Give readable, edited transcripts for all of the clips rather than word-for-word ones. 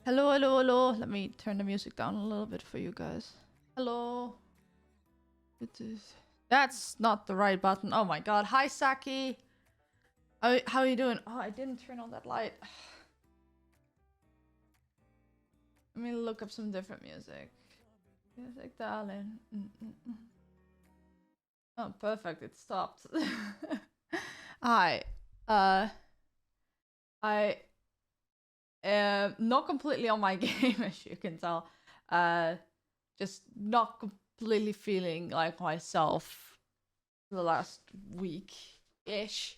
Hello, hello, hello. Let me turn the music down a little bit for you guys. Hello. That's not the right button. Oh my god. Hi, Saki. How are you doing? Oh, I didn't turn on that light. Let me look up some different music. Music, darling. Oh, perfect. It stopped. Hi. I am not completely on my game, as you can tell. Just not completely feeling like myself the last week-ish.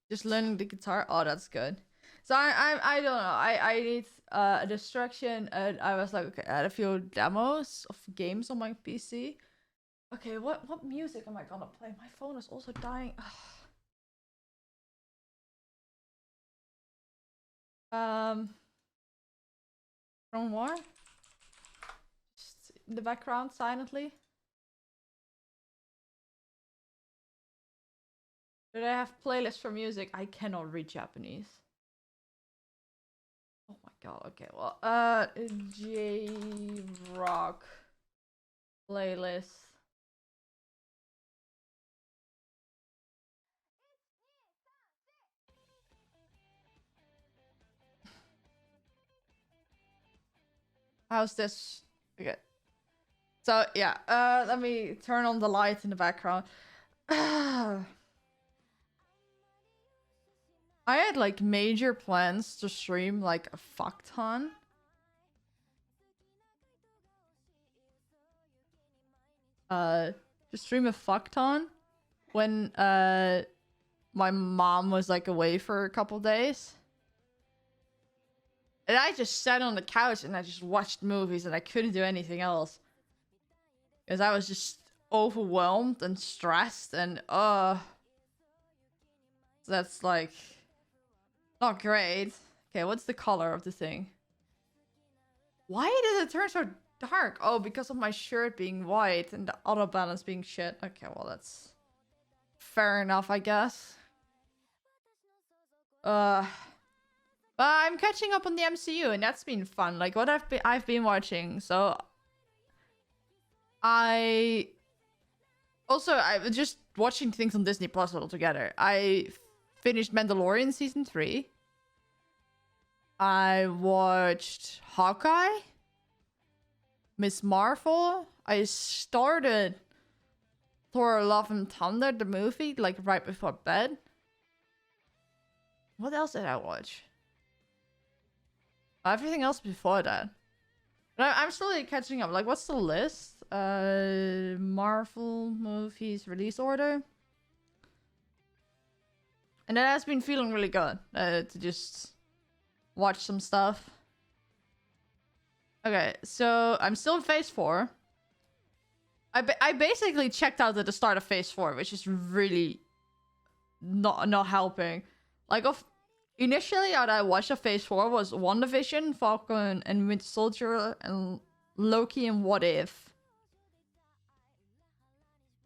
Just learning the guitar. Oh, that's good. So I don't know. I need a distraction, and I was like, okay, I had a few demos of games on my PC. Okay, what music am I gonna play? My phone is also dying. From what? Just in the background, silently. Do they have playlists for music? I cannot read Japanese. Oh my god. Okay, well, J-Rock playlist. How's this? Okay. So yeah, let me turn on the light in the background. I had like major plans to stream like a fuck ton. To stream a fuck ton when my mom was like away for a couple days. And I just sat on the couch and I just watched movies and I couldn't do anything else. Because I was just overwhelmed and stressed and that's like not great. Okay, what's the color of the thing? Why did it turn so dark? Oh, because of my shirt being white and the auto balance being shit. Okay, well that's fair enough, I guess. But I'm catching up on the MCU and that's been fun. Like what I've been watching. So I was just watching things on Disney Plus altogether. I finished Mandalorian season 3. I watched Hawkeye, Miss Marvel. I started Thor: Love and Thunder, the movie, like right before bed. What else did I watch? Everything else before that. But I'm slowly catching up. Like, what's the list? Marvel movies release order. And that has been feeling really good to just watch some stuff. Okay, so I'm still in phase 4. I basically checked out at the start of phase 4, which is really not helping. Like, initially, what I watched of phase 4 was WandaVision, Falcon and Winter Soldier, and Loki and What If.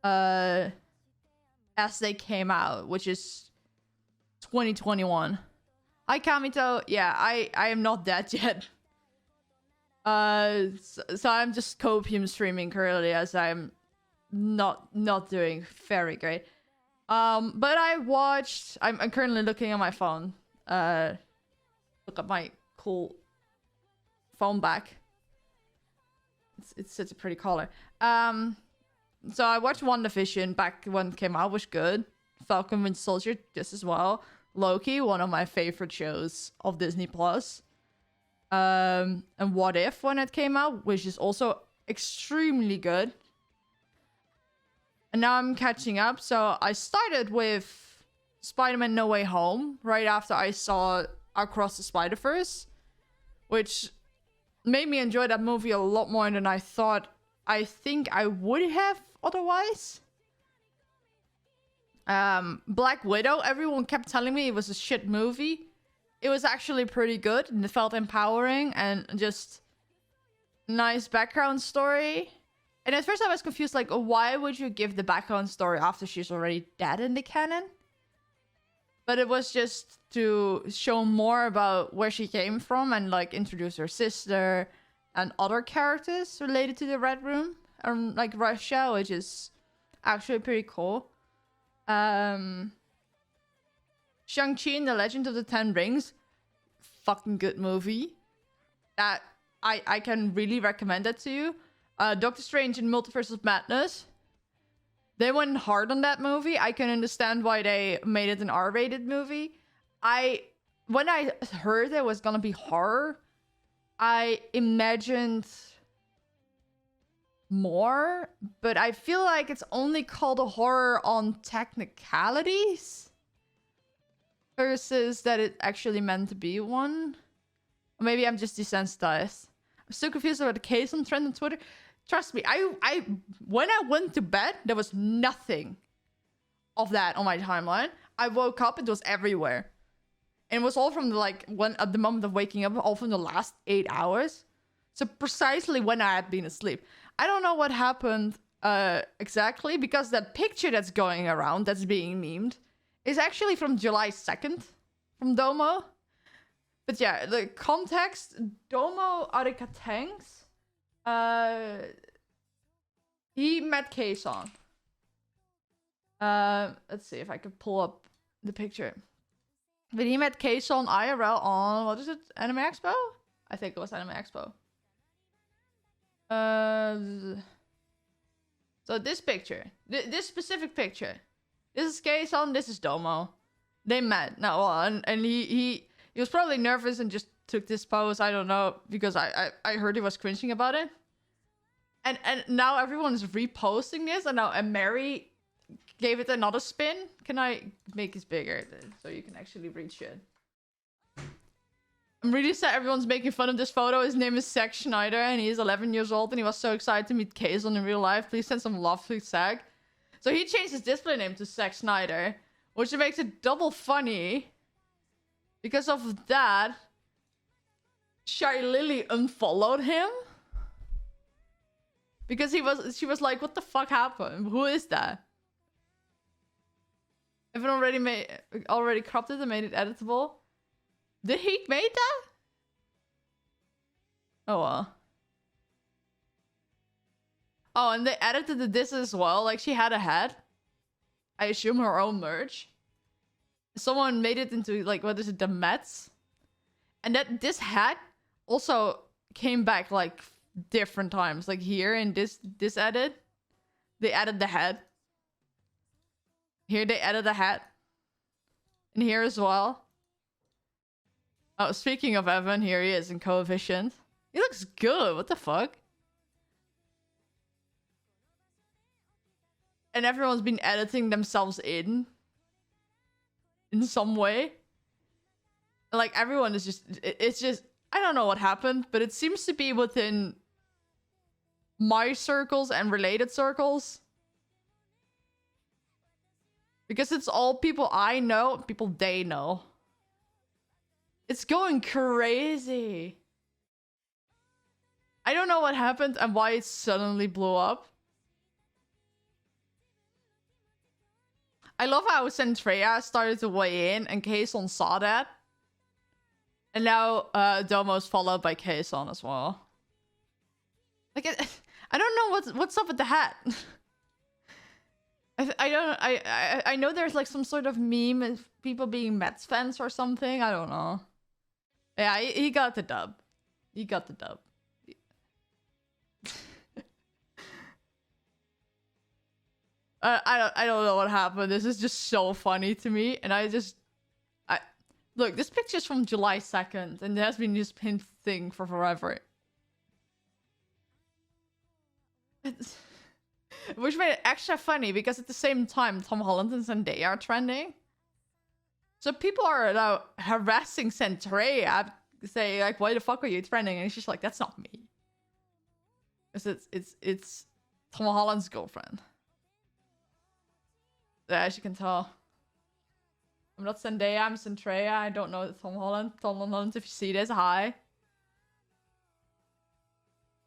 As they came out, which is 2021. Hi, Kamito. Yeah, I am not dead yet. So I'm just copium streaming currently as I'm not doing very great. But I watched. I'm currently looking at my phone. Look at my cool phone back. It's such a pretty color. So I watched WandaVision back when it came out, was good. Falcon Winter Soldier just as well. Loki, one of my favorite shows of Disney Plus. And What If when it came out, which is also extremely good. And now I'm catching up. So I started with Spider-Man No Way Home right after I saw Across the Spider-Verse, which made me enjoy that movie a lot more than I think I would have otherwise. Black Widow, everyone kept telling me it was a shit movie. It was actually pretty good and it felt empowering and just nice background story. And at first I was confused, like, why would you give the background story after she's already dead in the canon? But it was just to show more about where she came from and like introduce her sister and other characters related to the Red Room and like Russia, which is actually pretty cool. Shang-Chi and the Legend of the Ten Rings, fucking good movie. That I can really recommend that to you. Doctor Strange and Multiverse of Madness. They went hard on that movie. I can understand why they made it an R-rated movie. When I heard it was gonna be horror, I imagined more, but I feel like it's only called a horror on technicalities versus that it actually meant to be one. Or maybe I'm just desensitized. I'm so confused about the case on trend on Twitter. Trust me, I when I went to bed, there was nothing of that on my timeline. I woke up, it was everywhere. And it was all from at the moment of waking up, all from the last 8 hours. So precisely when I had been asleep. I don't know what happened exactly, because that picture that's going around, that's being memed, is actually from July 2nd, from Domo. But yeah, the context, Domo Arikatangs, he met Kason. Let's see if I can pull up the picture. But he met Kason IRL on, what is it, Anime Expo? I think it was Anime Expo. So this picture, this specific picture, this is Kason, this is Domo. They met. No, and he was probably nervous and just took this pose. I don't know, because I heard he was cringing about it. And now everyone's reposting this, and Mary gave it another spin. Can I make this bigger so you can actually read shit? I'm really sad everyone's making fun of this photo. His name is Zack Schneider, and he is 11 years old, and he was so excited to meet Kason in real life. Please send some love to Zack. So he changed his display name to Zack Schneider, which makes it double funny. Because of that, Shy Lily unfollowed him. Because she was like, what the fuck happened? Who is that? Everyone already cropped it and made it editable. Did he make that? Oh well. Oh, and they edited this as well. Like, she had a hat. I assume her own merch. Someone made it into, like, what is it, the Mets? And this hat also came back, like, different times. Like, here in this edit, they added the hat. Here they added the hat. And here as well. Oh, speaking of Evan, here he is in Coefficient. He looks good. What the fuck? And everyone's been editing themselves in some way. Like, everyone is just... It's just... I don't know what happened, but it seems to be within my circles and related circles. Because it's all people I know, people they know. It's going crazy. I don't know what happened and why it suddenly blew up. I love how Centrea started to weigh in and Kason saw that. And now Domo's followed by Kason as well. Like, I don't know what's up with the hat. I know there's like some sort of meme of people being Mets fans or something. I don't know. Yeah, he got the dub. He got the dub. I don't know what happened. This is just so funny to me, and look. This picture's from July 2nd, and it has been this pinned thing for forever. Which made it extra funny because at the same time, Tom Holland and Zendaya are trending. So people are now harassing Centrea, saying like, "Why the fuck are you trending?" And she's like, "That's not me." Because it's Tom Holland's girlfriend. Yeah, as you can tell. I'm not Zendaya, I'm Centrea. I don't know Tom Holland. Tom Holland, if you see this, hi.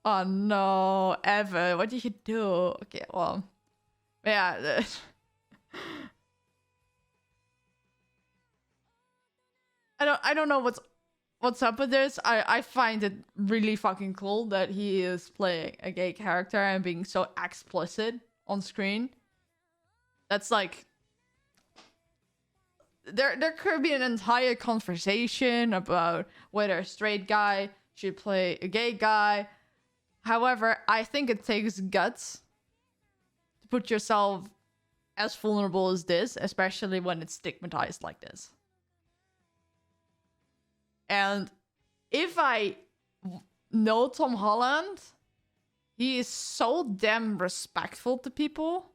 Oh no, Evan, what did you do? Okay, well, yeah. I don't know what's up with this. I find it really fucking cool that he is playing a gay character and being so explicit on screen. That's like there could be an entire conversation about whether a straight guy should play a gay guy. However, I think it takes guts to put yourself as vulnerable as this, especially when it's stigmatized like this. And if I know Tom Holland, he is so damn respectful to people.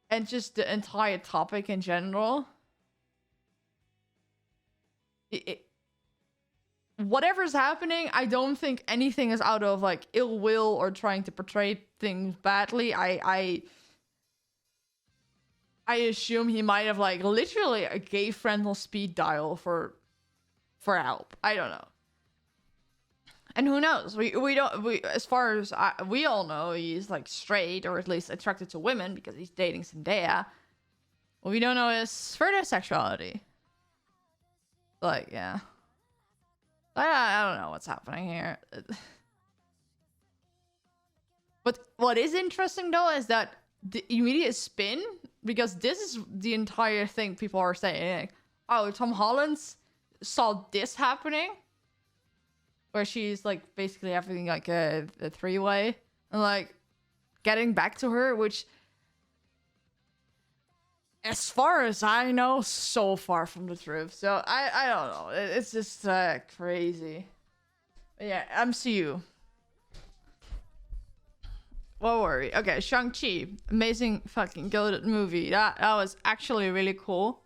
And just the entire topic in general. Whatever's happening, I don't think anything is out of like ill will or trying to portray things badly. I assume he might have like literally a gay friend on speed dial for help. I don't know. And who knows? We as far as we all know, he's like straight or at least attracted to women because he's dating Zendaya. What we don't know is further sexuality. Like, yeah. I don't know what's happening here. But what is interesting though is that the immediate spin, because this is the entire thing people are saying. Oh, Tom Holland saw this happening. Where she's like basically having like a three-way and like getting back to her, which as far as I know, so far from the truth. So I don't know. It's just crazy. But yeah, MCU. What were we? Okay, Shang-Chi. Amazing fucking goated movie. That was actually really cool.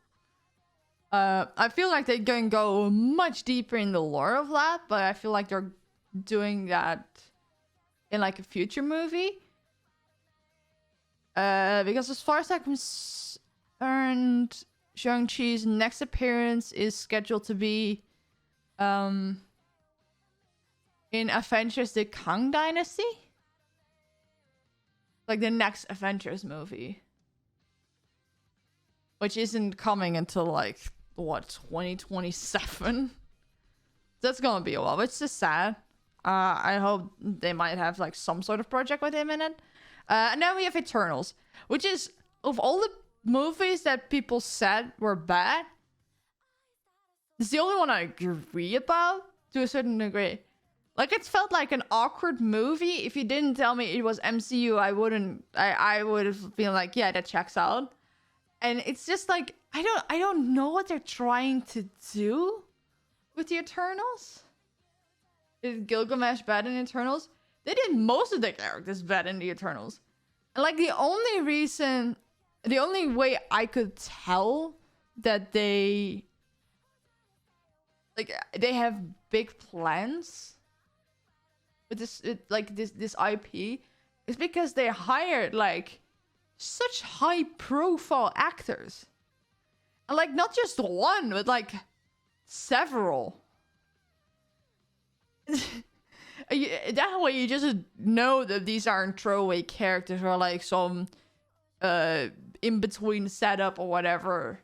I feel like they can go much deeper in the lore of that, but I feel like they're doing that in like a future movie. Because as far as I'm concerned, Shang-Chi's next appearance is scheduled to be in Avengers: The Kang Dynasty. Like the next Avengers movie. Which isn't coming until like what, 2027? That's gonna be a while, but it's just sad. I hope they might have like some sort of project with him in it. And then we have Eternals, which is, of all the movies that people said were bad, it's the only one I agree about to a certain degree. Like, it felt like an awkward movie. If you didn't tell me it was MCU, I would have been like, yeah, that checks out. And it's just like, I don't know what they're trying to do with the Eternals. Is Gilgamesh bad in Eternals? They did most of the characters bad in the Eternals. And like the only way I could tell that they have big plans with this IP is because they hired like such high profile actors. And like not just one, but like several. That way you just know that these aren't throwaway characters or like some in-between setup or whatever.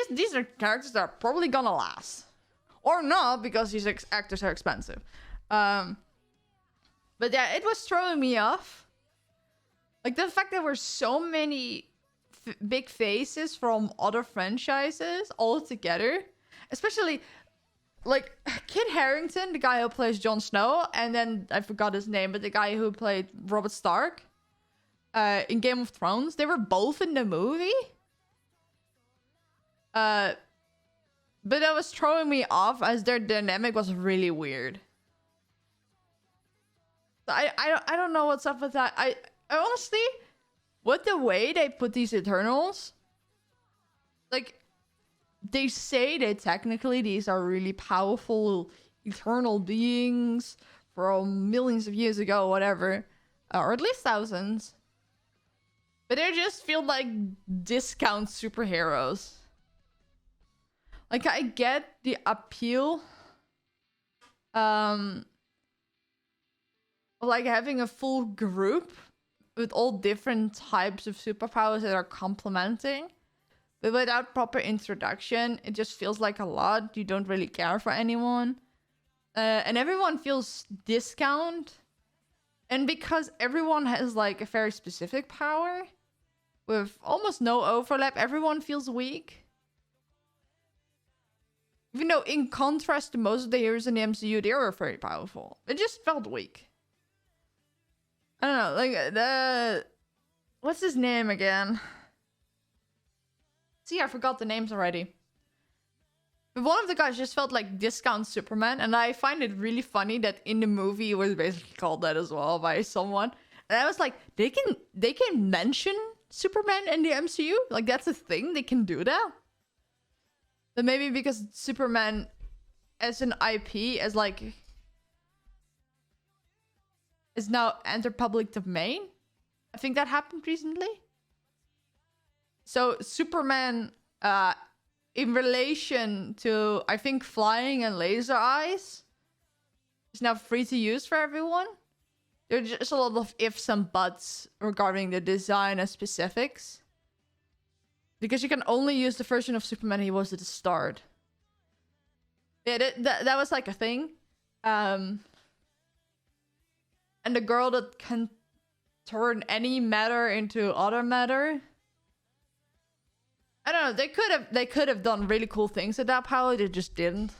These are characters that are probably gonna last. Or not, because these actors are expensive. But yeah, it was throwing me off. Like the fact that there were so many big faces from other franchises all together. Especially like Kit Harington, the guy who plays Jon Snow, and then I forgot his name, but the guy who played Robert Stark in Game of Thrones, they were both in the movie. But that was throwing me off as their dynamic was really weird. I don't know what's up with that. I honestly, with the way they put these Eternals, like, they say that technically these are really powerful eternal beings from millions of years ago, whatever. Or at least thousands. But they just feel like discount superheroes. Like, I get the appeal of like having a full group with all different types of superpowers that are complementing. But without proper introduction, it just feels like a lot. You don't really care for anyone. And everyone feels discount. And because everyone has like a very specific power, with almost no overlap, everyone feels weak. Even though in contrast to most of the heroes in the MCU, they were very powerful. It just felt weak. I don't know, like what's his name again? See, I forgot the names already. But one of the guys just felt like discount Superman, and I find it really funny that in the movie it was basically called that as well by someone. And I was like, they can mention Superman in the MCU? Like, that's a thing? They can do that? But maybe because Superman as an IP is like... is now enter public domain? I think that happened recently. So Superman, in relation to, I think, flying and laser eyes, is now free to use for everyone. There's just a lot of ifs and buts regarding the design and specifics. Because you can only use the version of Superman he was at the start. Yeah, that was like a thing. And the girl that can turn any matter into other matter. I don't know. They could have done really cool things with that power. They just didn't.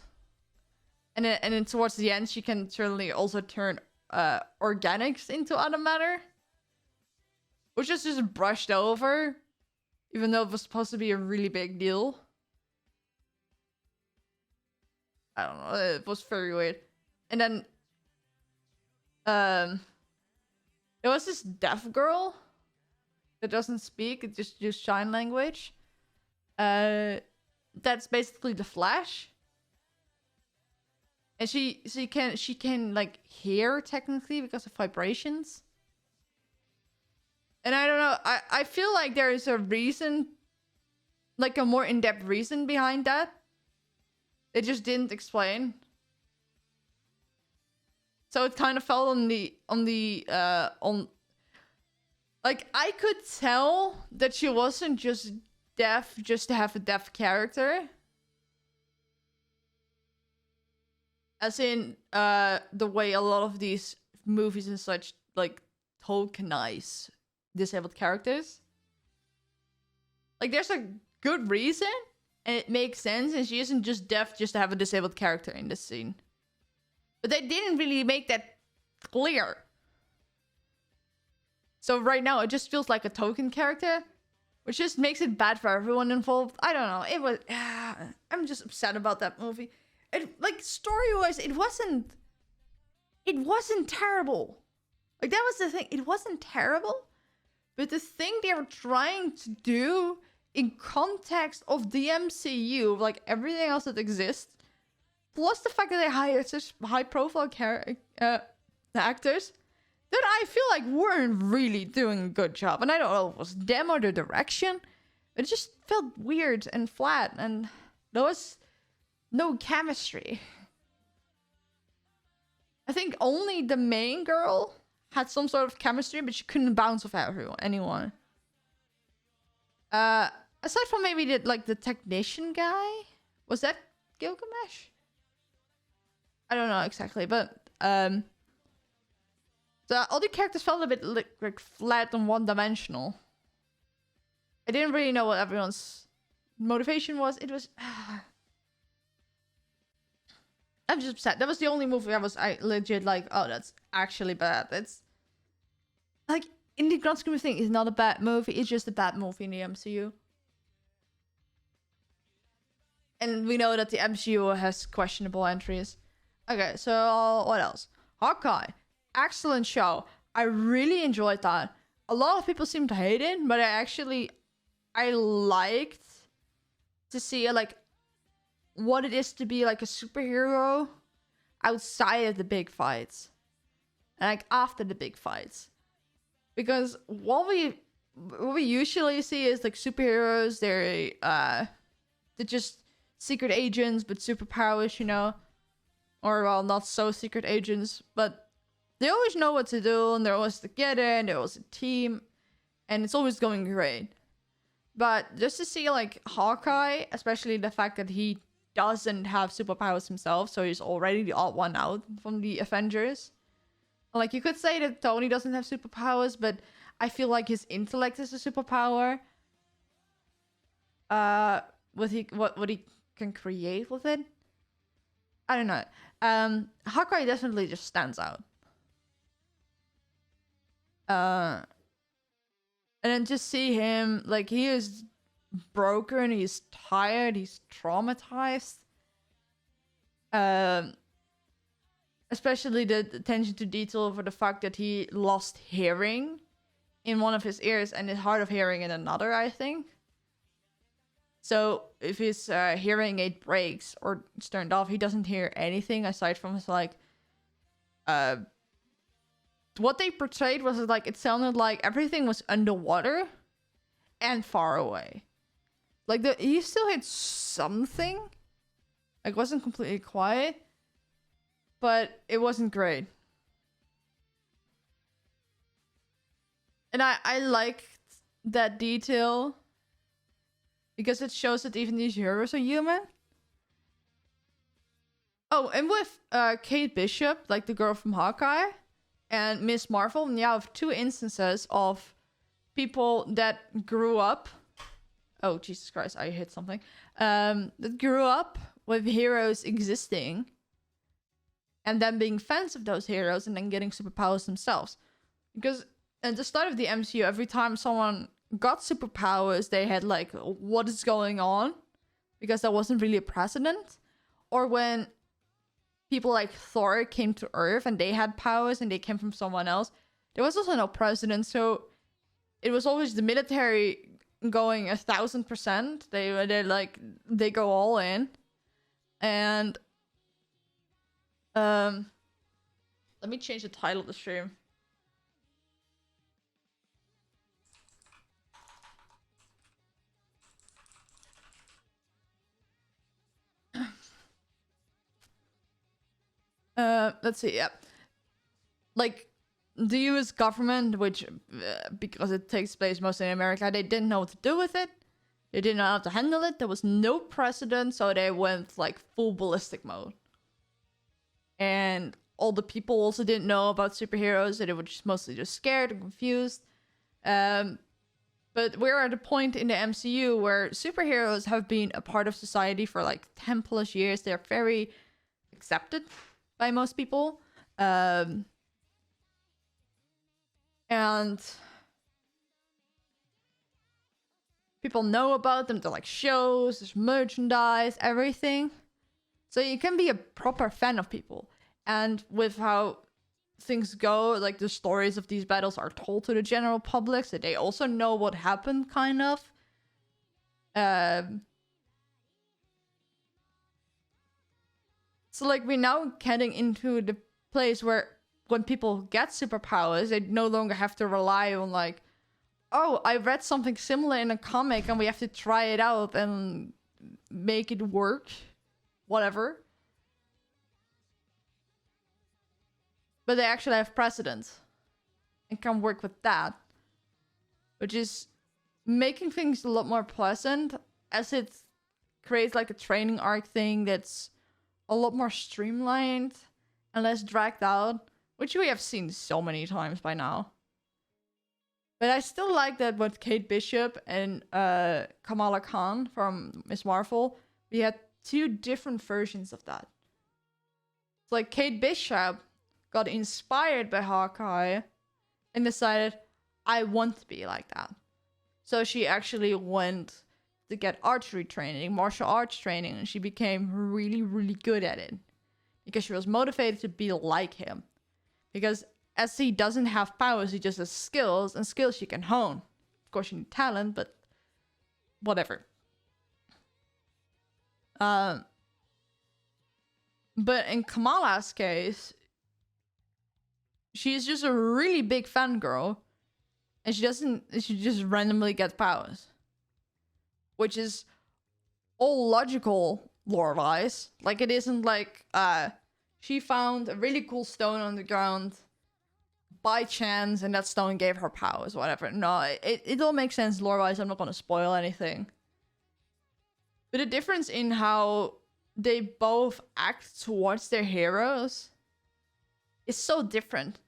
And then towards the end, she can certainly also turn organics into other matter, which is just brushed over, even though it was supposed to be a really big deal. I don't know. It was very weird. And then there was this deaf girl that doesn't speak. It just uses sign language. That's basically the Flash. And she can like hear technically because of vibrations. And I don't know, I feel like there is a reason, like a more in-depth reason behind that. They just didn't explain. So it kind of fell on like, I could tell that she wasn't just deaf just to have a deaf character. As in, the way a lot of these movies and such, like, tokenize disabled characters. Like, there's a good reason, and it makes sense, and she isn't just deaf just to have a disabled character in this scene. But they didn't really make that clear. So right now, it just feels like a token character, which just makes it bad for everyone involved. I don't know. It was... I'm just upset about that movie. It, like, story-wise, it wasn't terrible. Like, that was the thing. It wasn't terrible. But the thing they were trying to do in context of the MCU, like everything else that exists, plus the fact that they hired such high-profile actors, that I feel like weren't really doing a good job. And I don't know if it was them or the direction. It just felt weird and flat, and there was no chemistry. I think only the main girl had some sort of chemistry, but she couldn't bounce off anyone. Aside from maybe the technician guy, was that Gilgamesh? I don't know exactly, but all the characters felt a bit like flat and one-dimensional. I didn't really know what everyone's motivation was. It was. I'm just upset. That was the only movie I legit like, oh, that's actually bad. It's like, in the grand scheme of things, it's not a bad movie. It's just a bad movie in the MCU. And we know that the MCU has questionable entries. Okay, so what else? Hawkeye. Excellent show. I really enjoyed that. A lot of people seem to hate it, but I liked to see like what it is to be like a superhero outside of the big fights. And like after the big fights. Because what we usually see is like superheroes, they're just secret agents but superpowers, you know. Or well, not so secret agents, but they always know what to do, and they're always together, and they're always a team, and it's always going great. But just to see like Hawkeye, especially the fact that he doesn't have superpowers himself, so he's already the odd one out from the Avengers. Like, you could say that Tony doesn't have superpowers, but I feel like his intellect is a superpower. What he can create with it, I don't know. Hawkeye definitely just stands out. And then just see him, like, he is broken, he's tired, he's traumatized. Especially the attention to detail for the fact that he lost hearing in one of his ears and is hard of hearing in another, I think. So if his hearing aid breaks or it's turned off, he doesn't hear anything aside from his, like, what they portrayed was like, it sounded like everything was underwater and far away. Like, he still had something. Like, it wasn't completely quiet, but it wasn't great. And I liked that detail because it shows that even these heroes are human. Oh, and with Kate Bishop, like the girl from Hawkeye, and Miss Marvel, you have two instances of people that grew up. Oh, Jesus Christ, I hit something. That grew up with heroes existing and then being fans of those heroes and then getting superpowers themselves. Because at the start of the MCU, every time someone got superpowers, they had like, what is going on? Because there wasn't really a precedent. Or when people like Thor came to Earth and they had powers and they came from someone else, there was also no precedent. So it was always the military going 1,000%. They go all in. And let me change the title of the stream. Let's see, yeah. Like, the US government, which, because it takes place mostly in America, they didn't know what to do with it. They didn't know how to handle it. There was no precedent, so they went, like, full ballistic mode. And all the people also didn't know about superheroes, and they were just mostly just scared and confused. But we're at a point in the MCU where superheroes have been a part of society for, like, 10 plus years. They're very accepted by most people. And people know about them. They're like shows, there's merchandise, everything. So you can be a proper fan of people. And with how things go, like the stories of these battles are told to the general public, so they also know what happened, kind of. So, like, we're now getting into the place where when people get superpowers, they no longer have to rely on, like, oh, I read something similar in a comic and we have to try it out and make it work. Whatever. But they actually have precedent and can work with that. Which is making things a lot more pleasant, as it creates, like, a training arc thing that's a lot more streamlined and less dragged out, which we have seen so many times by now. But I still like that with Kate Bishop and Kamala Khan from Miss Marvel, we had two different versions of that. It's like Kate Bishop got inspired by Hawkeye and decided, I want to be like that. So she actually went to get archery training, martial arts training, and she became really, really good at it. Because she was motivated to be like him. Because as he doesn't have powers, he just has skills, and skills she can hone. Of course, you need talent, but whatever. But in Kamala's case, she's just a really big fangirl, and she just randomly gets powers. Which is all logical lore-wise. Like, it isn't like, she found a really cool stone on the ground, by chance and that stone gave her powers, whatever. No, it all makes sense lore-wise. I'm not gonna spoil anything. But the difference in how they both act towards their heroes is so different.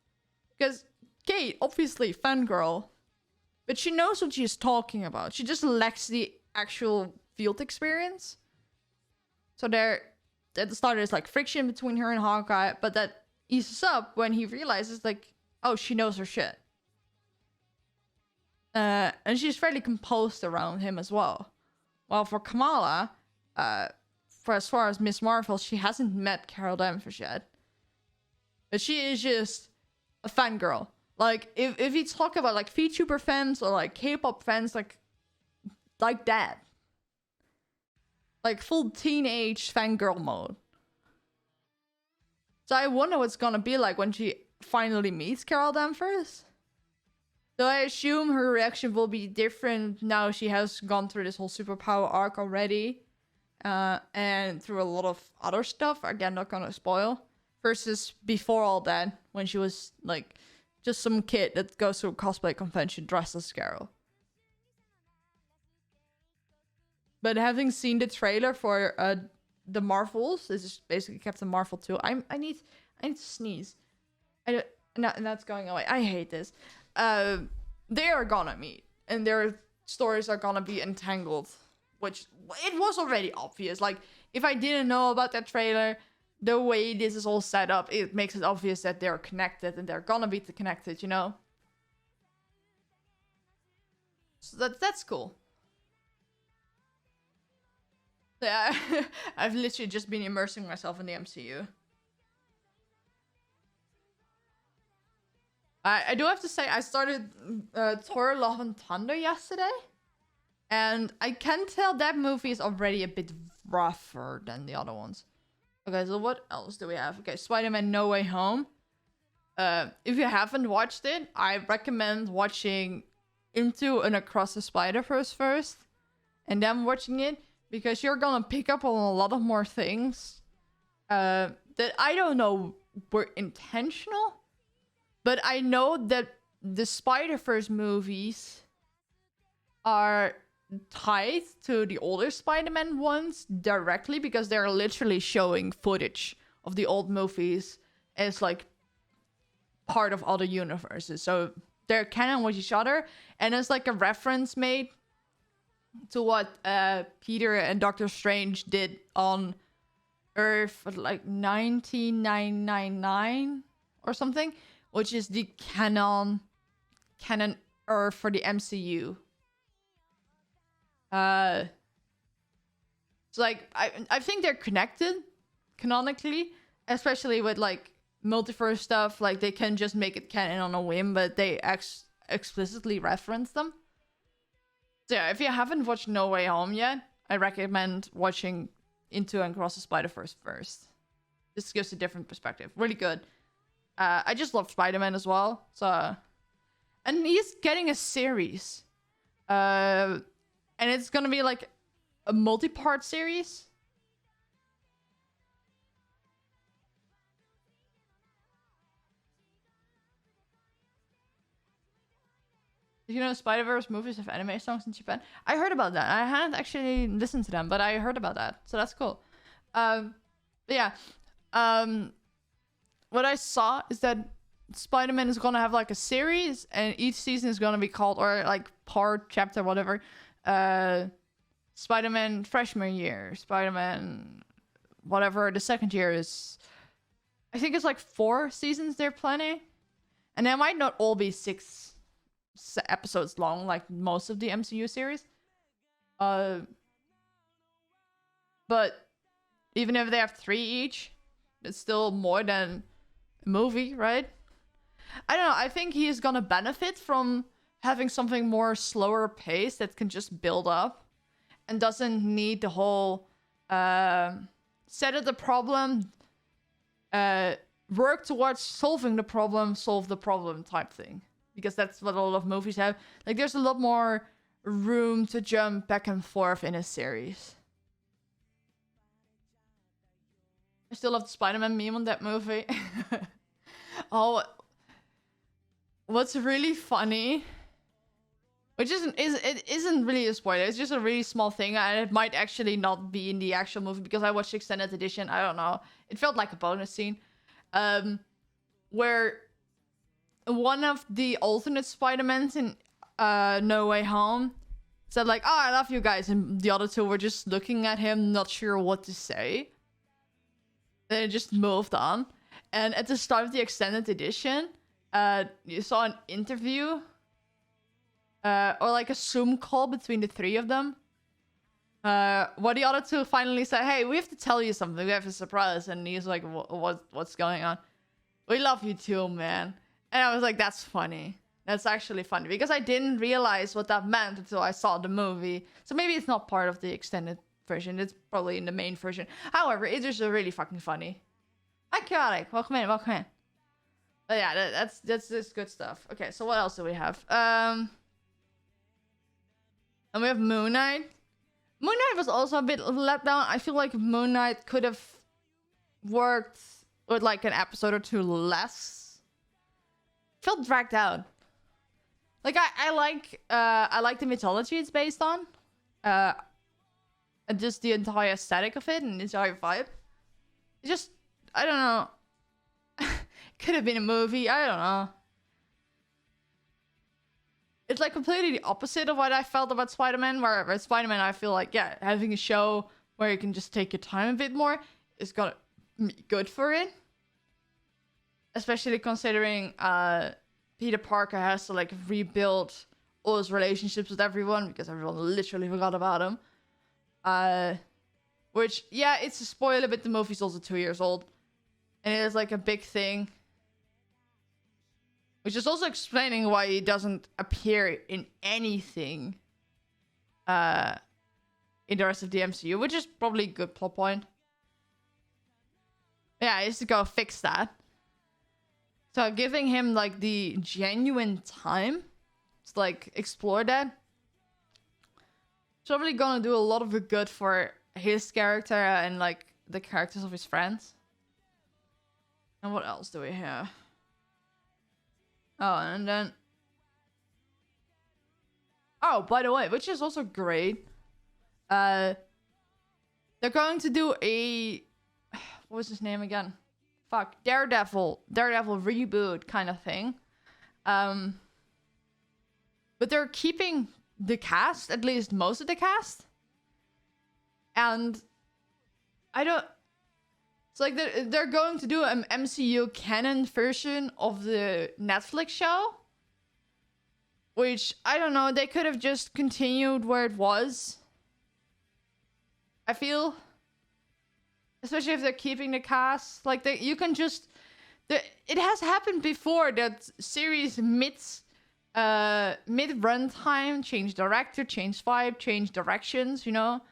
Because Kate, obviously, fangirl, but she knows what she's talking about. She just lacks the actual field experience. So there, at the start, there's like friction between her and Hawkeye, but that eases up when he realizes, like, oh, she knows her shit. And she's fairly composed around him as well. While for Kamala, for as far as Miss Marvel, she hasn't met Carol Danvers yet. But she is just a fangirl. Like, if you talk about, like, VTuber fans or, like, K-pop fans, like that. Like, full teenage fangirl mode. So I wonder what's gonna be like when she finally meets Carol Danvers. So I assume her reaction will be different now she has gone through this whole superpower arc already. And through a lot of other stuff. Again, not gonna spoil. Versus before all that, when she was, like, just some kid that goes to a cosplay convention dressed as Carol. But having seen the trailer for the Marvels, this is basically Captain Marvel 2. I need to sneeze. And that's going away. I hate this. They are gonna meet, and their stories are gonna be entangled, which it was already obvious. Like, if I didn't know about that trailer, the way this is all set up, it makes it obvious that they're connected and they're gonna be connected, you know? So that's cool. Yeah, I've literally just been immersing myself in the MCU. I do have to say, I started Thor Love and Thunder yesterday. And I can tell that movie is already a bit rougher than the other ones. Okay, so what else do we have? Okay, Spider-Man No Way Home. If you haven't watched it, I recommend watching Into and Across the Spider-Verse first. And then watching it. Because you're gonna pick up on a lot of more things. That I don't know were intentional. But I know that the Spider-Verse movies are tied to the older Spider-Man ones directly, because they're literally showing footage of the old movies as, like, part of other universes. So they're canon with each other, and it's like a reference made to what Peter and Doctor Strange did on Earth, like 19999 or something, which is the canon Earth for the MCU. So, like, I think they're connected canonically, especially with, like, multiverse stuff. Like, they can just make it canon on a whim, but they explicitly reference them. So yeah, if you haven't watched No Way Home yet, I recommend watching Into and Across the Spider-Verse first. This gives a different perspective. Really good. I just love Spider-Man as well. So, and he's getting a series. And it's gonna be like a multi-part series. Did you know Spider-Verse movies have anime songs in Japan? I heard about that. I hadn't actually listened to them, but I heard about that. So that's cool. Yeah. What I saw is that Spider-Man is gonna have, like, a series, and each season is gonna be called, or, like, part, chapter, whatever. Spider-Man freshman year, Spider-Man whatever the second year is. I think it's like 4 seasons they're planning. And they might not all be 6 episodes long, like most of the MCU series. But even if they have 3 each, it's still more than a movie, right? I don't know. I think he is gonna benefit from having something more slower pace that can just build up and doesn't need the whole set of the problem, work towards solving the problem, solve the problem type thing. Because that's what a lot of movies have. Like, there's a lot more room to jump back and forth in a series. I still love the Spider-Man meme on that movie. Oh, what's really funny, which it isn't really a spoiler. It's just a really small thing, and it might actually not be in the actual movie because I watched the extended edition. I don't know. It felt like a bonus scene, where one of the alternate Spider-Mans in No Way Home said like, "Oh, I love you guys," and the other two were just looking at him, not sure what to say. Then it just moved on, and at the start of the extended edition, you saw an interview. Or like a Zoom call between the three of them. Where the other two finally said, "Hey, we have to tell you something. We have a surprise." And he's like, what's going on? "We love you too, man." And I was like, that's funny. That's actually funny. Because I didn't realize what that meant until I saw the movie. So maybe it's not part of the extended version. It's probably in the main version. However, it's just really fucking funny. Hi, Chaotic. Welcome in, welcome in. But yeah, that's just good stuff. Okay, so what else do we have? And we have Moon Knight. Moon Knight was also a bit let down. I feel like Moon Knight could have worked with like an episode or two less. Felt dragged out. Like I like the mythology it's based on. And just the entire aesthetic of it and the entire vibe. It just, I don't know. Could have been a movie. I don't know. It's like completely the opposite of what I felt about Spider-Man, where Spider-Man, I feel like, yeah, having a show where you can just take your time a bit more is gonna be good for it. Especially considering Peter Parker has to like rebuild all his relationships with everyone because everyone literally forgot about him. Which, yeah, it's a spoiler, but the movie's also 2 years old. And it is like a big thing. Which is also explaining why he doesn't appear in anything in the rest of the MCU, which is probably a good plot point. Yeah, he has to go fix that. So giving him like the genuine time to like explore that, it's probably gonna do a lot of good for his character and like the characters of his friends. And what else do we have? Oh, and then... Oh, by the way, which is also great. They're going to do a... What was his name again? Fuck. Daredevil reboot kind of thing. But they're keeping the cast, at least most of the cast. And... I don't... It's like they're going to do an MCU canon version of the Netflix show. Which, I don't know, they could have just continued where it was. I feel. Especially if they're keeping the cast. Like, you can just... It has happened before that series mid-runtime change director, change vibe, change directions, you know?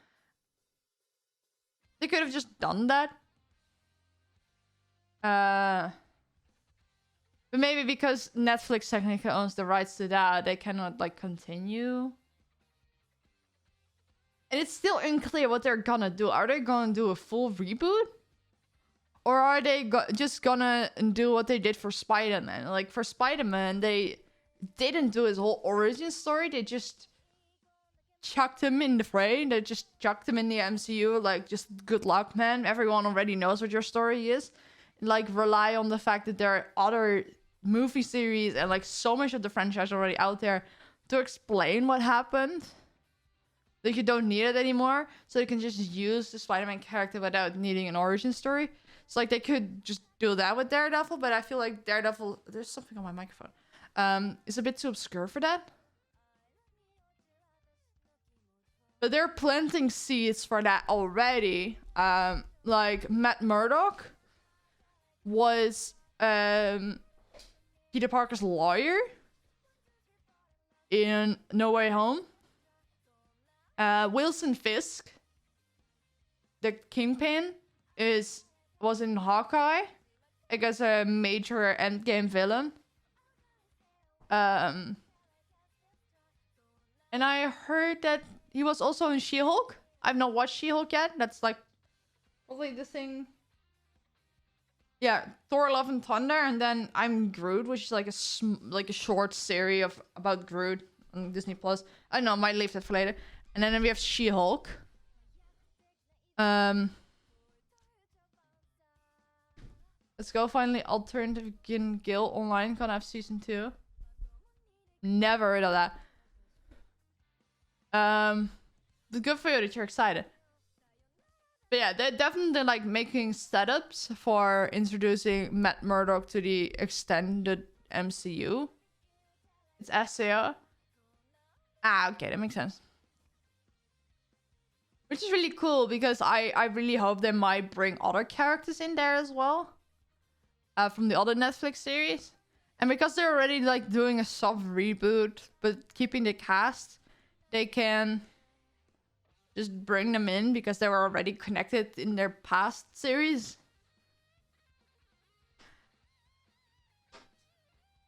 They could have just done that. But maybe because Netflix technically owns the rights to that, they cannot like continue. And it's still unclear what they're gonna do. Are they gonna do a full reboot? Or are they just gonna do what they did for Spider-Man? Like for Spider-Man, they didn't do his whole origin story. They just chucked him in the fray. They just chucked him in the MCU. Like, just good luck, man. Everyone already knows what your story is. Like, rely on the fact that there are other movie series and like so much of the franchise already out there to explain what happened. Like, you don't need it anymore, so you can just use the Spider-Man character without needing an origin story. So like they could just do that with Daredevil, but I feel like Daredevil, there's something on my microphone, is a bit too obscure for that. But they're planting seeds for that already. Like Matt Murdock was Peter Parker's lawyer in No Way Home. Wilson Fisk, the Kingpin, was in Hawkeye, I guess a major endgame villain. And I heard that he was also in She-Hulk. I've not watched She-Hulk yet. That's like probably the thing Yeah, Thor: Love and Thunder, and then I'm Groot, which is like like a short series about Groot on Disney Plus. I don't know, might leave that for later. And then we have She-Hulk. Let's go finally. Alternative Guild Online gonna have season 2. Never heard of that. It's good for you that you're excited. But yeah, they're definitely like making setups for introducing Matt Murdock to the extended MCU. It's SAO. Ah, okay, that makes sense. Which is really cool because I really hope they might bring other characters in there as well. From the other Netflix series. And because they're already like doing a soft reboot, but keeping the cast, they can just bring them in because they were already connected in their past series.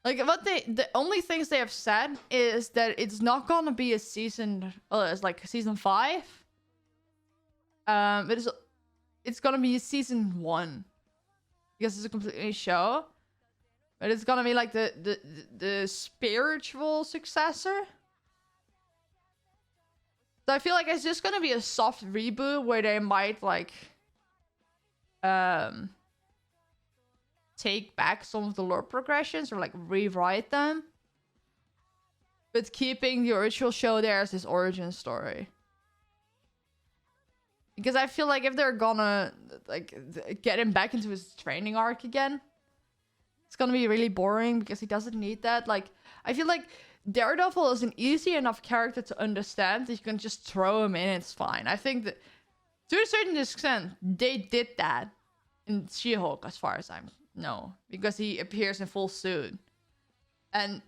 Like the only things they have said is that it's not gonna be a season. It's like season 5. It's gonna be season 1 because it's a completely new show, but it's gonna be like the spiritual successor. So I feel like it's just gonna be a soft reboot where they might like take back some of the lore progressions or like rewrite them, but keeping the original show there as this origin story. Because I feel like if they're gonna like get him back into his training arc again, it's gonna be really boring because he doesn't need that. Like, I feel like Daredevil is an easy enough character to understand that you can just throw him in, it's fine. I think that to a certain extent, they did that in She-Hulk, as far as I know, because he appears in full suit. And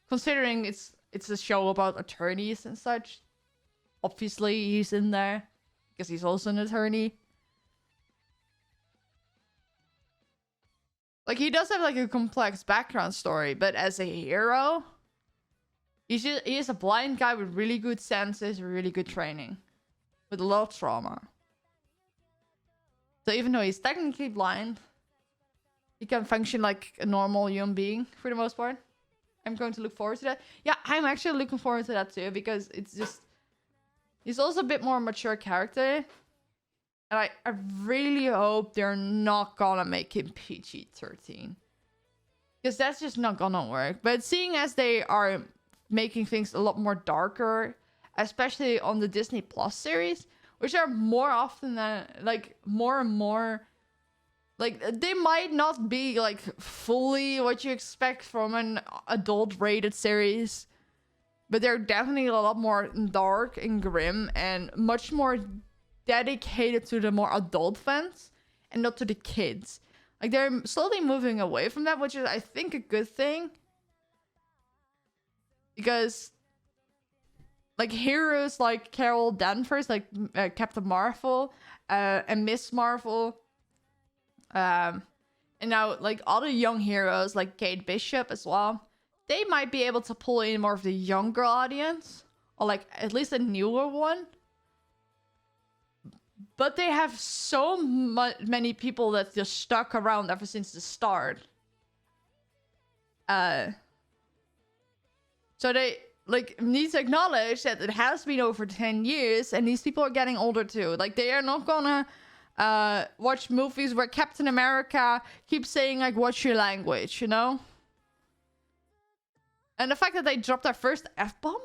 considering it's a show about attorneys and such, obviously he's in there because he's also an attorney. Like, he does have like a complex background story, but as a hero, he is a blind guy with really good senses, really good training, with a lot of trauma. So even though he's technically blind, he can function like a normal human being for the most part. I'm going to look forward to that. Yeah, I'm actually looking forward to that too, because it's just... he's also a bit more mature character. And I really hope they're not gonna make him PG-13. Because that's just not gonna work. But seeing as they are making things a lot more darker, especially on the Disney Plus series, which are more often than, like, more and more... like, they might not be, like, fully what you expect from an adult-rated series. But they're definitely a lot more dark and grim and much more dedicated to the more adult fans and not to the kids. Like, they're slowly moving away from that, which is, I think, a good thing. Because, like, heroes like Carol Danvers, like Captain Marvel, and Miss Marvel, and now, like, other young heroes like Kate Bishop as well, they might be able to pull in more of the younger audience, or like at least a newer one. But they have so many people that just stuck around ever since the start. So they like need to acknowledge that it has been over 10 years and these people are getting older too. Like, they are not gonna watch movies where Captain America keeps saying like, "What's your language?" You know? And the fact that they dropped their first F-bomb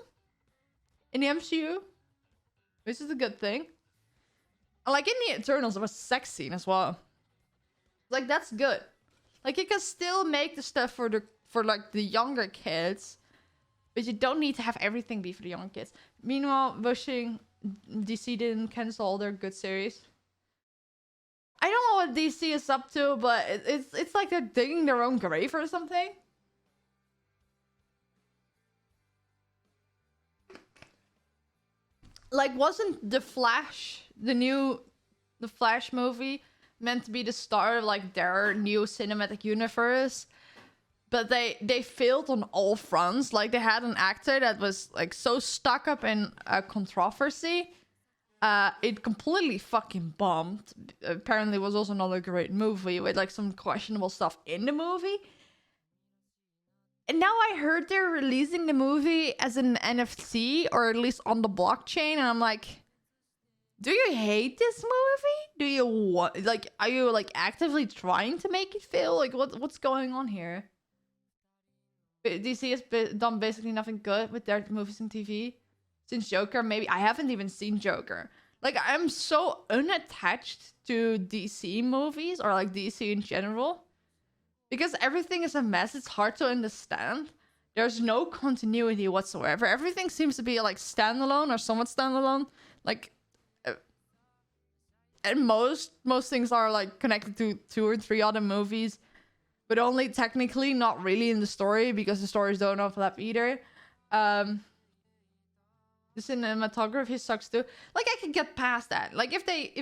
in the MCU, this is a good thing. Like, in the Eternals, there was a sex scene as well. Like, that's good. Like, you can still make the stuff for like the younger kids, but you don't need to have everything be for the younger kids. Meanwhile, wishing DC didn't cancel all their good series. I don't know what DC is up to, but it's like they're digging their own grave or something. Like, wasn't The Flash, the Flash movie, meant to be the start of like their new cinematic universe? But they failed on all fronts. Like, they had an actor that was like so stuck up in a controversy It completely fucking bombed. Apparently, it was also not a great movie with like some questionable stuff in the movie. And now I heard they're releasing the movie as an NFT, or at least on the blockchain, and I'm like, do you hate this movie? Do you want, like, are you like actively trying to make it fail? Like, what's going on here? DC has done basically nothing good with their movies and TV since Joker. Maybe I haven't even seen Joker. Like, I'm so unattached to DC movies, or like DC in general, because everything is a mess. It's hard to understand. There's no continuity whatsoever. Everything seems to be like standalone or somewhat standalone. Like, and most things are like connected to 2 or 3 other movies, but only technically, not really in the story, because the stories don't overlap either. The cinematography sucks too. Like, I could get past that. Like, if they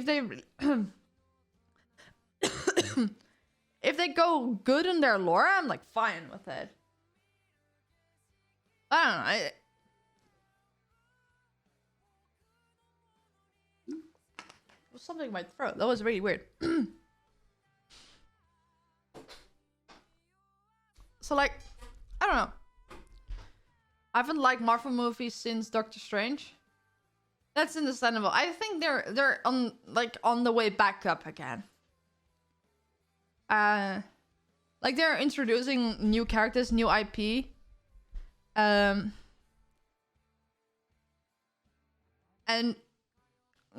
if they go good in their lore, I'm like fine with it. I don't know. Was something in my throat. That was really weird. So, like, I don't know. I haven't liked Marvel movies since Doctor Strange. That's understandable. I think they're on the way back up again. Like, they're introducing new characters, new IP. And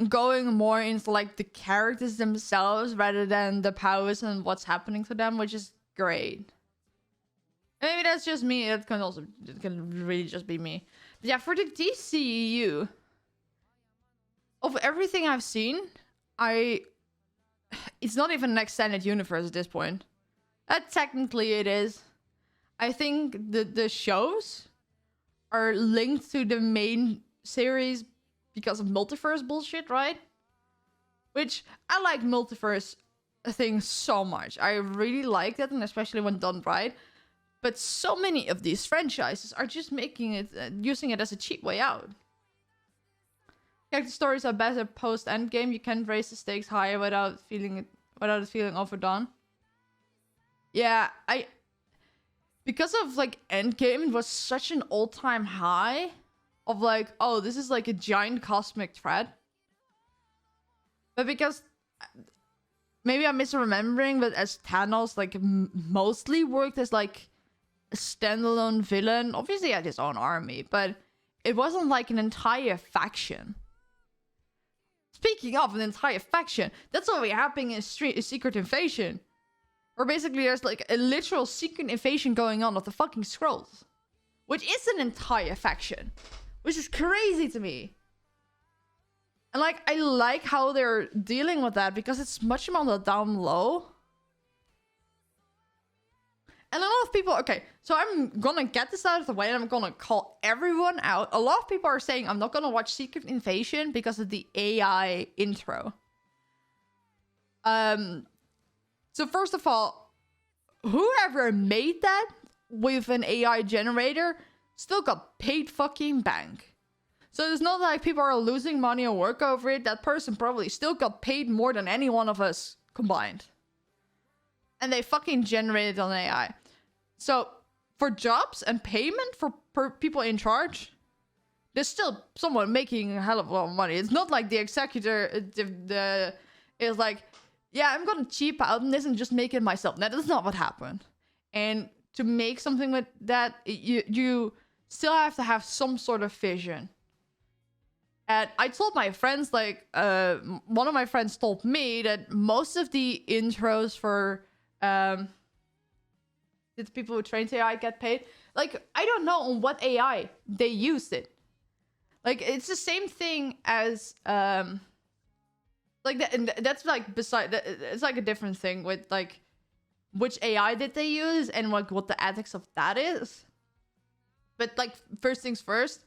going more into like the characters themselves rather than the powers and what's happening to them, which is great. Maybe that's just me. It can really just be me. But yeah, for the DCEU, of everything I've seen, it's not even an extended universe at this point. Technically it is. I think the shows are linked to the main series because of multiverse bullshit, right? Which, I like multiverse things so much. I really like that, and especially when done right. But so many of these franchises are just making it, using it as a cheap way out. Character stories are better post endgame. You can't raise the stakes higher without it feeling overdone. Yeah, because of like endgame, it was such an all-time high of like, oh, this is like a giant cosmic threat. But because maybe I'm misremembering, but as Thanos like mostly worked as like a standalone villain. Obviously he had his own army, but it wasn't like an entire faction. Speaking of an entire faction, that's already happening in Secret Invasion. Where basically there's like a literal secret invasion going on of the fucking Skrulls. Which is an entire faction. Which is crazy to me. And like, I like how they're dealing with that because it's much more on the down low. And a lot of people, okay, so I'm gonna get this out of the way and I'm gonna call everyone out. A lot of people are saying I'm not gonna watch Secret Invasion because of the AI intro. So first of all, whoever made that with an AI generator still got paid fucking bank. So it's not like people are losing money or work over it. That person probably still got paid more than any one of us combined. And they fucking generated on AI. So for jobs and payment for people in charge, there's still someone making a hell of a lot of money. It's not like the executor is like, yeah, I'm gonna cheap out on this and just make it myself. That is not what happened. And to make something with that, you still have to have some sort of vision. And I told my friends, like, one of my friends told me that most of the intros for did people who trained AI get paid? Like, I don't know on what AI they used it. Like, it's the same thing as like that, and that's like beside that. It's like a different thing with like which AI did they use and like what the ethics of that is. But like, first things first,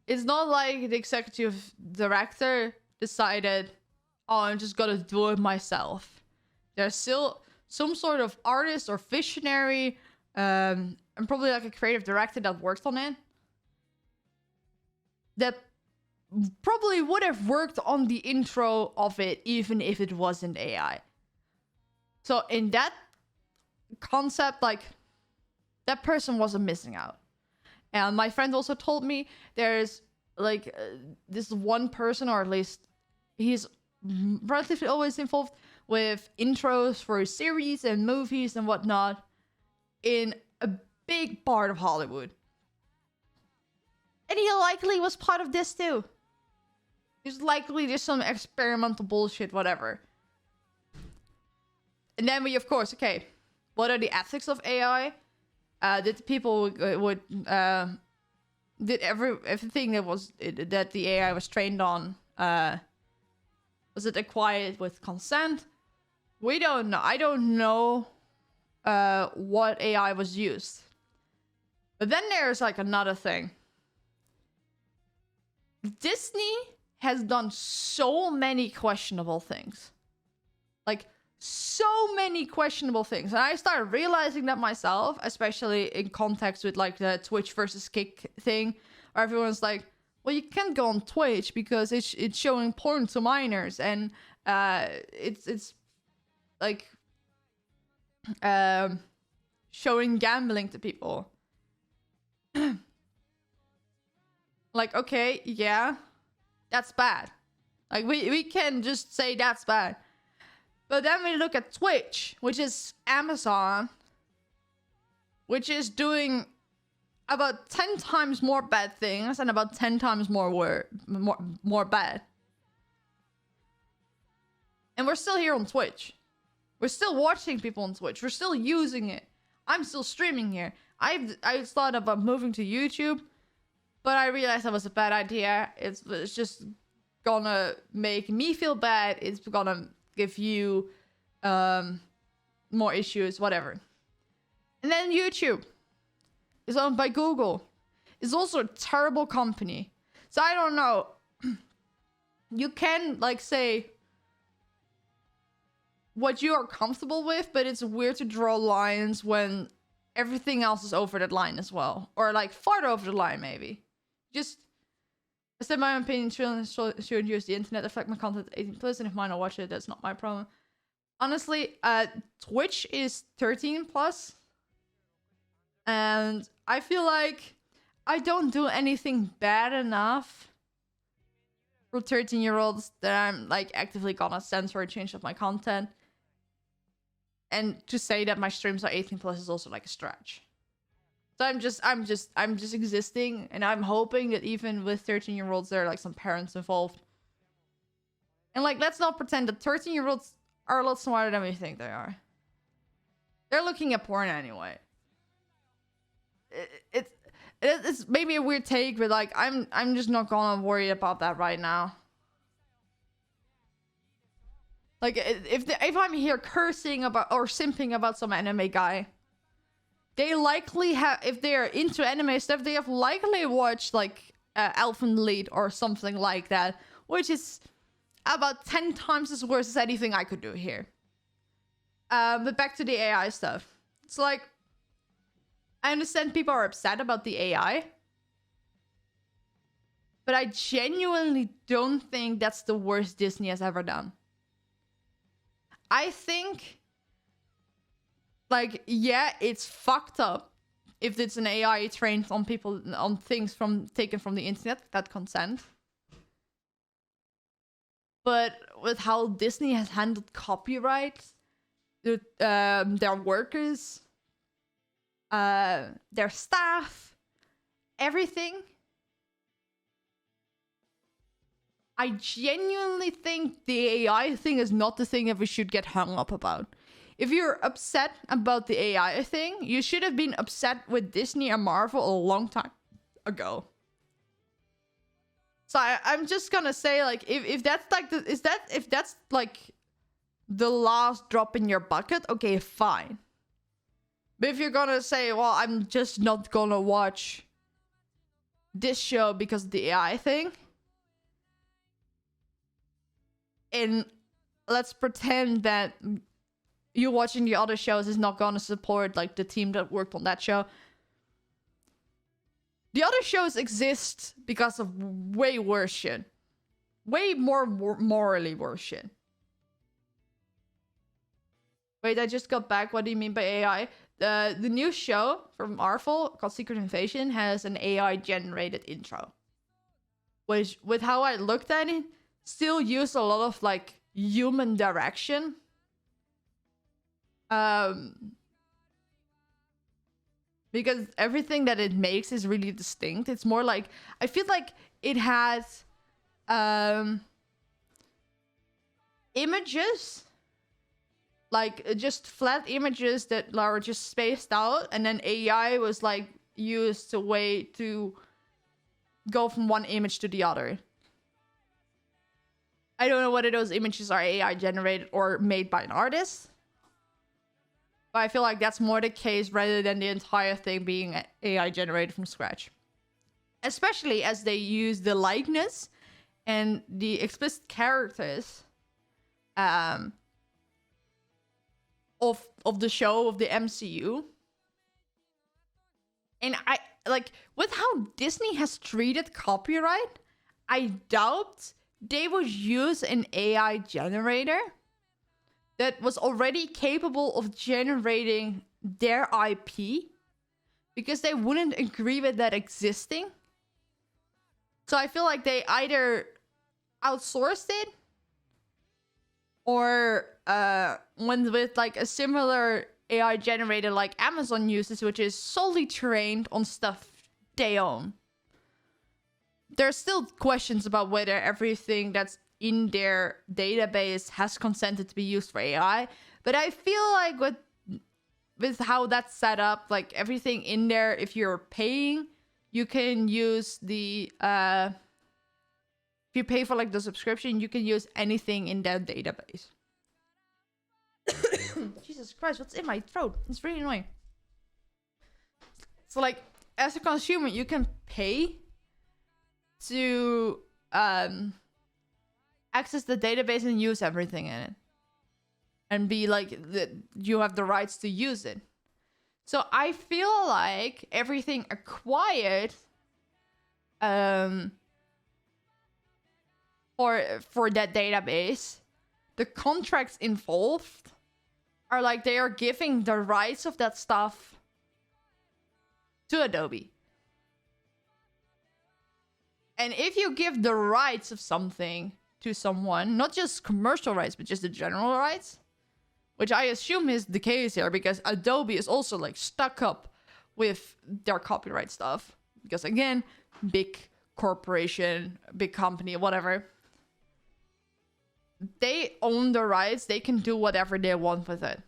it's not like the executive director decided, oh, I'm just gonna do it myself. There's still some sort of artist or visionary, and probably like a creative director that worked on it, that probably would have worked on the intro of it even if it wasn't AI. So in that concept, like, that person wasn't missing out. And my friend also told me there's like this one person, or at least he's relatively always involved with intros for series and movies and whatnot in a big part of Hollywood. And he likely was part of this too. It's likely just some experimental bullshit, whatever. And then we, of course, okay, what are the ethics of AI? Did the people did everything that the AI was trained on, was it acquired with consent? We don't know. I don't know what AI was used. But then there's like another thing. Disney has done so many questionable things. Like, so many questionable things. And I started realizing that myself, especially in context with like the Twitch versus Kick thing, where everyone's like, well, you can't go on Twitch because it's showing porn to minors, and it's like showing gambling to people. Like, okay, yeah, that's bad. Like, we can just say that's bad. But then we look at Twitch, which is Amazon, which is doing about 10 times more bad things and about 10 times more bad. And we're still here on Twitch. We're still watching people on Twitch. We're still using it. I'm still streaming here. I thought about moving to YouTube, but I realized that was a bad idea. It's just gonna make me feel bad. It's gonna give you more issues, whatever. And then YouTube is owned by Google. It's also a terrible company. So I don't know. You can like say what you are comfortable with, but it's weird to draw lines when everything else is over that line as well. Or like farther over the line, maybe. Just, I said my own opinion, shouldn't use the internet, affect my content 18+, and if mine don't watch it, that's not my problem. Honestly, Twitch is 13+. And I feel like I don't do anything bad enough for 13-year-olds that I'm like actively gonna censor or change up my content. And to say that my streams are 18+ is also like a stretch. So I'm just existing, and I'm hoping that even with 13-year-olds there are like some parents involved. And like, let's not pretend that 13-year-olds are a lot smarter than we think they are. They're looking at porn anyway. It's maybe a weird take, but like I'm just not gonna worry about that right now. Like, if I'm here cursing about or simping about some anime guy, they likely have, if they're into anime stuff, they have likely watched like Elfen Lied or something like that, which is about 10 times as worse as anything I could do here. But back to the AI stuff. It's like, I understand people are upset about the AI, but I genuinely don't think that's the worst Disney has ever done. I think, like, yeah, it's fucked up if it's an AI trained on people, on things taken from the internet without consent. But with how Disney has handled copyright, their workers, their staff, everything, I genuinely think the AI thing is not the thing that we should get hung up about. If you're upset about the AI thing, you should have been upset with Disney and Marvel a long time ago. So I'm just gonna say, like, if that's like if that's like the last drop in your bucket, okay, fine. But if you're gonna say, well, I'm just not gonna watch this show because of the AI thing, and let's pretend that you watching the other shows is not gonna support like the team that worked on that show, The other shows exist because of way worse shit. Way more morally worse shit. Wait, I just got back. What do you mean by AI? The new show from Marvel called Secret Invasion has an AI generated intro. Which, with how I looked at it, still use a lot of like human direction. Because everything that it makes is really distinct. It's more like, I feel like it has images, like just flat images that are just spaced out, and then AI was like used a way to go from one image to the other. I don't know whether those images are AI generated or made by an artist. But I feel like that's more the case rather than the entire thing being AI generated from scratch. Especially as they use the likeness and the explicit characters of the show, of the MCU. And I like, with how Disney has treated copyright, I doubt they would use an AI generator that was already capable of generating their IP, because they wouldn't agree with that existing. So I feel like they either outsourced it or went with like a similar AI generator like Amazon uses, which is solely trained on stuff they own. There's still questions about whether everything that's in their database has consented to be used for AI, but I feel like with how that's set up, like everything in there, if you're paying, you can use the if you pay for like the subscription, you can use anything in that database. Jesus Christ, what's in my throat? It's really annoying. So like, as a consumer, you can pay to access the database and use everything in it, and be like, you have the rights to use it. So I feel like everything acquired for that database, the contracts involved are like they are giving the rights of that stuff to Adobe. And if you give the rights of something to someone, not just commercial rights, but just the general rights, which I assume is the case here, because Adobe is also like stuck up with their copyright stuff. Because again, big corporation, big company, whatever. They own the rights. They can do whatever they want with it.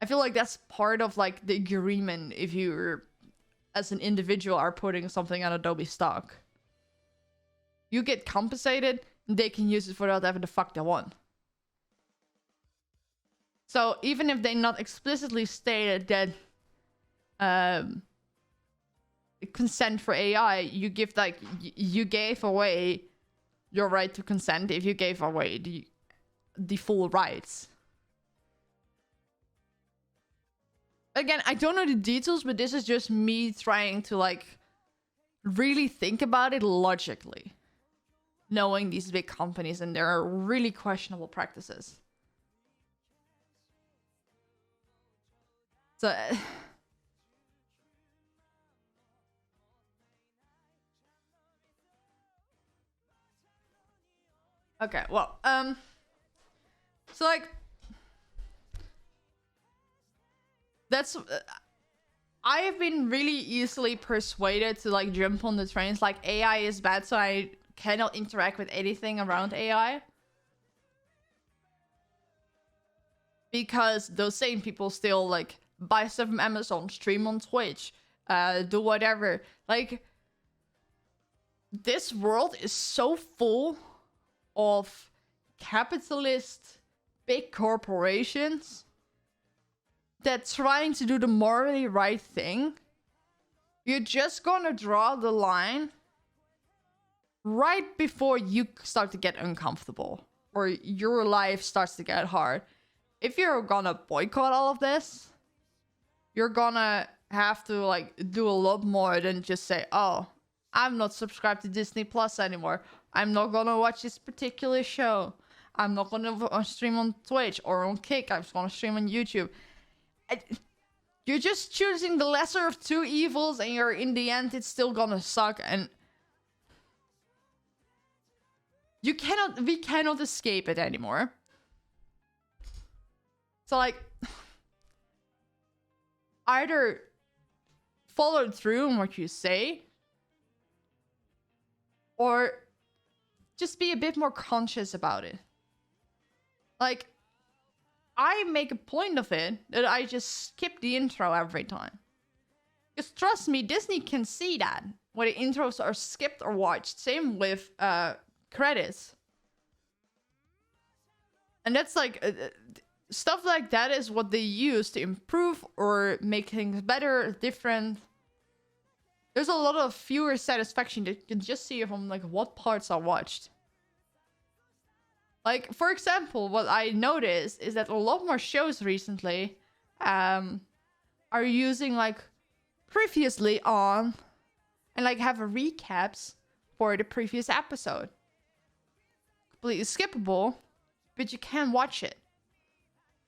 I feel like that's part of like the agreement if you're, as an individual, are putting something on Adobe stock. You get compensated, they can use it for whatever the fuck they want. So even if they not explicitly stated that consent for AI, you give like, you gave away your right to consent if you gave away the full rights. Again, I don't know the details, but this is just me trying to like really think about it logically, knowing these big companies and their really questionable practices. So okay, well, so like, that's I have been really easily persuaded to like jump on the trains like AI is bad, so I cannot interact with anything around AI, because those same people still like buy stuff from Amazon, stream on Twitch, do whatever. Like, this world is so full of capitalist big corporations that trying to do the morally right thing, you're just gonna draw the line right before you start to get uncomfortable or your life starts to get hard. If you're gonna boycott all of this, you're gonna have to like do a lot more than just say, oh, I'm not subscribed to Disney Plus anymore. I'm not gonna watch this particular show. I'm not gonna stream on Twitch or on Kick. I'm just gonna stream on YouTube. You're just choosing the lesser of two evils, and you're in the end, it's still gonna suck. And we cannot escape it anymore. So like, either follow through on what you say, or just be a bit more conscious about it. Like, I make a point of it that I just skip the intro every time. Because trust me, Disney can see that when the intros are skipped or watched. Same with credits. And that's like, stuff like that is what they use to improve or make things better, different. There's a lot of viewer satisfaction that you can just see from like what parts are watched. Like, for example, what I noticed is that a lot more shows recently are using like previously on and like have recaps for the previous episode. Completely skippable, but you can watch it.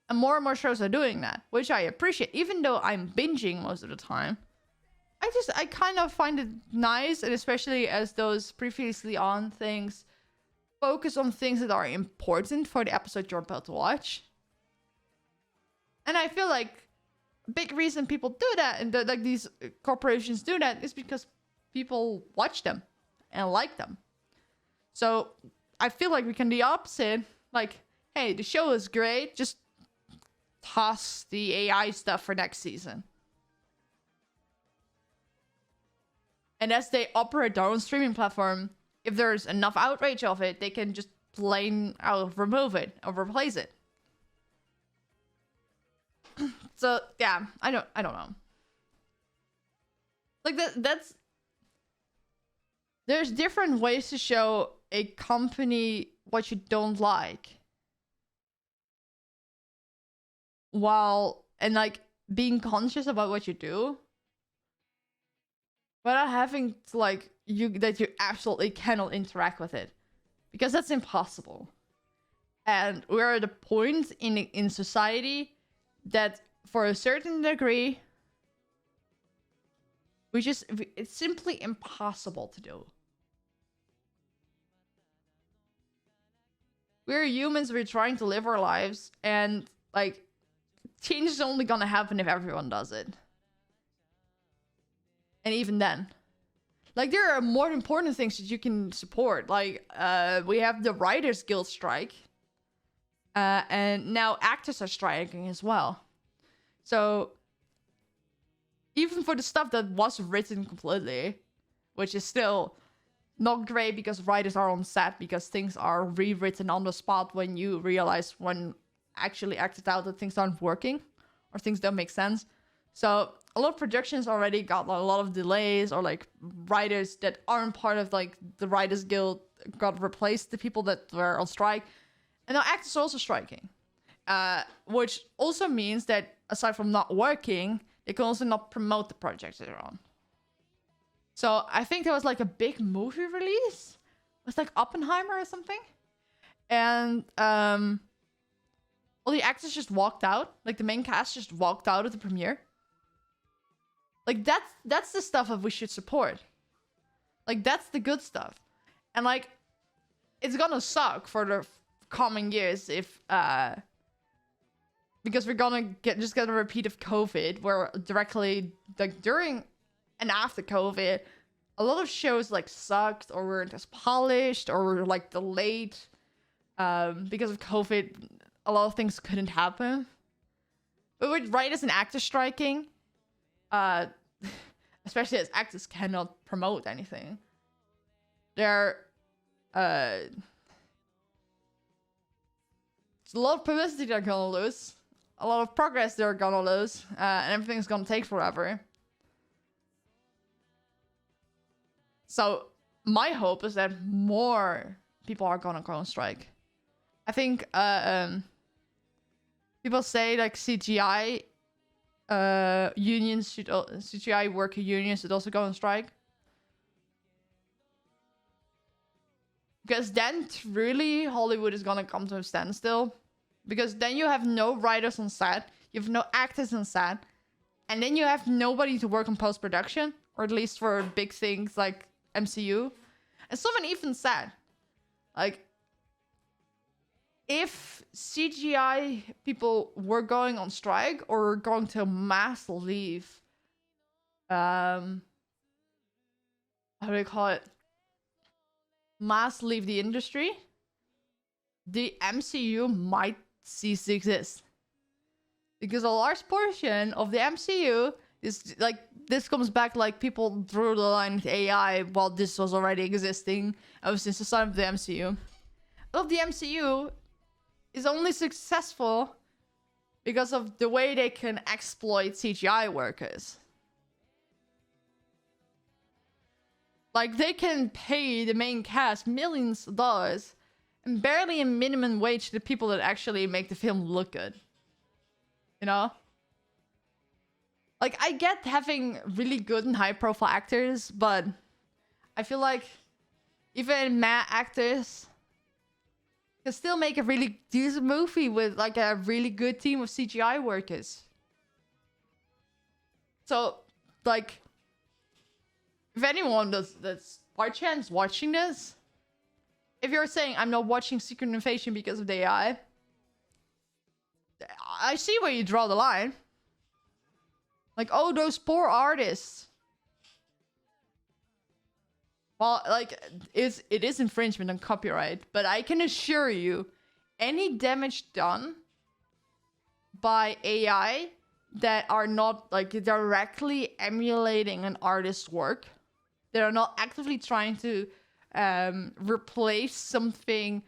And more shows are doing that, which I appreciate, even though I'm binging most of the time. I kind of find it nice, and especially as those previously on things focus on things that are important for the episode you're about to watch. And I feel like a big reason people do that, and like these corporations do that, is because people watch them and like them. So I feel like we can do the opposite. Like, hey, the show is great, just toss the AI stuff for next season. And as they operate their own streaming platform, if there's enough outrage of it, they can just plain out remove it or replace it. So yeah, I don't know. Like that's there's different ways to show a company what you don't like, while and like being conscious about what you do, without having to like you absolutely cannot interact with it, because that's impossible. And we're at a point in society that for a certain degree it's simply impossible to do. We're humans, we're trying to live our lives, and like change is only gonna happen if everyone does it. And even then, like, there are more important things that you can support. Like, we have the Writers Guild strike. And now actors are striking as well. So, even for the stuff that was written completely, which is still not great because writers are on set because things are rewritten on the spot when you realize when actually acted out that things aren't working or things don't make sense. So a lot of productions already got a lot of delays, or like writers that aren't part of like the Writers Guild got replaced, the people that were on strike. And now actors are also striking. Which also means that aside from not working, they can also not promote the projects they're on. So I think there was like a big movie release. It was like Oppenheimer or something. And all the actors just walked out. Like the main cast just walked out of the premiere. Like that's the stuff that we should support. Like that's the good stuff. And like it's gonna suck for the coming years if because we're gonna get a repeat of COVID, where directly like during and after COVID, a lot of shows like sucked or weren't as polished or were like delayed because of COVID. A lot of things couldn't happen. But with writers and actors striking, especially as actors cannot promote anything, they're it's a lot of publicity they're gonna lose, a lot of progress they're gonna lose, and everything's gonna take forever. So my hope is that more people are gonna go on strike. I think people say like CGI unions should CGI worker unions should also go on strike. Because then truly Hollywood is gonna come to a standstill. Because then you have no writers on set, you have no actors on set, and then you have nobody to work on post-production, or at least for big things like MCU. And someone even said, like, if CGI people were going on strike or going to mass leave, how do they call it? Mass leave the industry, the MCU might cease to exist. Because a large portion of the MCU is like, this comes back like people drew the line with AI while this was already existing ever since the start of the MCU. Of the MCU is only successful because of the way they can exploit CGI workers. Like, they can pay the main cast millions of dollars and barely a minimum wage to the people that actually make the film look good. You know? Like, I get having really good and high-profile actors, but I feel like even mad actors can still make a really decent movie with, like, a really good team of CGI workers. So, like, if anyone that's by chance watching this, if you're saying I'm not watching Secret Invasion because of the AI, I see where you draw the line. Like, oh, those poor artists. Well, like, it is infringement on copyright, but I can assure you, any damage done by AI that are not, like, directly emulating an artist's work, that are not actively trying to replace something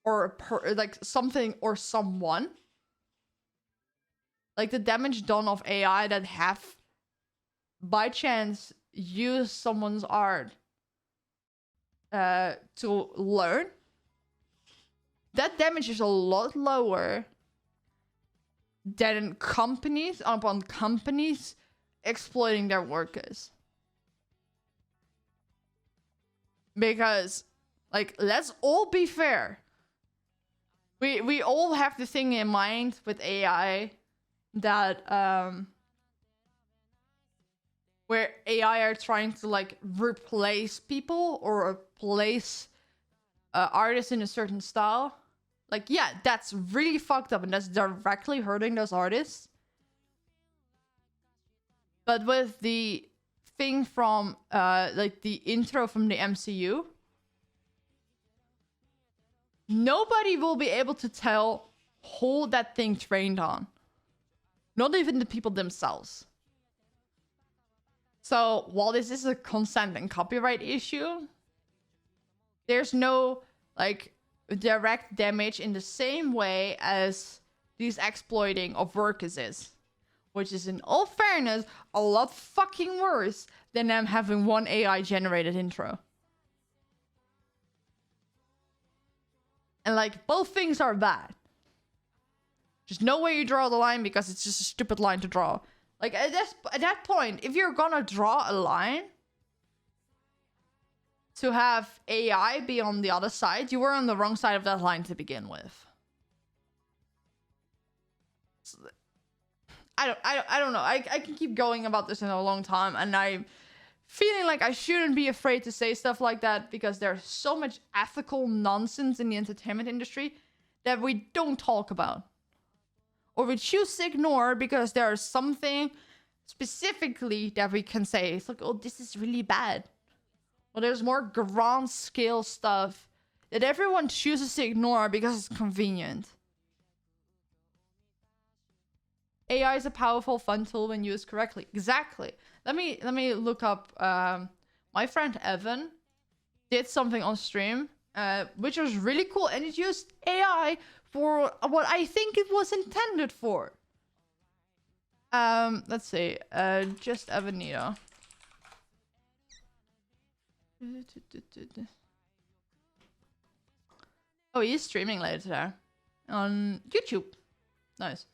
or something or someone, like the damage done of AI that have by chance used someone's art to learn, that damage is a lot lower than companies upon companies exploiting their workers. Because, like, let's all be fair. We all have the thing in mind with AI that where AI are trying to, like, replace people or replace artists in a certain style. Like, yeah, that's really fucked up and that's directly hurting those artists. But with the thing from like the intro from the MCU, nobody will be able to tell who that thing trained on. Not even the people themselves. So while this is a consent and copyright issue, there's no, like, direct damage in the same way as these exploiting of workers is. Which is, in all fairness, a lot fucking worse than them having one AI generated intro. And, like, both things are bad. Just know where you draw the line, because it's just a stupid line to draw. Like, at that point, if you're gonna draw a line to have AI be on the other side, you were on the wrong side of that line to begin with. So, I don't know. I can keep going about this in a long time, and I'm feeling like I shouldn't be afraid to say stuff like that, because there's so much ethical nonsense in the entertainment industry that we don't talk about. Or we choose to ignore because there's something specifically that we can say. It's like, oh, this is really bad. Well, there's more grand scale stuff that everyone chooses to ignore because it's convenient. AI is a powerful, fun tool when used correctly. Exactly. Let me look up. My friend Evan did something on stream, which was really cool, and it used AI for what I think it was intended for. Let's see. Just Evanito. Oh, he's streaming later today on YouTube. Nice.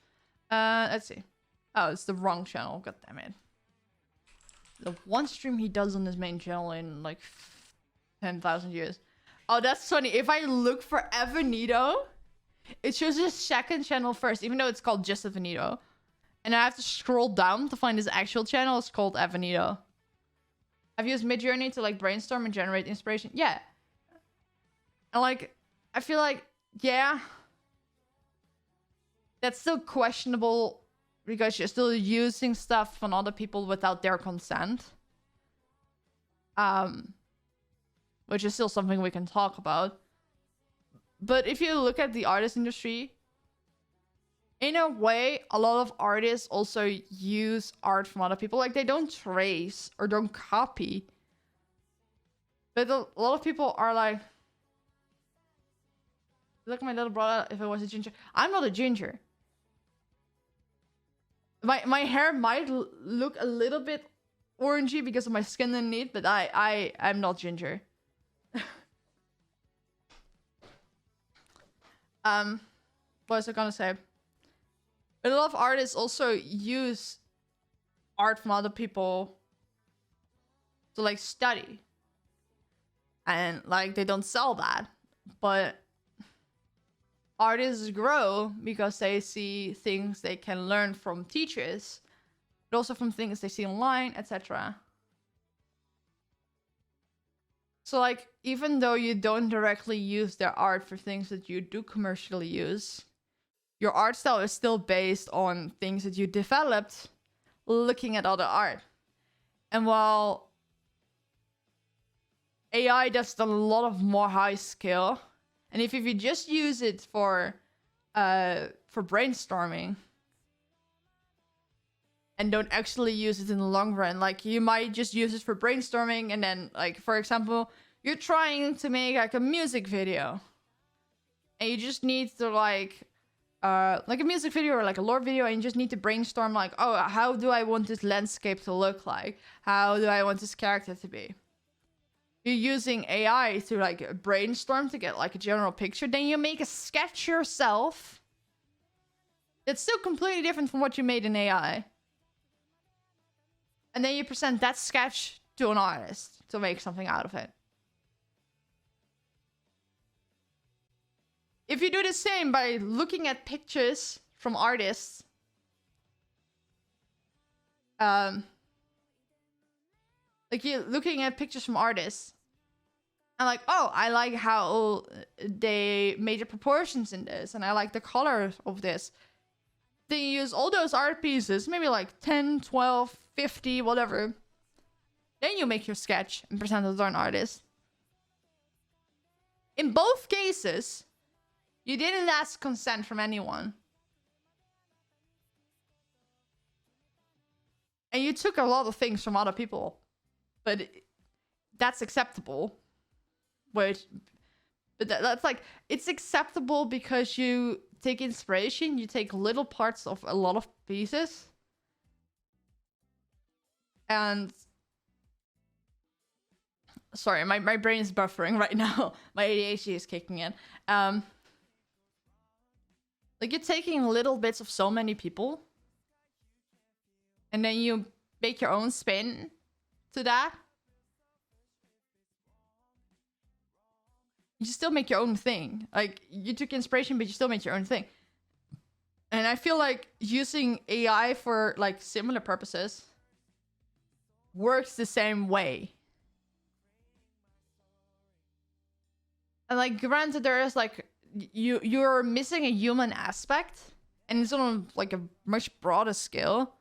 Let's see. Oh, it's the wrong channel. God damn it. The one stream he does on his main channel in like 10,000 years. Oh, that's funny. If I look for Evanito, it shows his second channel first, even though it's called just Evanito. And I have to scroll down to find his actual channel. It's called Evanito. I've used Midjourney to like brainstorm and generate inspiration. Yeah. And like, I feel like, yeah, that's still questionable because you're still using stuff from other people without their consent. Which is still something we can talk about. But if you look at the artist industry, in a way, a lot of artists also use art from other people. Like, they don't trace or don't copy. But a lot of people are like, look, my little brother, if I was a ginger. I'm not a ginger. My hair might look a little bit orangey because of my skin underneath, but I'm not ginger. What was I gonna say? A lot of artists also use art from other people to like study. And like they don't sell that. But artists grow because they see things they can learn from teachers, but also from things they see online, etc. So like, even though you don't directly use their art for things that you do commercially use, your art style is still based on things that you developed looking at other art. And while AI does a lot of more high scale, and if you just use it for brainstorming and don't actually use it in the long run, like you might just use it for brainstorming, and then like, for example, you're trying to make like a music video and you just need to like a music video or like a lore video, and you just need to brainstorm like, oh, how do I want this landscape to look like? How do I want this character to be? You're using AI to like brainstorm to get like a general picture. Then you make a sketch yourself. It's still completely different from what you made in AI. And then you present that sketch to an artist to make something out of it. If you do the same by looking at pictures from artists, like you're looking at pictures from artists, and like, oh, I like how they made the proportions in this, and I like the color of this. Then you use all those art pieces, maybe like 10, 12, 50, whatever. Then you make your sketch and present it to an artist. In both cases, you didn't ask consent from anyone. And you took a lot of things from other people. But that's acceptable. But that's like, it's acceptable because you take inspiration, you take little parts of a lot of pieces. And sorry, my brain is buffering right now. My ADHD is kicking in. Like, you're taking little bits of so many people, and then you make your own spin to that. You still make your own thing. Like, you took inspiration, but you still make your own thing. And I feel like using AI for like similar purposes works the same way. And like, granted, there is like, you're missing a human aspect, and it's on like a much broader scale.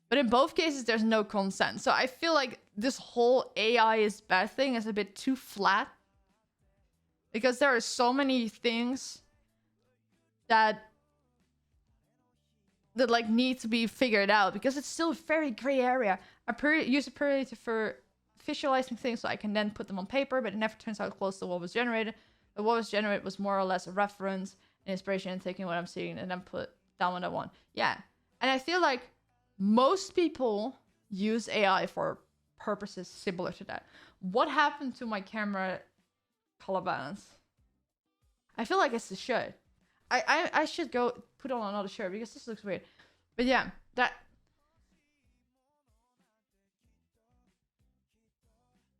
But in both cases, there's no consent. So I feel like this whole AI is bad thing is a bit too flat. Because there are so many things that like need to be figured out. Because it's still a very gray area. I use it purely for visualizing things so I can then put them on paper, but it never turns out close to what was generated. But what was generated was more or less a reference, an inspiration, and taking what I'm seeing and then put down what I want. Yeah. And I feel like most people use AI for purposes similar to that. What happened to my camera color balance? I feel like it's the should. I should go put on another shirt because this looks weird. But yeah, that.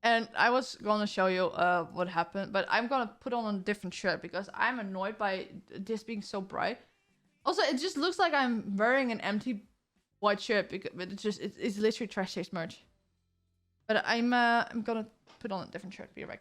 And I was gonna show you what happened, but I'm gonna put on a different shirt because I'm annoyed by this being so bright. Also, it just looks like I'm wearing an empty white shirt because but it's literally trash taste merch. But I'm gonna put on a different shirt. Be right back.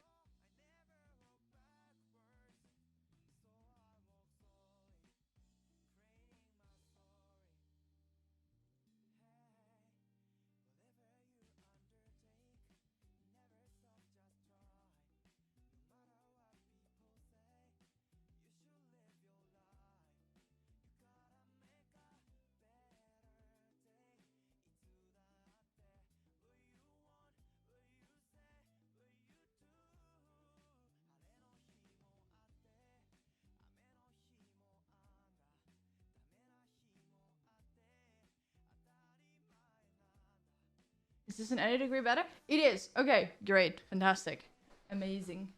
Is this an any degree better? It is. Okay, great, fantastic, amazing.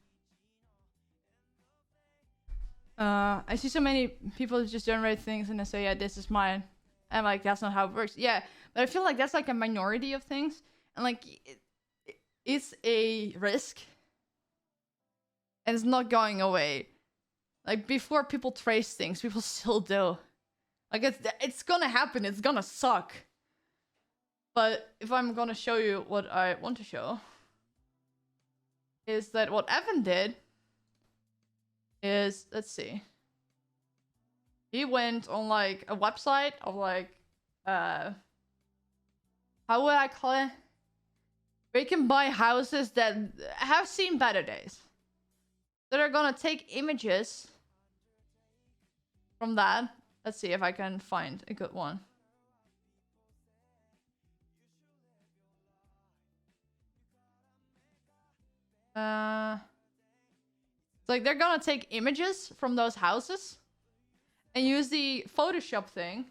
I see so many people just generate things and they say, yeah, this is mine. And like, that's not how it works. Yeah, but I feel like that's like a minority of things. And like, it's a risk. And it's not going away. Like, before people trace things, people still do. Like, it's gonna happen, it's gonna suck. But if I'm gonna show you what I want to show, is that what Evan did is, let's see. He went on like a website of like, how would I call it? Where you can buy houses that have seen better days. So they're gonna take images from that. Let's see if I can find a good one. It's like they're gonna take images from those houses and use the Photoshop thing.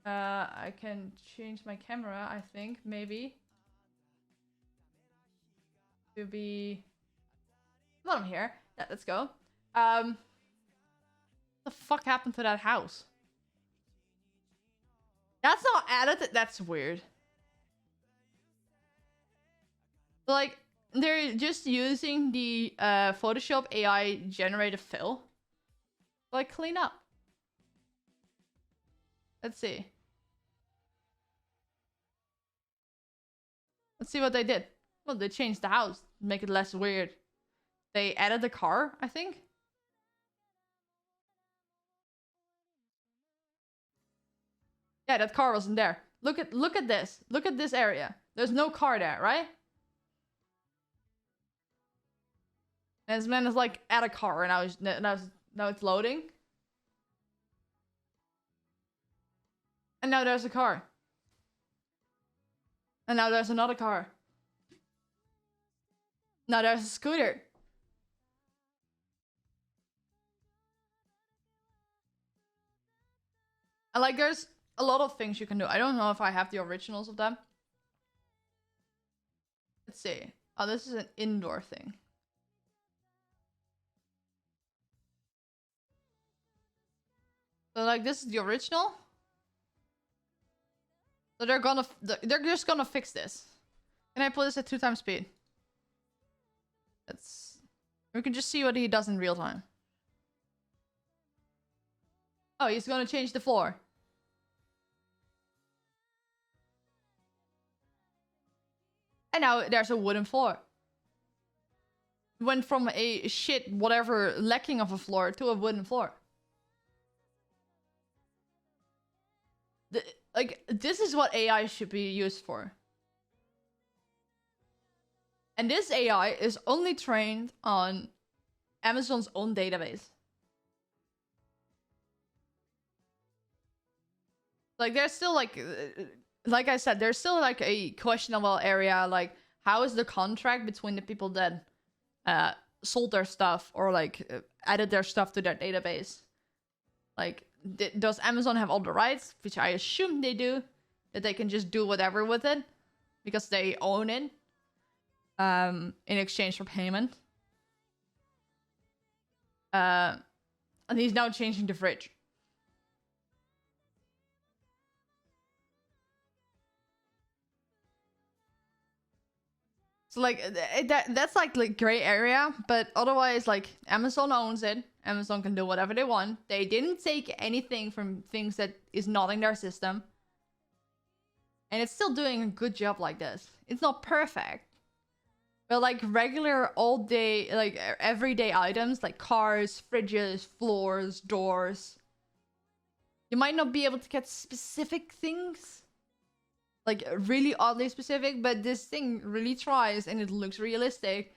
I can change my camera, I think, maybe. To be... Well, I'm here. Yeah, let's go. What the fuck happened to that house? That's not added. That's weird. Like, they're just using the Photoshop AI generated fill. Like, clean up. Let's see. Let's see what they did. Well, they changed the house. Make it less weird. They added the car, I think. Yeah, that car wasn't there. Look at this. Look at this area. There's no car there, right? And this man is like at a car, and now it's loading. And now there's a car. And now there's another car. Now there's a scooter. And like, there's a lot of things you can do. I don't know if I have the originals of them. Let's see. Oh, this is an indoor thing. So like, this is the original. So they're just gonna fix this. Can I put this at 2 times speed? We can just see what he does in real time. Oh, he's gonna change the floor. And now there's a wooden floor. Went from a shit, whatever, lacking of a floor to a wooden floor. Like, this is what AI should be used for. And this AI is only trained on Amazon's own database. Like, there's still like I said, there's still like a questionable area. Like, how is the contract between the people that sold their stuff or like added their stuff to their database? Like, does Amazon have all the rights, which I assume they do, that they can just do whatever with it because they own it in exchange for payment? And he's now changing the fridge. So like that's like the gray area, but otherwise like Amazon owns it. Amazon can do whatever they want. They didn't take anything from things that is not in their system. And it's still doing a good job like this. It's not perfect. But like regular all day, like everyday items like cars, fridges, floors, doors. You might not be able to get specific things. Like really oddly specific, but this thing really tries and it looks realistic.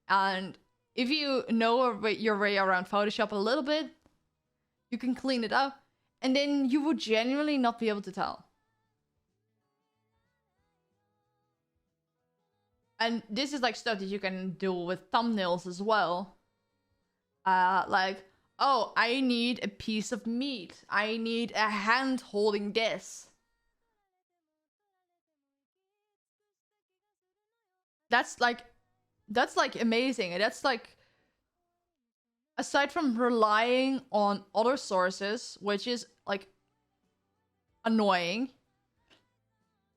And if you know your way around Photoshop a little bit, you can clean it up. And then you would genuinely not be able to tell. And this is like stuff that you can do with thumbnails as well. Like, oh, I need a piece of meat. I need a hand holding this. That's like amazing. And that's like, aside from relying on other sources, which is like annoying.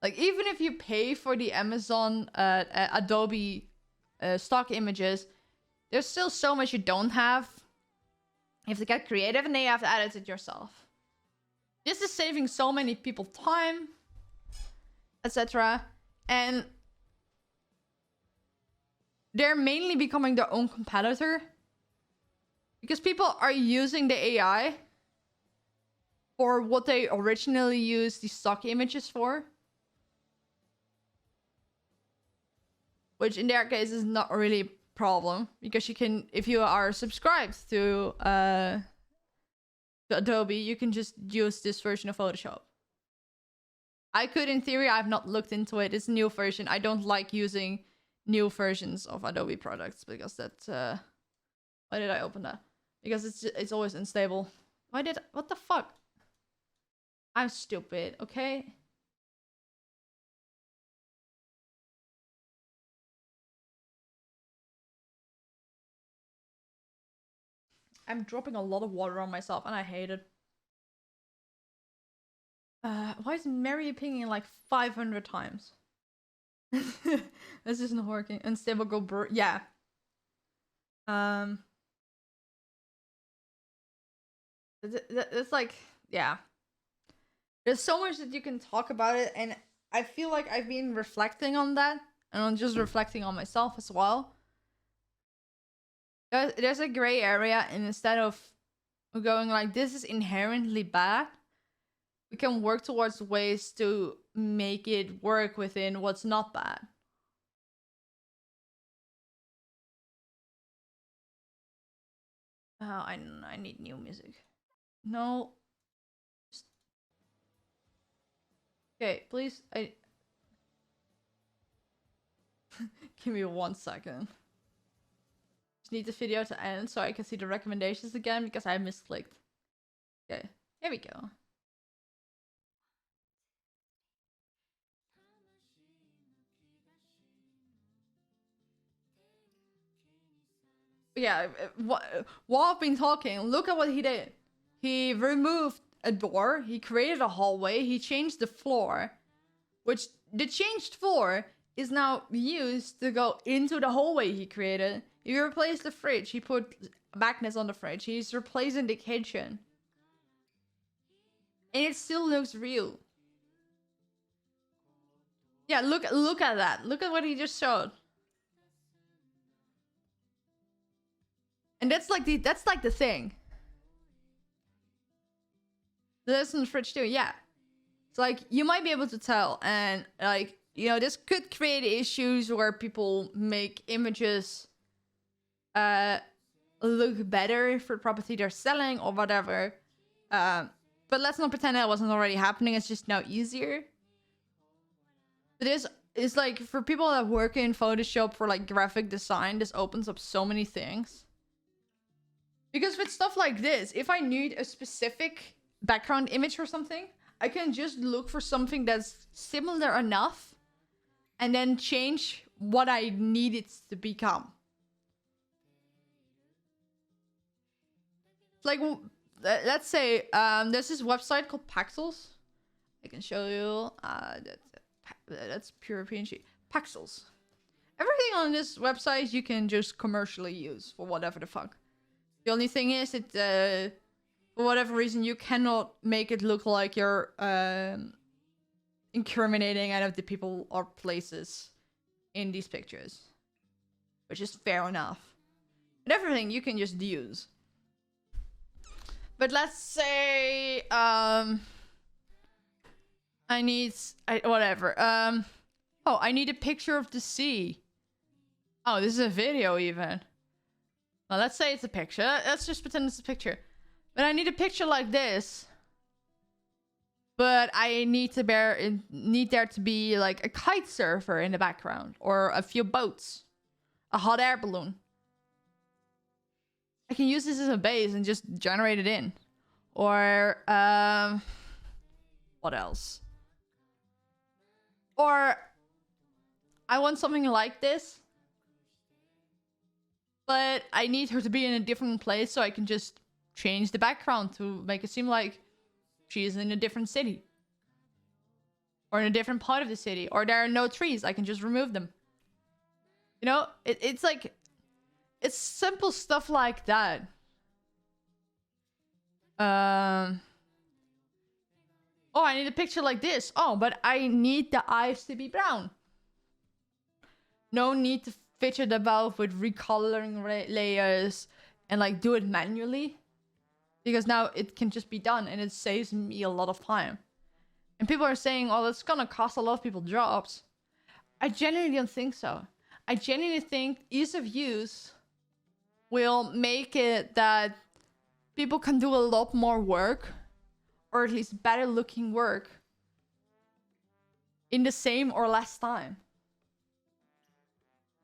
Like even if you pay for the Amazon, Adobe stock images, there's still so much you don't have. You have to get creative and then you have to edit it yourself. This is saving so many people time, etc. And they're mainly becoming their own competitor. Because people are using the AI for what they originally used the stock images for. Which in their case is not really a problem. Because you can, if you are subscribed to Adobe, you can just use this version of Photoshop. I could in theory, I've not looked into it. It's a new version. I don't like using new versions of Adobe products because that why did I open that? Because it's always unstable. What the fuck? I'm stupid, okay? I'm dropping a lot of water on myself and I hate it. Why is Mary pinging like 500 times? This isn't working. Unstable go yeah. It's like, yeah. There's so much that you can talk about it, and I feel like I've been reflecting on that, and I'm just reflecting on myself as well. There's a gray area, and instead of going like, this is inherently bad, we can work towards ways to make it work within what's not bad. Oh, I need new music. No. Okay, please. Give me 1 second. Just need the video to end so I can see the recommendations again because I misclicked. Okay, here we go. Yeah, while I've been talking, look at what he did. He removed a door, he created a hallway, he changed the floor, which the changed floor is now used to go into the hallway he created. He replaced the fridge, he put magnets on the fridge, he's replacing the kitchen. And it still looks real. Yeah, look at that. Look at what he just showed. And that's like the thing. That's in the fridge too, yeah. It's like, you might be able to tell, and like, you know, this could create issues where people make images look better for the property they're selling or whatever. But let's not pretend that wasn't already happening, it's just now easier. But it's like, for people that work in Photoshop for like graphic design, this opens up so many things. Because with stuff like this, if I need a specific background image or something, I can just look for something that's similar enough and then change what I need it to become. like, let's say there's this website called Paxels. I can show you. That's pure European shit. Paxels. Everything on this website you can just commercially use for whatever the fuck. The only thing is, it for whatever reason you cannot make it look like you're incriminating any of the people or places in these pictures, which is fair enough. But everything you can just use. But let's say I need whatever. Oh, I need a picture of the sea. Oh, this is a video even. Well, let's say it's a picture. Let's just pretend it's a picture. But I need a picture like this. But I need there to be like a kite surfer in the background, or a few boats, a hot air balloon. I can use this as a base and just generate it in. Or what else? Or I want something like this, but I need her to be in a different place, so I can just change the background to make it seem like she is in a different city. Or in a different part of the city. Or there are no trees, I can just remove them. You know, it's like, it's simple stuff like that. Oh, I need a picture like this. Oh, but I need the eyes to be brown. No need to fidget about with recoloring layers and like do it manually. Because now it can just be done and it saves me a lot of time. And people are saying, oh, that's gonna cost a lot of people jobs. I genuinely don't think so. I genuinely think ease of use will make it that people can do a lot more work, or at least better looking work, in the same or less time.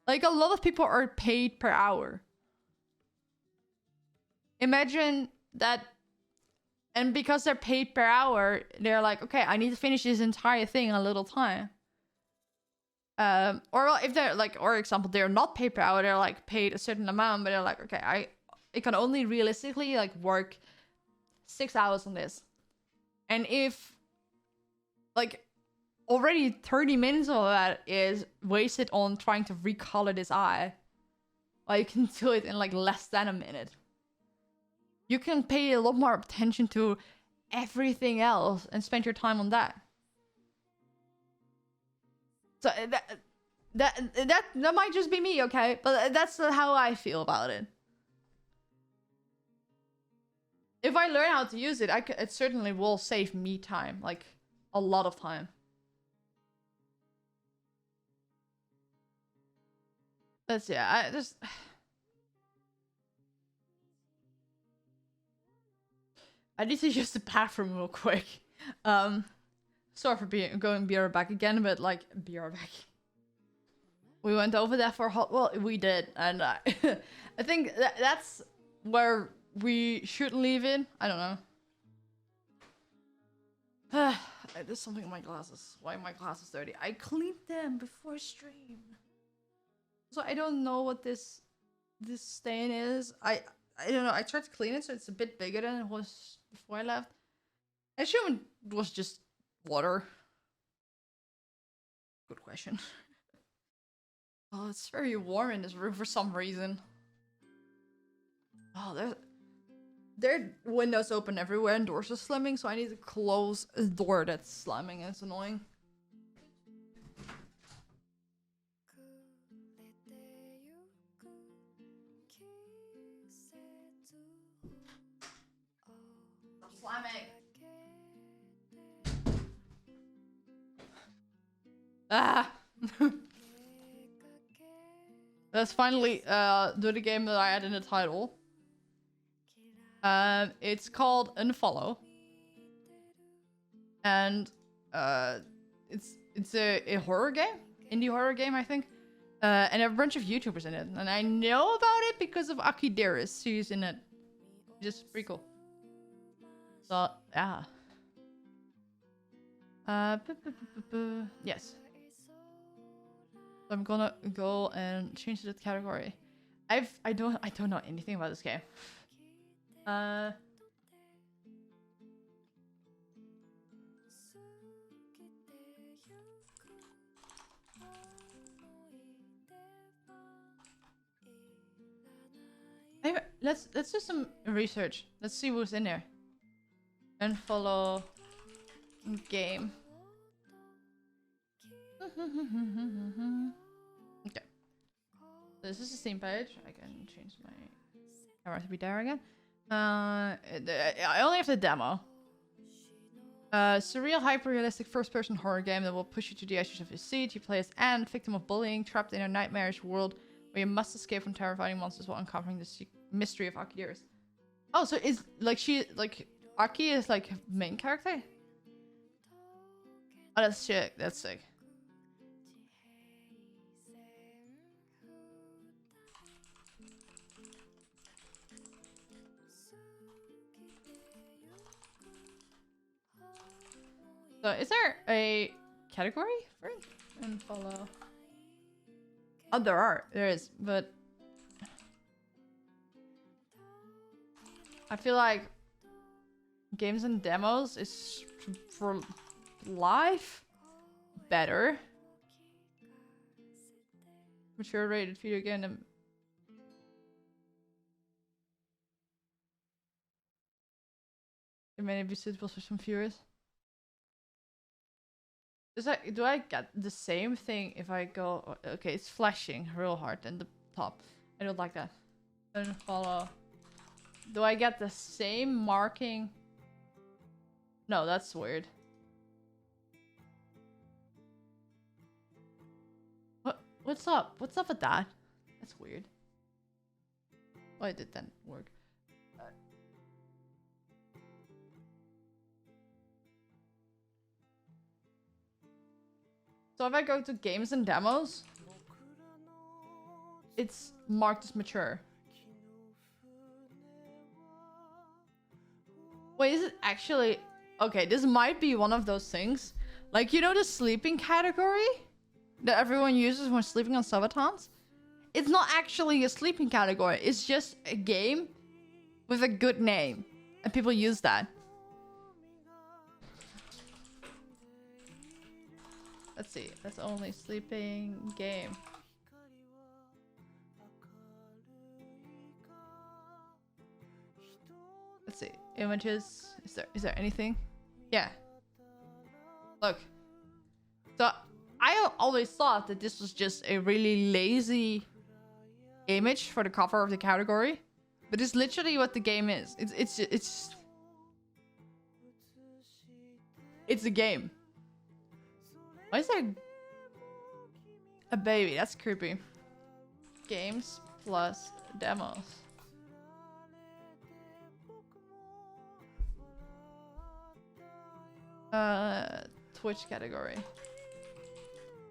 Like, a lot of people are paid per hour. Imagine that, and because they're paid per hour, they're like, okay, I need to finish this entire thing in a little time. Or if they're like, or example, they're not paid per hour, they're like paid a certain amount, but they're like, okay, I can only realistically like work 6 hours on this. And if like already 30 minutes of that is wasted on trying to recolor this eye, well, you can do it in like less than a minute. You can pay a lot more attention to everything else and spend your time on that. So that might just be me, okay? But that's how I feel about it. If I learn how to use it, it certainly will save me time, like a lot of time. But yeah, I need to use the bathroom real quick. Sorry for going BR back again, but like BR back. We went over there for well, we did, and I think that's where we should leave it. I don't know. There's something in my glasses. Why are my glasses dirty? I cleaned them before stream, so I don't know what this stain is. I don't know. I tried to clean it, so it's a bit bigger than it was before I left. I assume it was just water. Good question. Oh, it's very warm in this room for some reason. Oh, there are windows open everywhere and doors are slamming, so I need to close a door that's slamming. It's annoying. Stop slamming. Ah! Let's finally do the game that I had in the title. It's called UNFOLLOW. And it's a horror game? Indie horror game, I think. And a bunch of YouTubers in it. And I know about it because of Aki Dearest. She's in it. Just pretty cool. So, yeah. Yes. I'm gonna go and change the category. I don't know anything about this game. Uh. Let's do some research. Let's see what's in there. Unfollow game. Okay. This is the Steam page. I can change my camera to be there again. I only have the demo. Surreal, hyper-realistic first-person horror game that will push you to the edges of your seat. You play as Anne, victim of bullying, trapped in a nightmarish world where you must escape from terrifying monsters while uncovering the mystery of Aki Dearest. Oh, so is Aki is like main character? Oh, that's sick. That's sick. So, is there a category for it? Unfollow. Oh, there is, but I feel like games and demos is for life better. Mature rated video game. It may be suitable for some viewers. Do I get the same thing if I go... Okay, it's flashing real hard in the top. I don't like that. Unfollow. Do I get the same marking? No, that's weird. What's up? What's up with that? That's weird. Why did that work? So if I go to games and demos, it's marked as mature. Wait, is it actually... Okay, this might be one of those things. Like, you know the sleeping category that everyone uses when sleeping on subathons? It's not actually a sleeping category. It's just a game with a good name. And people use that. Let's see. That's only sleeping game. Let's see. Images. Is there anything? Yeah. Look. So I always thought that this was just a really lazy image for the cover of the category, but it's literally what the game is. It's a game. Why is there a baby? That's creepy. Games plus demos. Twitch category.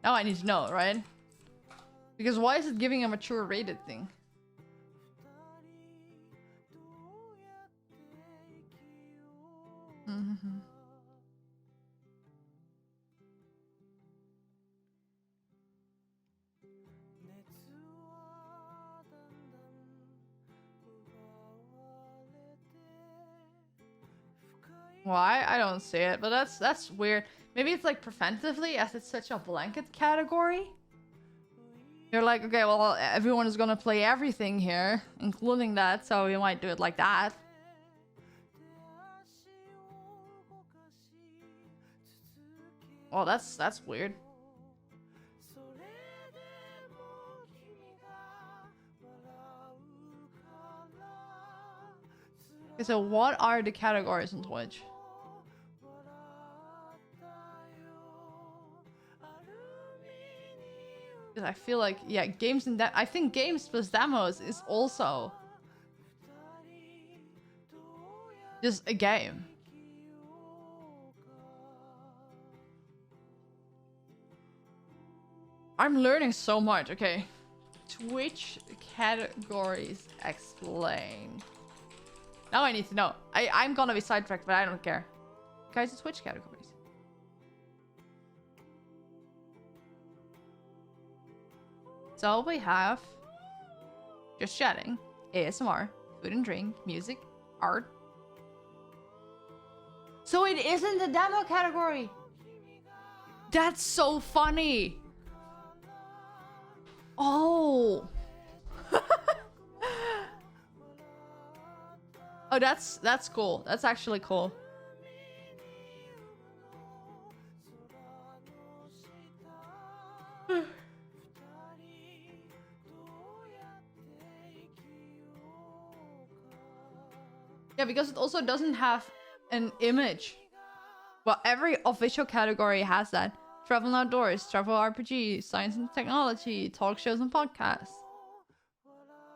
Now I need to know, right? Because why is it giving a mature rated thing? Mm-hmm. Why? I don't see it, but that's weird. Maybe it's like preventively, as it's such a blanket category. You're like, okay, well, everyone is gonna play everything here, including that, so we might do it like that. Oh, that's weird. Okay, so what are the categories on Twitch? Because I feel like, yeah, games and I think games plus demos is also just a game. I'm learning so much. Okay. Twitch categories explain. Now I need to know. I'm gonna be sidetracked, but I don't care. Guys, it's Twitch categories. So we have just chatting, ASMR, food and drink, music, art. So it isn't the demo category. That's so funny. Oh. Oh, that's cool. That's actually cool. Yeah, because it also doesn't have an image. Well, every official category has that. Travel and outdoors, travel RPG, science and technology, talk shows and podcasts.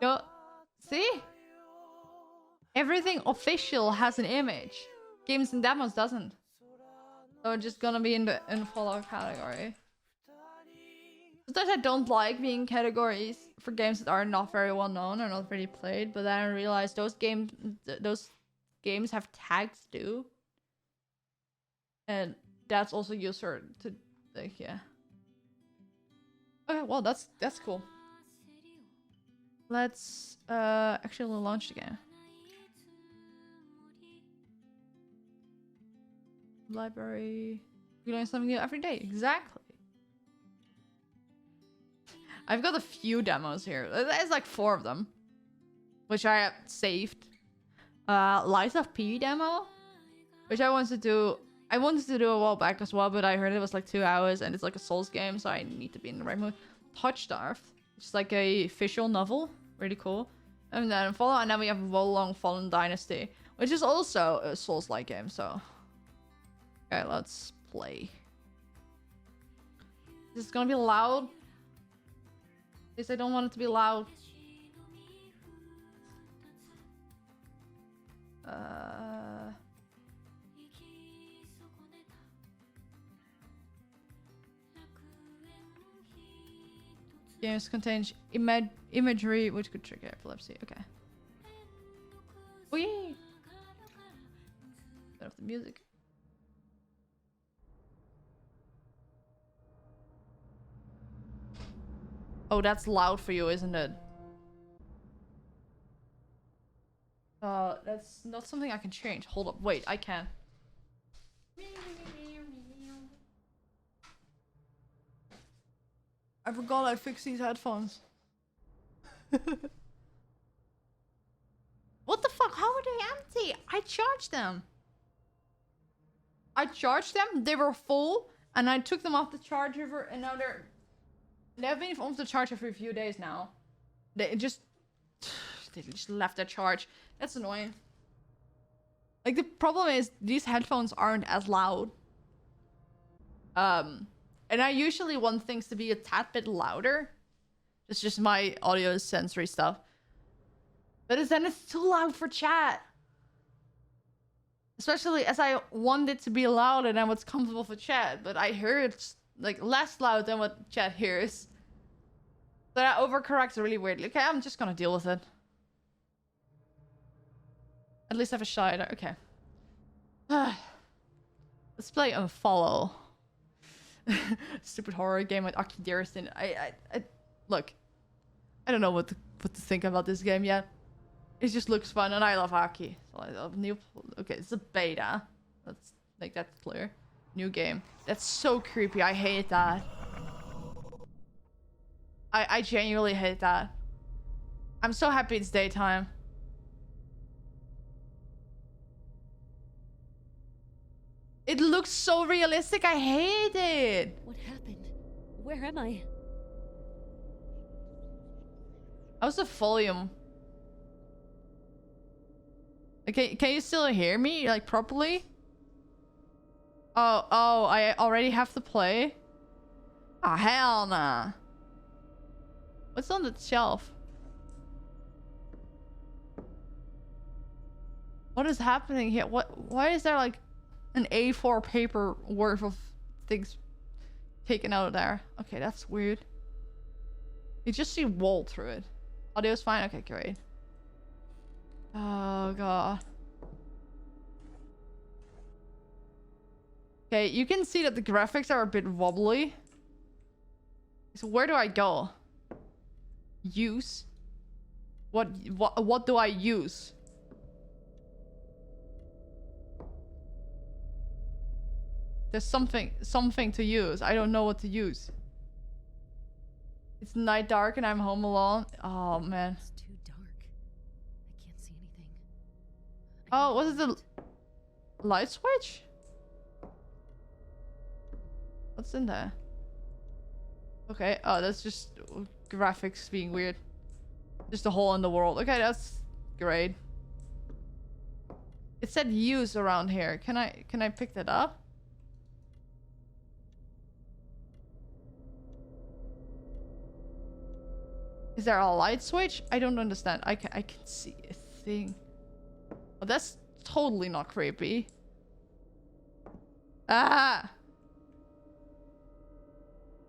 Yo, see? Everything official has an image. Games and demos doesn't. So it's just gonna be in the UNFOLLOW category. Sometimes I don't like being categories for games that are not very well known or not really played, but then I realized those games have tags too. And that's also user to like, yeah. Okay, well that's cool. Let's actually launch the game. Library. You learn something new every day. Exactly. I've got a few demos here. There's like 4 of them, which I have saved. Lies of P demo, which I wanted to do. I wanted to do a while back as well, but I heard it was like 2 hours and it's like a Souls game, so I need to be in the right mood. Touchstarved, which is like a visual novel, really cool. And then Follow, and then we have Wolong Fallen Dynasty, which is also a Souls-like game. So, okay, let's play. This is gonna be loud. At least I don't want it to be loud. Games contains imagery which could trigger epilepsy. Okay. Oh yay! Turn off the music. Oh, that's loud for you, isn't it? That's not something I can change. Hold up, wait, I can. I forgot I fixed these headphones. What the fuck? How are they empty? I charged them. I charged them, they were full, and I took them off the charger and now they've been off the charger for a few days now. They just left their charge. That's annoying. Like, the problem is these headphones aren't as loud. And I usually want things to be a tad bit louder. It's just my audio sensory stuff. But then it's too loud for chat. Especially as I want it to be louder than what's comfortable for chat. But I hear it's like less loud than what chat hears. So that overcorrects really weirdly. Okay, I'm just gonna deal with it. At least I have a shot. Okay. Let's play UNFOLLOW. Stupid horror game with Aki Dearson. I look. I don't know what to think about this game yet. It just looks fun, and I love Aki. So I love new. Okay, it's a beta. Let's make that clear. New game. That's so creepy. I hate that. I genuinely hate that. I'm so happy it's daytime. It looks so realistic. I hate it. What happened? Where am I? How's the volume? Okay, can you still hear me like properly? Oh, I already have to play? Ah, hell nah. What's on the shelf? What is happening here? Why is there like an A4 paper worth of things taken out of there? Okay, that's weird. You just see wall through it. Audio's fine? Okay, great. Oh god. Okay, you can see that the graphics are a bit wobbly. So where do I go? Use? What do I use? There's something to use. I don't know what to use. It's night dark and I'm home alone. Oh man. It's too dark. I can't see anything. Oh, what is the light switch? What's in there? Okay. Oh, that's just graphics being weird. Just a hole in the world. Okay, that's great. It said use around here. Can I pick that up? Is there a light switch? I don't understand. I can see a thing. Oh, that's totally not creepy. Ah! I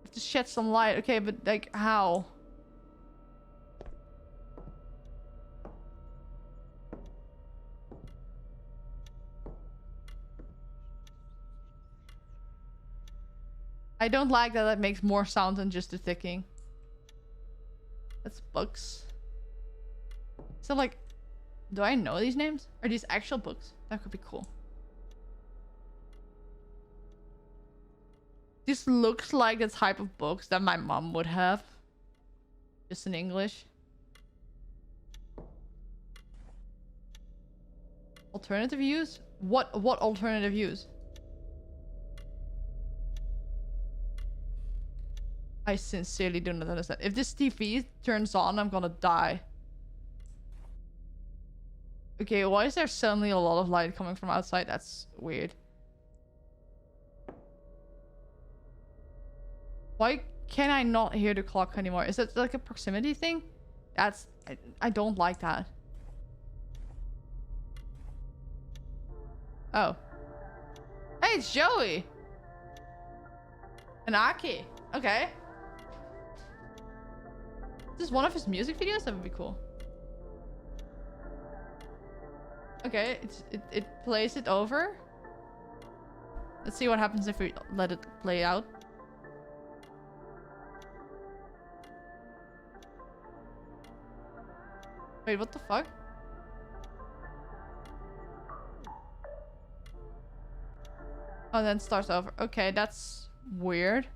have to shed some light. Okay, but like how? I don't like that makes more sound than just the ticking. That's books. So like, do I know these names? Are these actual books? That could be cool. This looks like the type of books that my mom would have. Just in English. Alternative use? What alternative use? I sincerely do not understand. If this TV turns on, I'm gonna die. Okay, why is there suddenly a lot of light coming from outside? That's weird. Why can I not hear the clock anymore? Is that like a proximity thing? That's... I don't like that. Oh. Hey, it's Joey! And Aki. Okay. Is this one of his music videos? That would be cool. Okay, it plays it over. Let's see what happens if we let it play out. Wait, what the fuck? Oh, then it starts over. Okay, that's weird.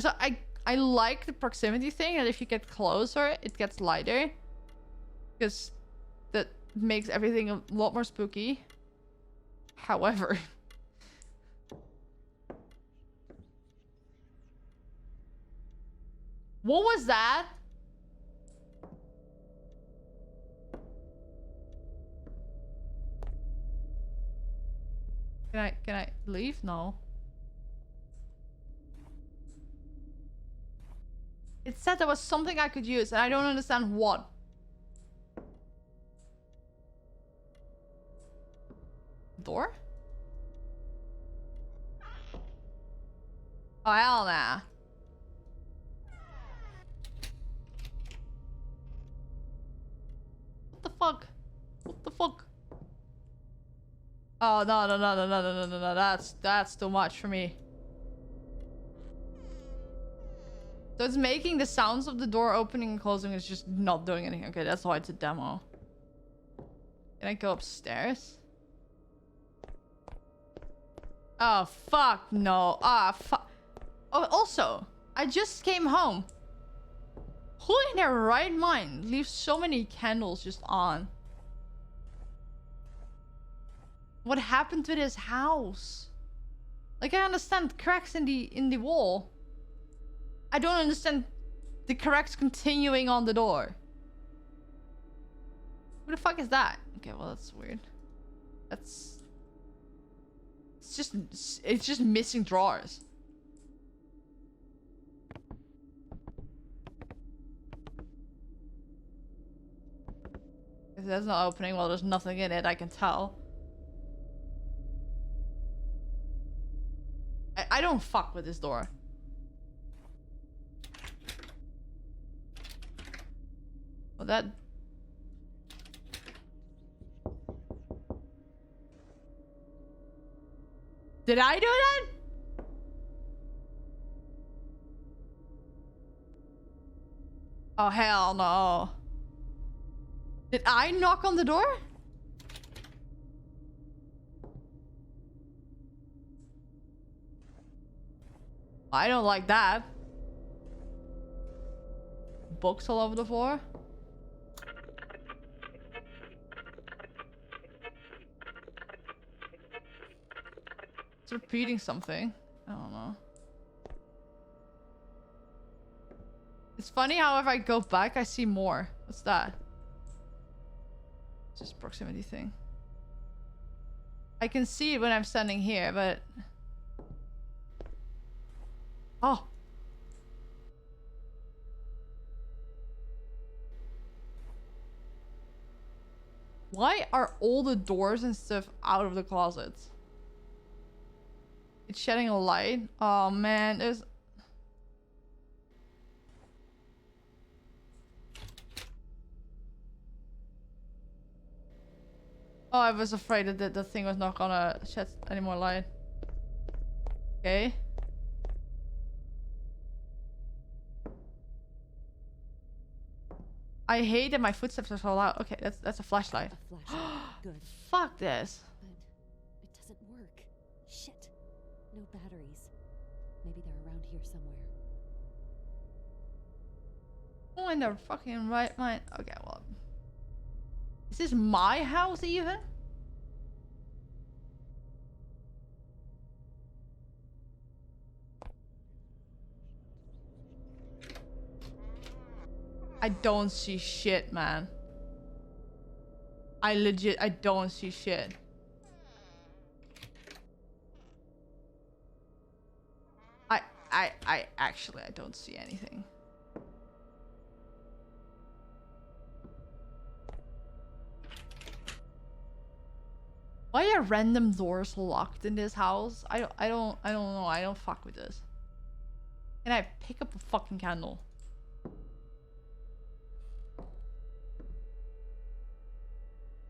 So I like the proximity thing, and if you get closer, it gets lighter. Because that makes everything a lot more spooky. However... What was that? Can I leave? No. It said there was something I could use, and I don't understand what. Door? Oh, hell nah. What the fuck? What the fuck? Oh, no. That's too much for me. So it's making the sounds of the door opening and closing. It's just not doing anything. Okay, that's why it's a demo. Can I go upstairs? Oh, fuck no. Ah, fuck. Oh, also, I just came home. Who in their right mind leaves so many candles just on? What happened to this house? Like, I understand cracks in the wall. I don't understand the cracks continuing on the door. Who the fuck is that? Okay, well, that's weird. That's... It's just missing drawers. If there's no opening, well, there's nothing in it, I can tell. I don't fuck with this door. Well, that... Did I do that? Oh, hell no. Did I knock on the door? I don't like that. Books all over the floor. It's repeating something. I don't know. It's funny how if I go back, I see more. What's that? It's just proximity thing. I can see it when I'm standing here, but... Oh! Why are all the doors and stuff out of the closets? It's shedding a light. Oh man, there's... Oh, I was afraid that the thing was not gonna shed any more light. Okay. I hate that my footsteps are so loud. Okay, that's a flashlight. A flashlight. Good. Fuck this. But it doesn't work. Shit. No batteries. Maybe they're around here somewhere. Oh, in the fucking right mind. Okay, well. Is this my house even? I don't see shit, man. I don't see shit. I don't see anything. Why are random doors locked in this house? I don't know. I don't fuck with this. Can I pick up a fucking candle?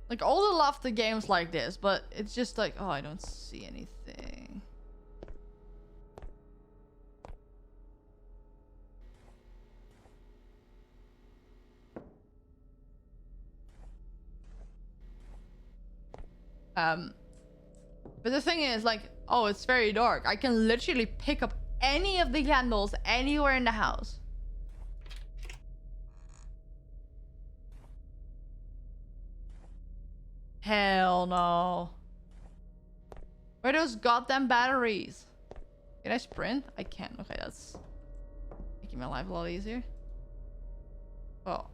Like, all the love to games like this, but it's just like, oh, I don't see anything. But the thing is, like, oh, it's very dark. I can literally pick up any of the candles anywhere in the house. Hell no. Where are those goddamn batteries? Can I sprint? I can't. Okay, that's making my life a lot easier. Oh,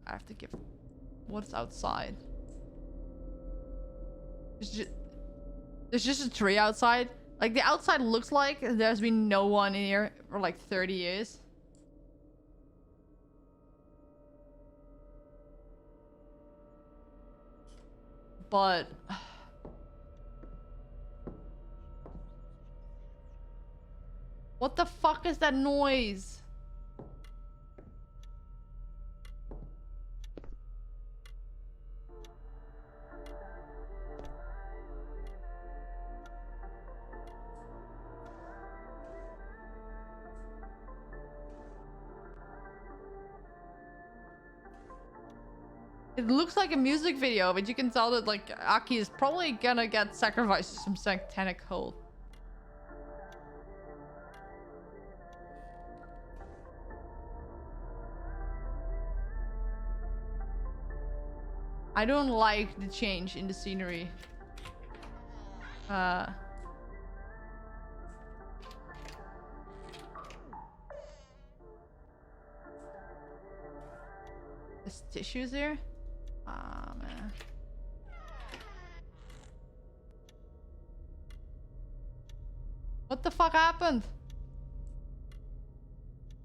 I have to give... What's outside? There's just a tree outside. Like, the outside looks like there's been no one in here for like 30 years. But... What the fuck is that noise? It looks like a music video, but you can tell that, like, Aki is probably gonna get sacrificed to some satanic cult. I don't like the change in the scenery. There's tissues there? Ah, man. What the fuck happened?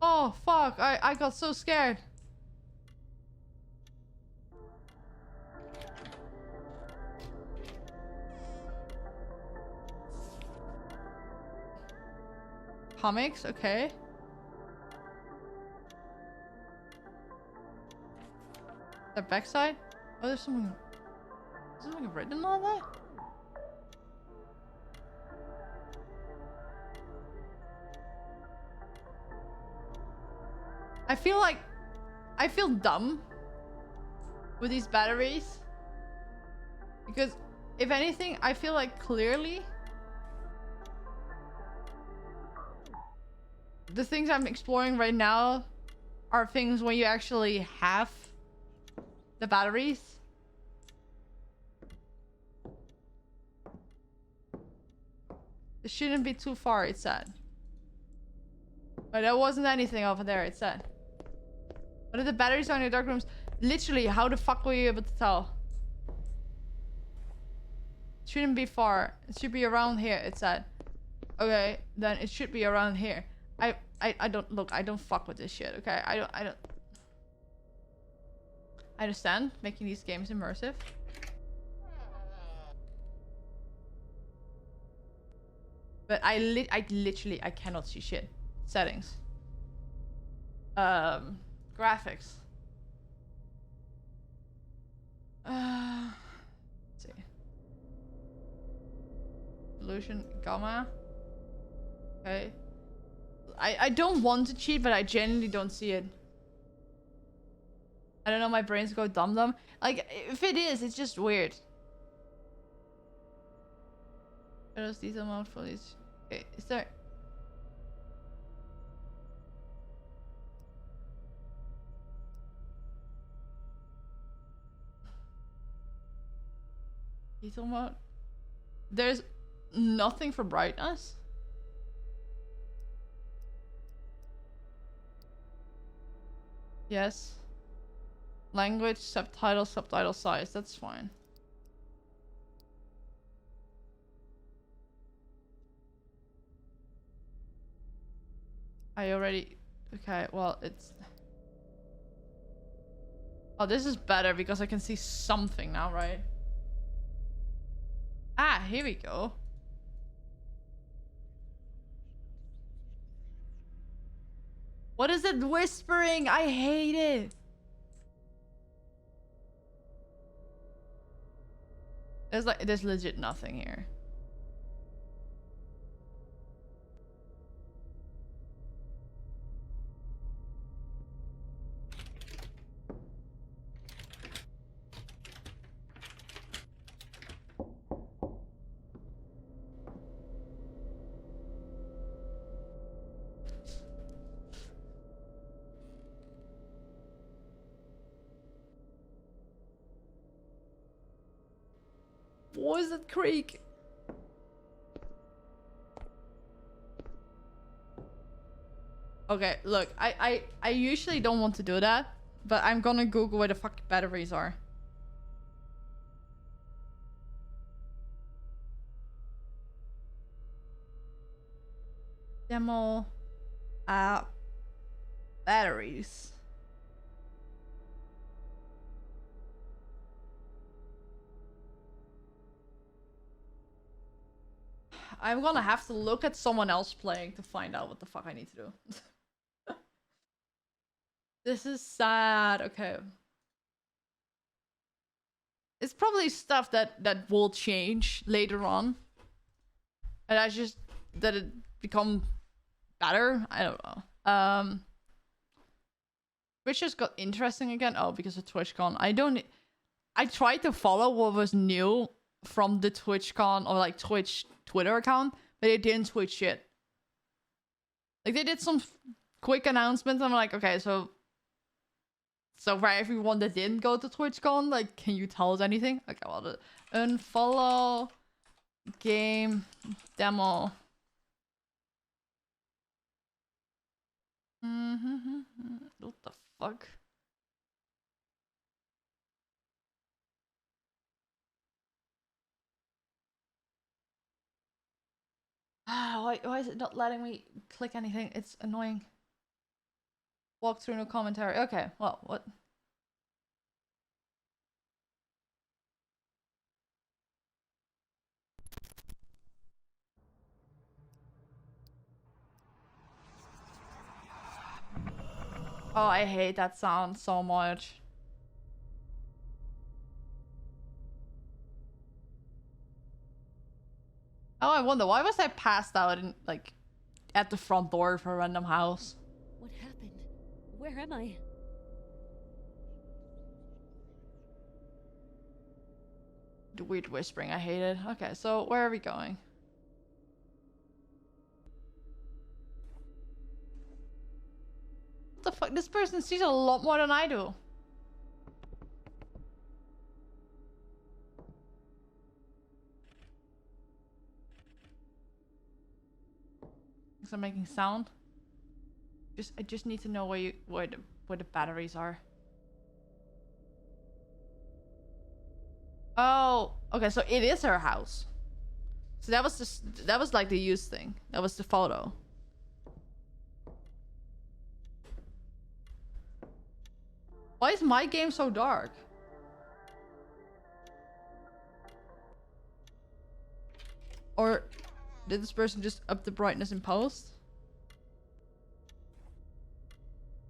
Oh, fuck. I got so scared. Comics, okay. The backside? Oh, there's something. Is something written on that? I feel dumb with these batteries. Because if anything, I feel like clearly the things I'm exploring right now are things where you actually have the batteries. It shouldn't be too far, it said. But there wasn't anything over there, it said. What are the batteries on your dark rooms? Literally, how the fuck were you able to tell? It shouldn't be far. It should be around here, it said. Okay, then it should be around here. I don't look, I don't fuck with this shit, okay? I don't I understand making these games immersive. But I literally cannot see shit. Settings. Graphics. Let's see. Resolution, gamma. Okay. I don't want to cheat, but I genuinely don't see it. I don't know, my brains go dum-dum. Like, if it is, it's just weird. Shadows detail mode for these. Okay, is there... Detail mode? There's nothing for brightness? Yes. Language, subtitle size, that's fine. I already... Okay, well, it's... Oh, this is better because I can see something now, right? Ah, here we go. What is it whispering? I hate it. There's legit nothing here. What is that creak? Okay, look, I usually don't want to do that, but I'm gonna Google where the fuck batteries are. Demo app batteries. I'm gonna have to look at someone else playing to find out what the fuck I need to do. This is sad. Okay. It's probably stuff that will change later on. And I just that it become better. I don't know. Twitch just got interesting again. Oh, because of TwitchCon. I tried to follow what was new from the TwitchCon or like Twitch Twitter account, but they didn't tweet shit. Like they did some quick announcements. I'm like, okay, so for everyone that didn't go to TwitchCon, like, can you tell us anything? Okay, well, the unfollow game demo. What the fuck? Why is it not letting me click anything? It's annoying. Walk through no commentary. Okay, well, what? Oh, I hate that sound so much. Oh, I wonder, why was I passed out in, like, at the front door of a random house? What happened? Where am I? The weird whispering I hated. Okay, so where are we going? What the fuck? This person sees a lot more than I do. Is that making sound? I just need to know where the batteries are. Oh, okay, so it is her house. So that was like the use thing. That was the photo. Why is my game so dark? Or did this person just up the brightness in post?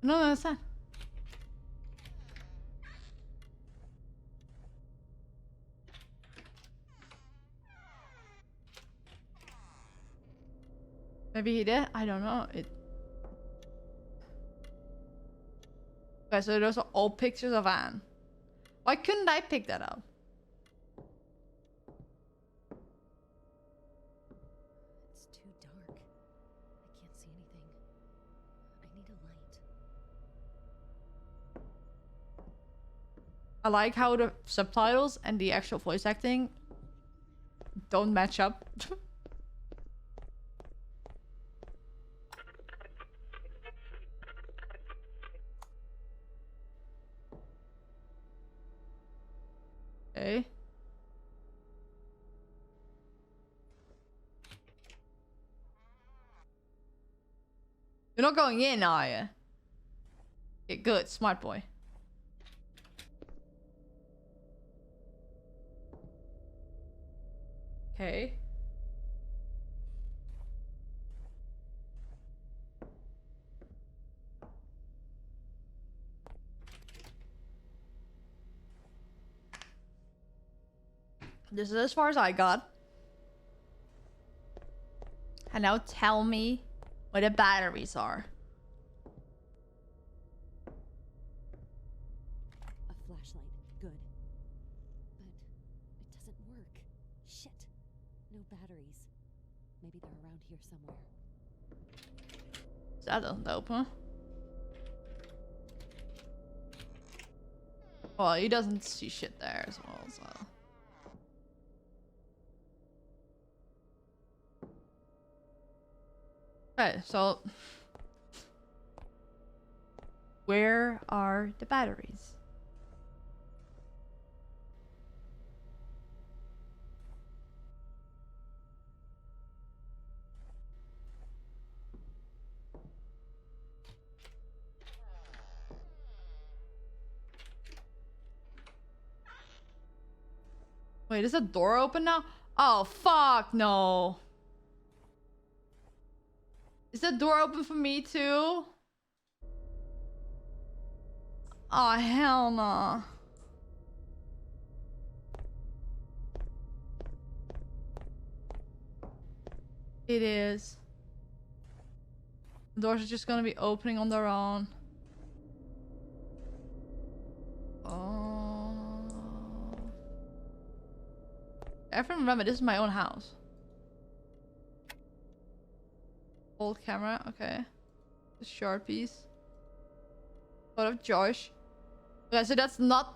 No, that's not. Maybe he did? I don't know. Okay, so those are all pictures of Anne. Why couldn't I pick that up? It's too dark. I can't see anything. I need a light. I like how the subtitles and the actual voice acting don't match up. Okay. You're not going in, are you? Okay, good. Smart boy. Okay. This is as far as I got. And now tell me where the batteries are. A flashlight. Good. But it doesn't work. Shit. No batteries. Maybe they're around here somewhere. That doesn't open. Well, he doesn't see shit there as well, so. Okay, so where are the batteries? Wait, is the door open now? Oh, fuck, no. Is the door open for me too? Oh, hell no. It is. The doors are just gonna be opening on their own. Oh. I have to remember, this is my own house. Old camera, okay. The Sharpies. Photo of Josh. Okay, so that's not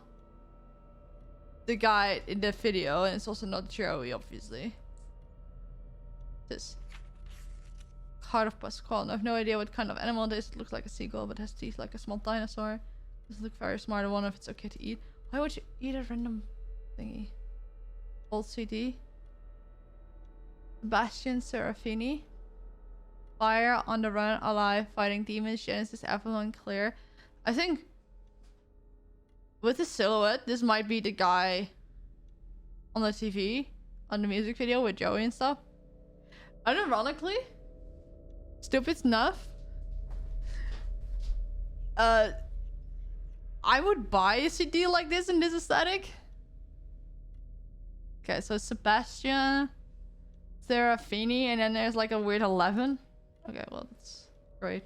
the guy in the video, and it's also not Joey, obviously. This heart of Pascal. I have no idea what kind of animal it is. It looks like a seagull, but has teeth like a small dinosaur. Doesn't look very smart. I wonder if it's okay to eat. Why would you eat a random thingy? Old CD. Sebastian Serafini. Fire on the run, alive, fighting demons. Genesis, Avalon, Clear. I think with the silhouette, this might be the guy on the TV, on the music video with Joey and stuff. Unironically, stupid enough, I would buy a CD like this in this aesthetic. Okay, so Sebastian, Serafini, and then there's like a weird 11. Okay, well, that's great.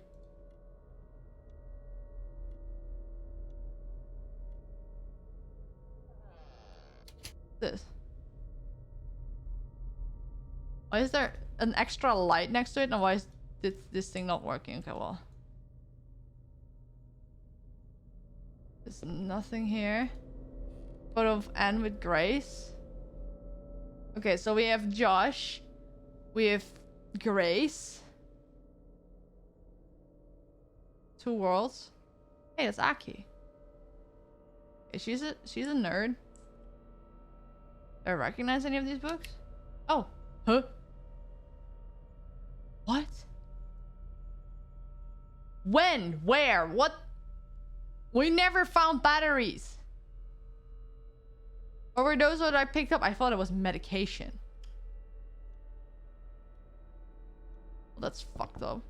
This. Why is there an extra light next to it? And why is this thing not working? Okay, well. There's nothing here. Photo of Anne with Grace. Okay, so we have Josh. We have Grace. 2 worlds. Hey, that's Aki. Okay, she's a nerd. Do I recognize any of these books? Oh. Huh? What? When? Where? What? We never found batteries. Or were those what I picked up? I thought it was medication. Well, that's fucked up.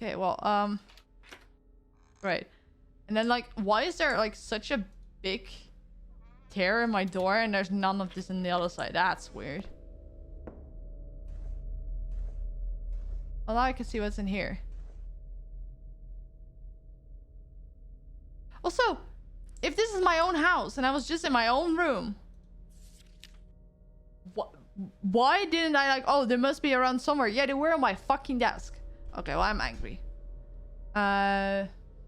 Okay, well, right. And then, like, why is there, like, such a big tear in my door and there's none of this on the other side? That's weird. Well, now I can see what's in here. Also, if this is my own house and I was just in my own room, why didn't I, like, oh, they must be around somewhere. Yeah, they were on my fucking desk. Okay, well, I'm angry.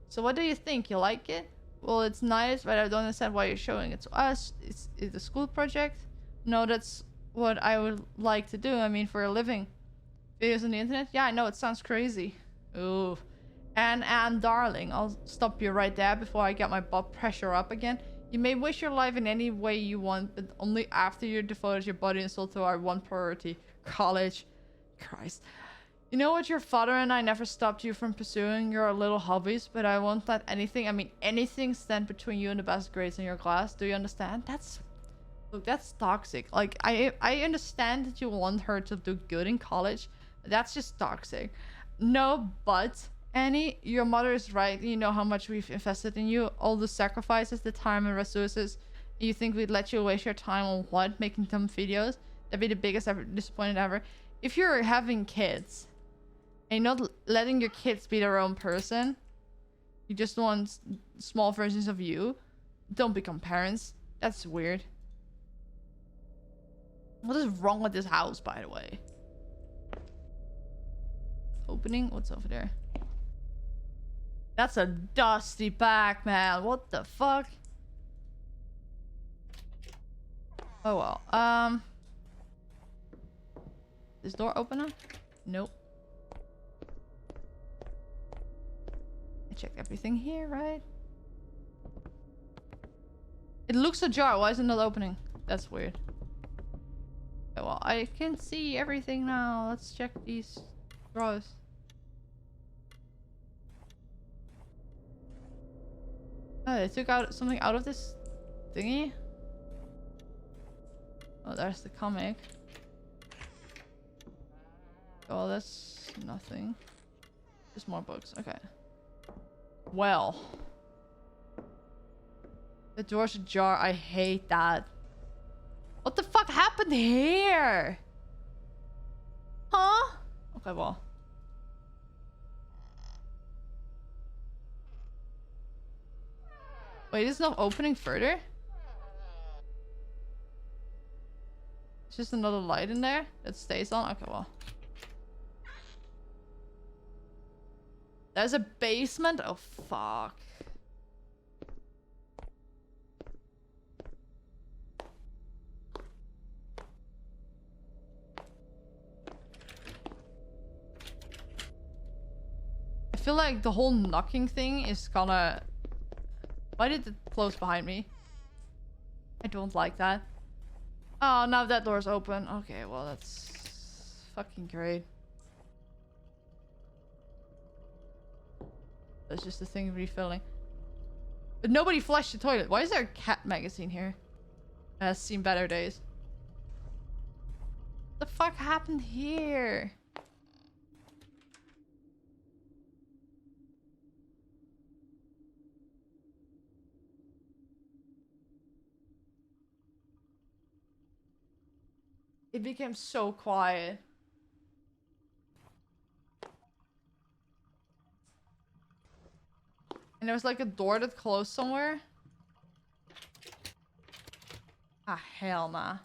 So what do you think? You like it? Well, it's nice, but I don't understand why you're showing it to us. It's a school project. No, that's what I would like to do. I mean, for a living. Videos on the internet? Yeah, I know, it sounds crazy. Ooh. And darling, I'll stop you right there before I get my blood pressure up again. You may wish your life in any way you want, but only after you're devoted your body and soul to our one priority. College. Christ. You know what? Your father and I never stopped you from pursuing your little hobbies, but I won't let anything, I mean anything, stand between you and the best grades in your class. Do you understand? Look, that's toxic. Like, I understand that you want her to do good in college. That's just toxic. No, but Annie, your mother is right. You know how much we've invested in you. All the sacrifices, the time and resources. You think we'd let you waste your time on what? Making dumb videos? That'd be the biggest disappointment ever. If you're having kids and not letting your kids be their own person, you just want small versions of you, don't become parents. That's weird. What is wrong with this house, by the way? Opening? What's over there? That's a dusty back, man. What the fuck? Oh well. This door open up? Nope. I checked everything here, right? It looks ajar. Why is it not opening? That's weird. Okay, well, I can see everything now. Let's check these drawers. Oh, they took out something out of this thingy. Oh, there's the comic. Oh, that's nothing. Just more books. Okay. Well. The door's ajar. I hate that. What the fuck happened here? Huh? Okay, well. Wait, it's not opening further? It's just another light in there that stays on? Okay, well. There's a basement? Oh, fuck. I feel like the whole knocking thing is gonna... Why did it close behind me? I don't like that. Oh, now that door's open. Okay, well, that's fucking great. That's just a thing refilling. But nobody flushed the toilet. Why is there a cat magazine here? It has seen better days. What the fuck happened here? It became so quiet. And there was like a door that closed somewhere. Ah, hell nah.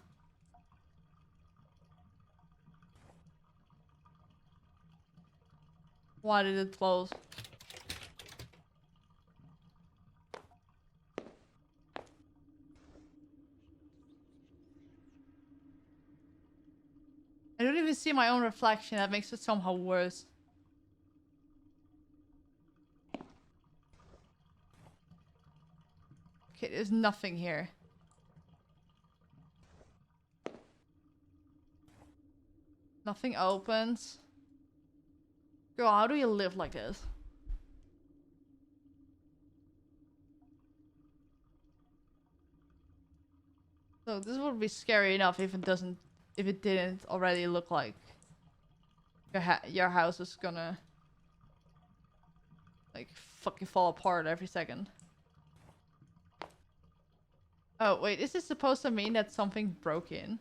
Why did it close? I don't even see my own reflection. That makes it somehow worse. Okay, there's nothing here. Nothing opens. Girl, how do you live like this? So this would be scary enough if it didn't already look like your house is gonna like fucking fall apart every second. Oh wait, is this supposed to mean that something broke in?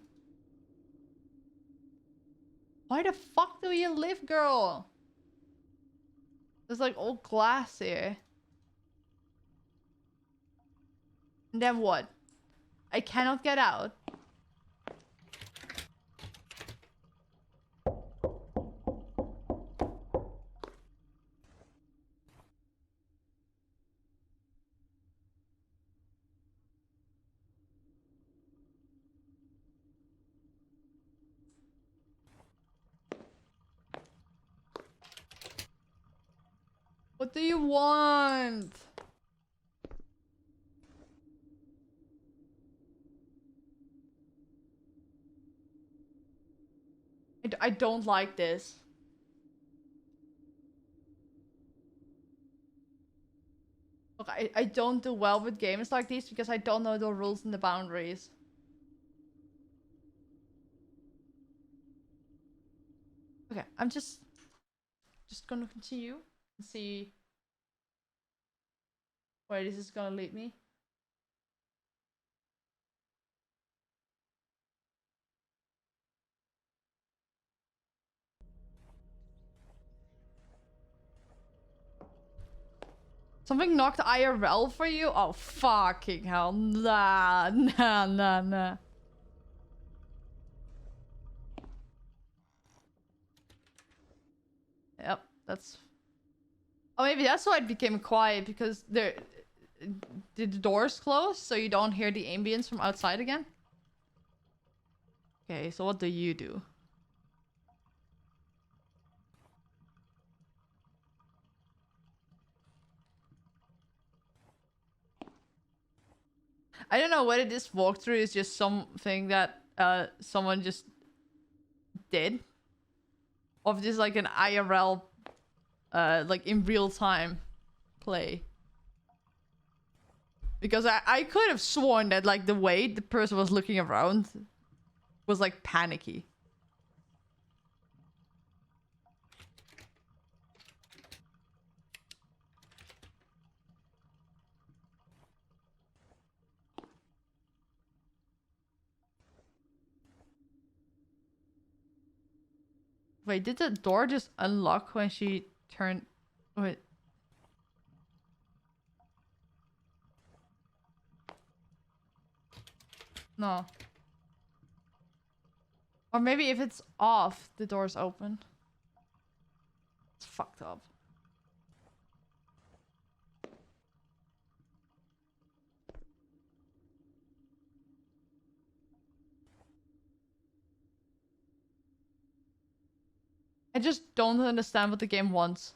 Why the fuck do you live, girl? There's like old glass here. And then what? I cannot get out. What do you want? I don't like this. Look, I don't do well with games like these because I don't know the rules and the boundaries. Okay, I'm just gonna continue and see where this is gonna lead me. Something knocked IRL for you? Oh, fucking hell. Nah, nah, nah, nah. Yep, that's... Oh, maybe that's why it became quiet, because did the doors close so you don't hear the ambience from outside again? Okay, so what do you do? I don't know whether this walkthrough is just something that someone just did, or if this is like an IRL, like in real time play. Because I could have sworn that like the way the person was looking around was like panicky. Wait, did the door just unlock when she turned... Wait. No. Or maybe if it's off, the door's open. It's fucked up. I just don't understand what the game wants.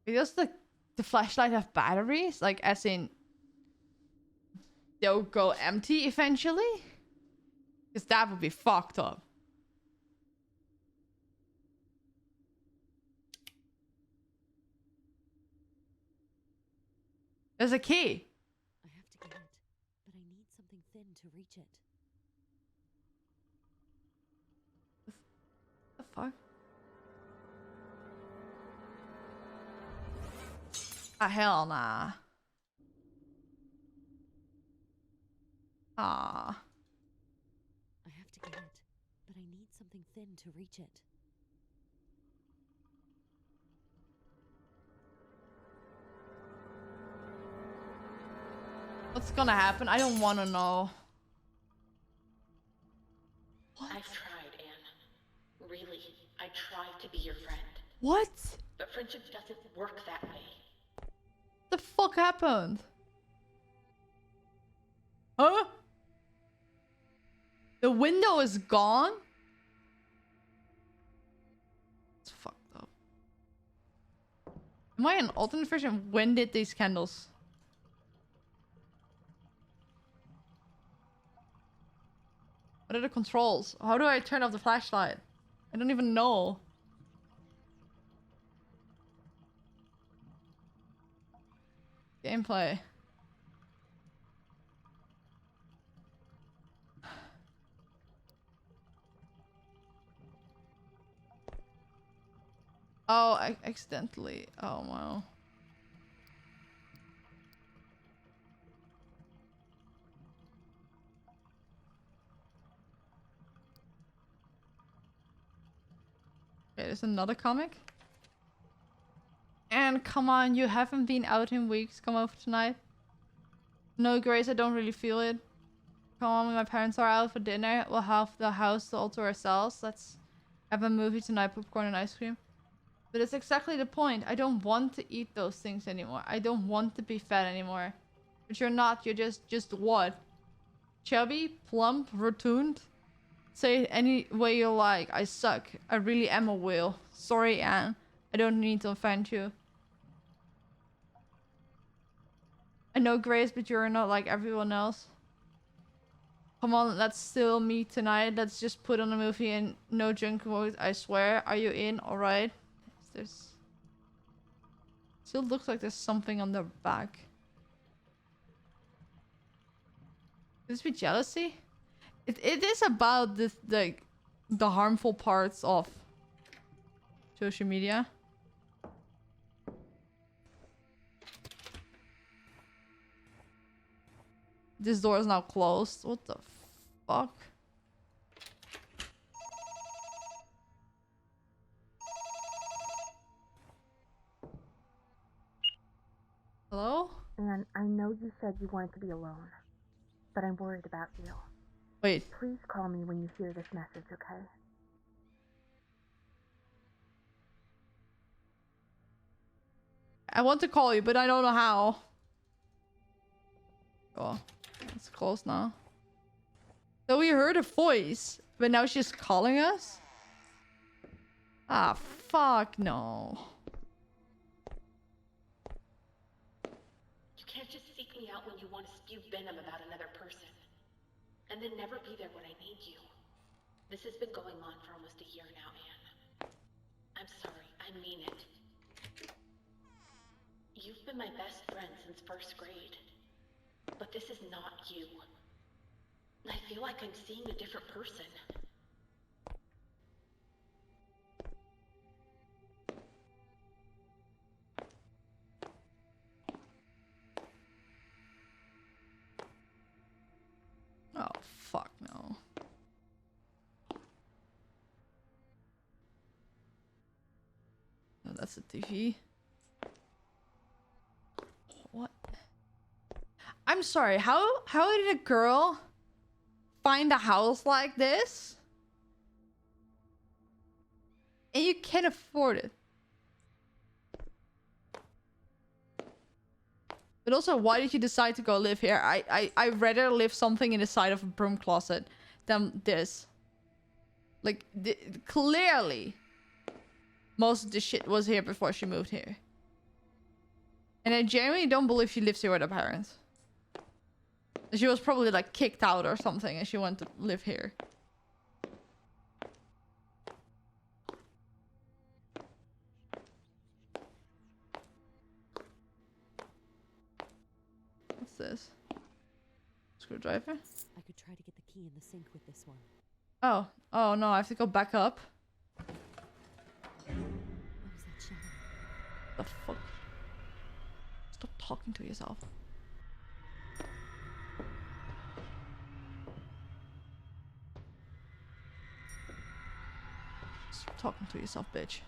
Does the flashlight have batteries? Like, as in... They'll go empty eventually? Because that would be fucked up. There's a key. I have to reach it. The fuck? Ah, hell nah. Ah. I have to get it, but I need something thin to reach it. What's gonna happen? I don't wanna know. What? I've tried, Anne. Really, I tried to be your friend. What? But friendship doesn't work that way. The fuck happened? Huh? The window is gone? It's fucked up. Am I an alternate version? When did these candles? What are the controls? How do I turn off the flashlight? I don't even know. Gameplay. Oh, I accidentally. Oh, wow. Okay, there's another comic. And come on, you haven't been out in weeks. Come over tonight. No, Grace, I don't really feel it. Come on, when my parents are out for dinner, we'll have the house all to ourselves. Let's have a movie tonight, popcorn and ice cream. But it's exactly the point. I don't want to eat those things anymore. I don't want to be fat anymore. But you're not. You're just what? Chubby, plump, rotund? Say it any way you like. I suck. I really am a whale. Sorry, Anne. I don't need to offend you. I know, Grace, but you're not like everyone else. Come on, let's still meet tonight. Let's just put on a movie and no junk mode, I swear. Are you in? Alright. There's... Still looks like there's something on the back. Could this be jealousy? It is about this, like, the harmful parts of social media. This door is now closed. What the fuck? Hello? And I know you said you wanted to be alone, but I'm worried about you. Wait. Please call me when you hear this message, okay? I want to call you, but I don't know how. Oh, it's close now. So we heard a voice, but now she's calling us? Ah, fuck no. You can't just seek me out when you want to spew venom about another person. And then never be there when I need you. This has been going on for almost a year now, Anne. I'm sorry, I mean it. You've been my best friend since first grade. But this is not you. I feel like I'm seeing a different person. Oh, fuck no. No, that's a TV. What? I'm sorry, how did a girl find a house like this? And you can't afford it. But also, why did you decide to go live here? I'd rather live something in the side of a broom closet than this. Like, clearly, most of the shit was here before she moved here. And I genuinely don't believe she lives here with her parents. She was probably like kicked out or something and she went to live here. What's this? Screwdriver? I could could try to get the key in the sink with this one. Oh. Oh no, I have to go back up. What was that shadow? The fuck? Stop talking to yourself. Stop talking to yourself, bitch.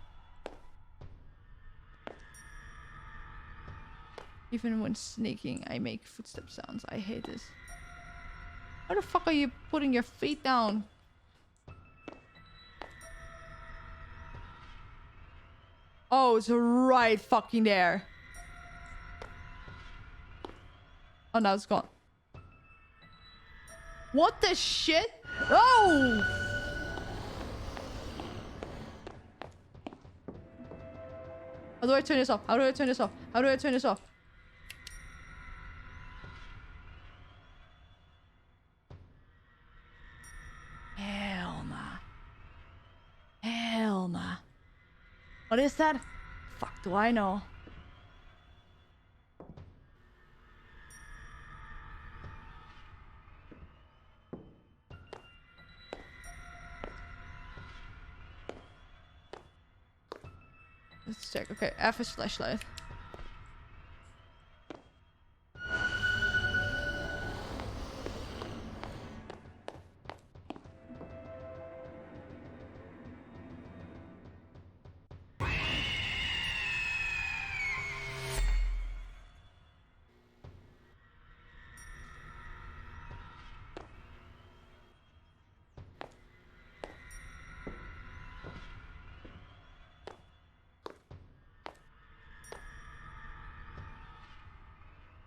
Even when sneaking, I make footstep sounds. I hate this. How the fuck are you putting your feet down? Oh, it's right fucking there. Oh, now it's gone. What the shit? Oh! How do I turn this off? How do I turn this off? How do I turn this off? Hell nah. Hell nah. What is that? Fuck do I know? Let's check. Okay, F is flashlight.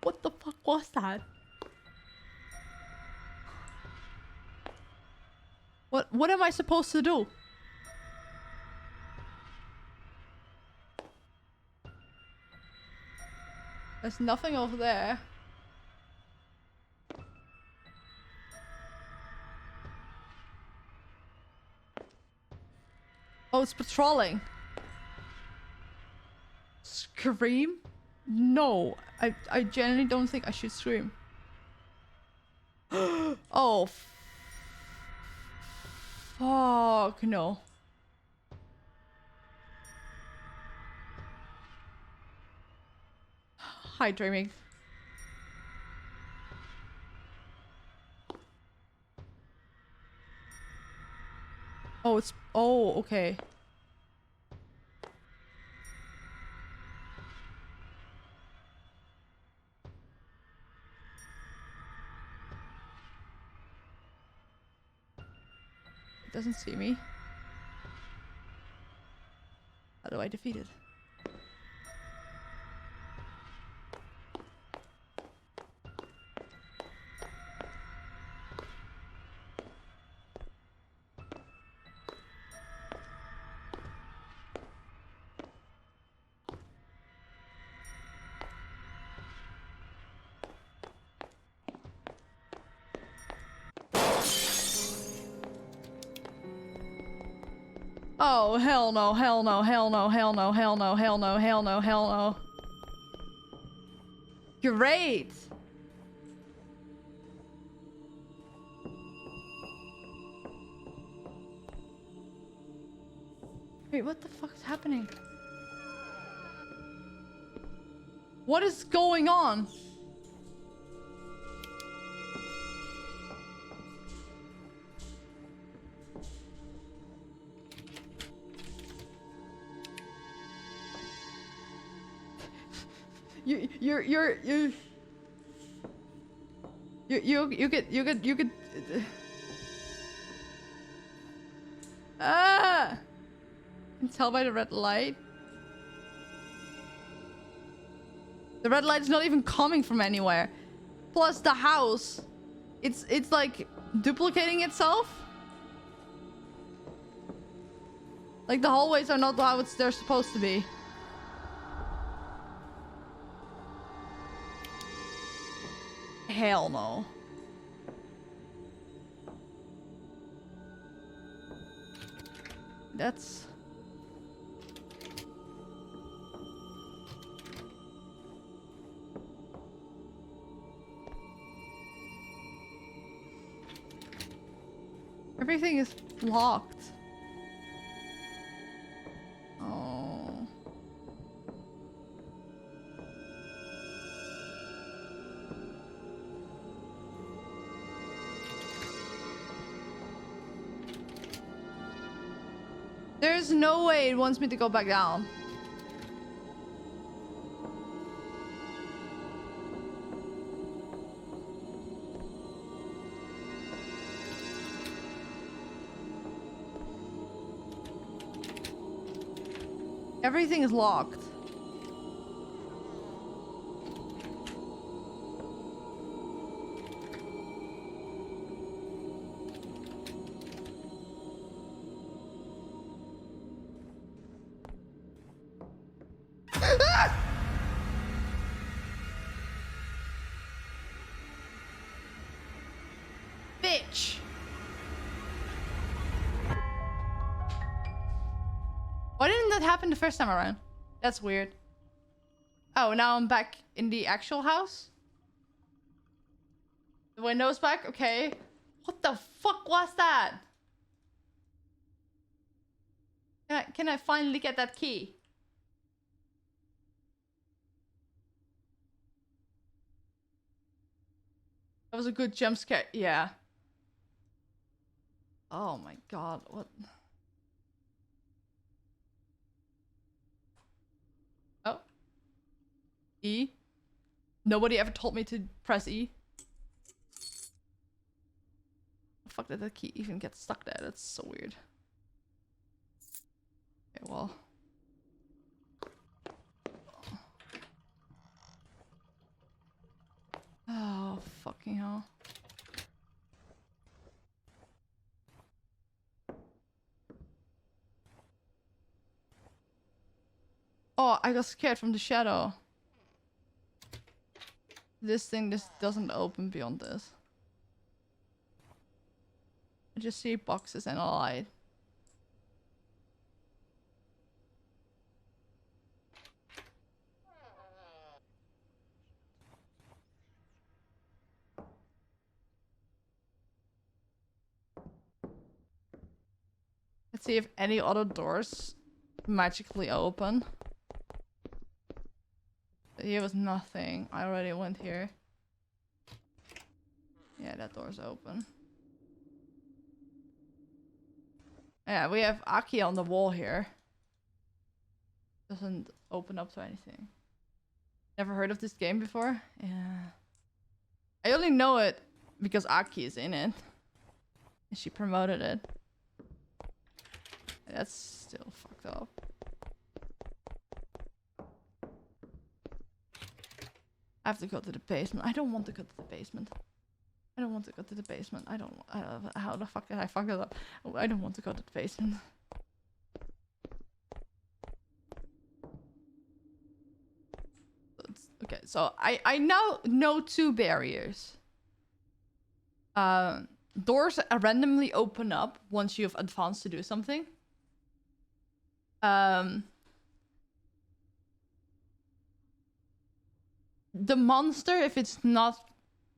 What the fuck was that? What am I supposed to do? There's nothing over there. Oh, it's patrolling. Scream? No, I genuinely don't think I should scream. Oh, fuck no. Hi, dreaming. Oh, it's... Oh, okay. It doesn't see me. How do I defeat it? Oh, hell no, hell no, hell no, hell no, hell no, hell no, hell no, hell no. Great! Wait, what the fuck is happening? What is going on? You could ah! You can tell by the red light. The red light is not even coming from anywhere. Plus the house, it's like duplicating itself. Like the hallways are not how they're supposed to be. Hell no. That's... Everything is locked. Oh. There's no way it wants me to go back down. Everything is locked. Bitch. Why didn't that happen the first time around? That's weird. Oh, now I'm back in the actual house? The window's back? Okay. What the fuck was that? Can I finally get that key? That was a good jump scare. Yeah. Oh my god, what? Oh. E? Nobody ever told me to press E. The fuck did that key even get stuck there? That's so weird. Okay, well. Oh, fucking hell. Oh, I got scared from the shadow. This doesn't open beyond this. I just see boxes and a light. Let's see if any other doors magically open. Here was nothing. I already went here. Yeah, that door's open. Yeah, we have Aki on the wall here. Doesn't open up to anything. Never heard of this game before? Yeah. I only know it because Aki is in it. And she promoted it. That's still fucked up. I have to go to the basement. I don't want to go to the basement. I don't want to go to the basement. I don't how the fuck did I fuck it up? I don't want to go to the basement. Okay, so I now know two barriers. Doors randomly open up once you've advanced to do something. The monster, if it's not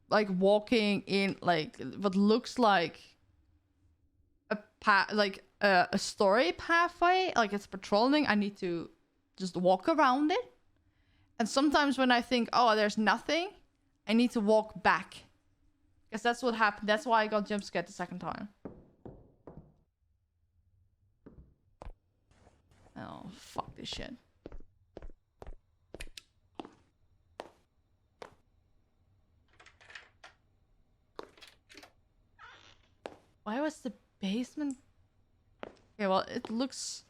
like walking in like what looks like a path, like a story pathway, like it's patrolling, I need to just walk around it. And sometimes when I think, oh, there's nothing, I need to walk back. Because that's what happened. That's why I got jump scared the second time. Oh, fuck this shit. Why was the basement? Okay, well, it looks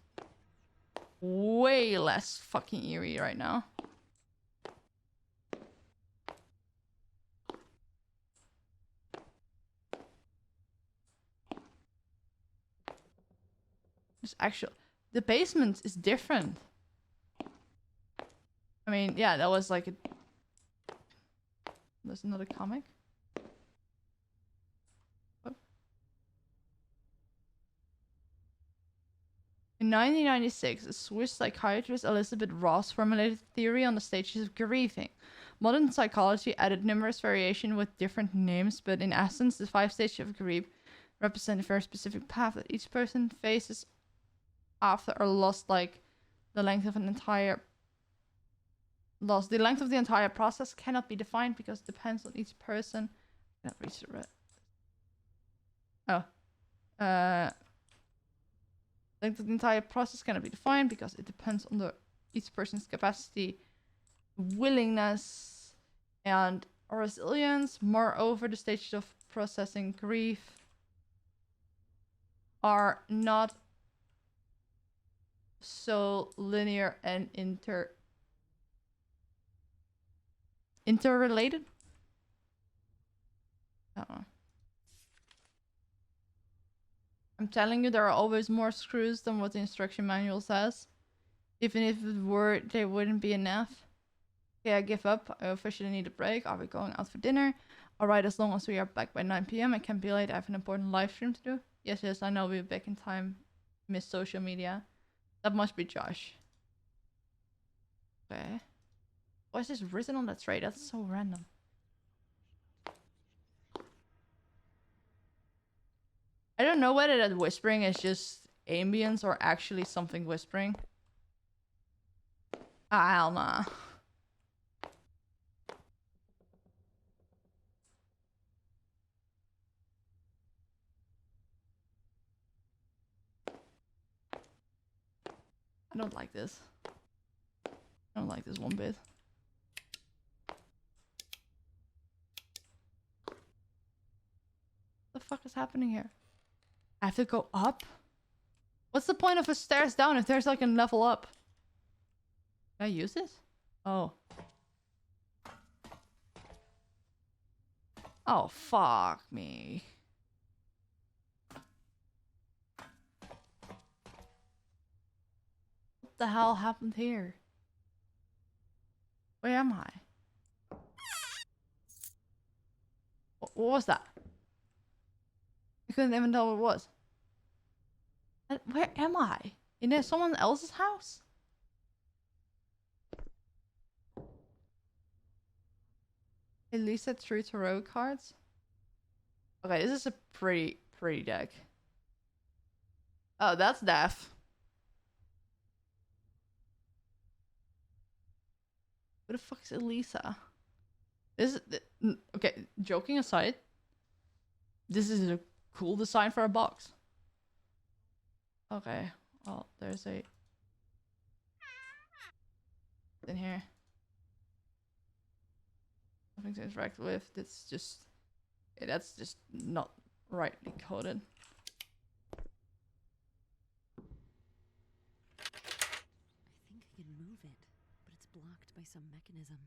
way less fucking eerie right now. It's actually, the basement is different. I mean, yeah, that was like a... There's another comic. Oh. In 1996, a Swiss psychiatrist Elizabeth Ross formulated a theory on the stages of grieving. Modern psychology added numerous variations with different names, but in essence, the 5 stages of grief represent a very specific path that each person faces after a loss, like the length of an entire loss. The length of the entire process cannot be defined because it depends on each person. Cannot reach the red. Oh. Length of the entire process cannot be defined because it depends on each person's capacity, willingness, and resilience. Moreover, the stages of processing grief are not so linear and interrelated. I don't know. I'm telling you, there are always more screws than what the instruction manual says. Even if it were, they wouldn't be enough. Okay, I give up. I officially need a break. Are we going out for dinner? Alright, as long as we are back by 9 p.m. I can't be late. I have an important live stream to do. Yes, I know we'll be back in time. Miss social media. That must be Josh. Okay. Why is this written on that tray? That's so random. I don't know whether that whispering is just ambience or actually something whispering. Alma. I don't like this. I don't like this one bit. What the fuck is happening here? I have to go up? What's the point of a stairs down if there's like a level up? Can I use this? Oh. Oh, fuck me. What the hell happened here? Where am I? What was that? I couldn't even tell what it was. Where am I? In someone else's house? At least that's 3 tarot cards. Okay, this is a pretty deck. Oh, that's death. Who the fuck is Elisa? This is okay. Joking aside, this is a cool design for a box. Okay, well, there's a in here. Nothing to interact with. That's just not rightly coded. I think I can move it, but it's blocked by some mechanism.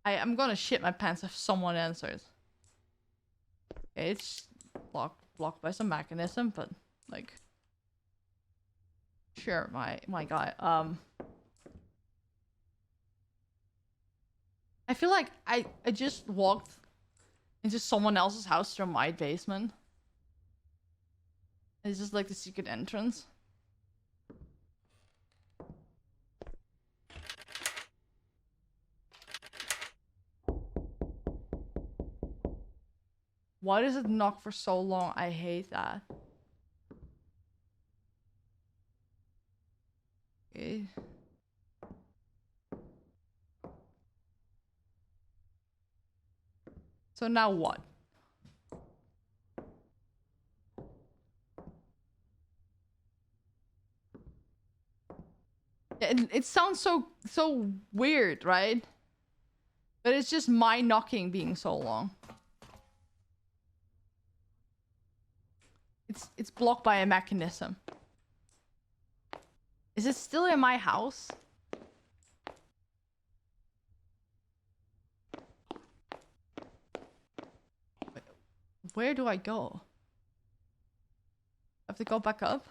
I'm gonna shit my pants if someone answers. Okay, it's blocked by some mechanism, but like, sure, my guy. I feel like I just walked into someone else's house from my basement. It's just like the secret entrance. Why does it knock for so long? I hate that. Okay. So now what? It sounds so weird, right? But it's just my knocking being so long. It's blocked by a mechanism. Is it still in my house? Wait, where do I go? I have to go back up?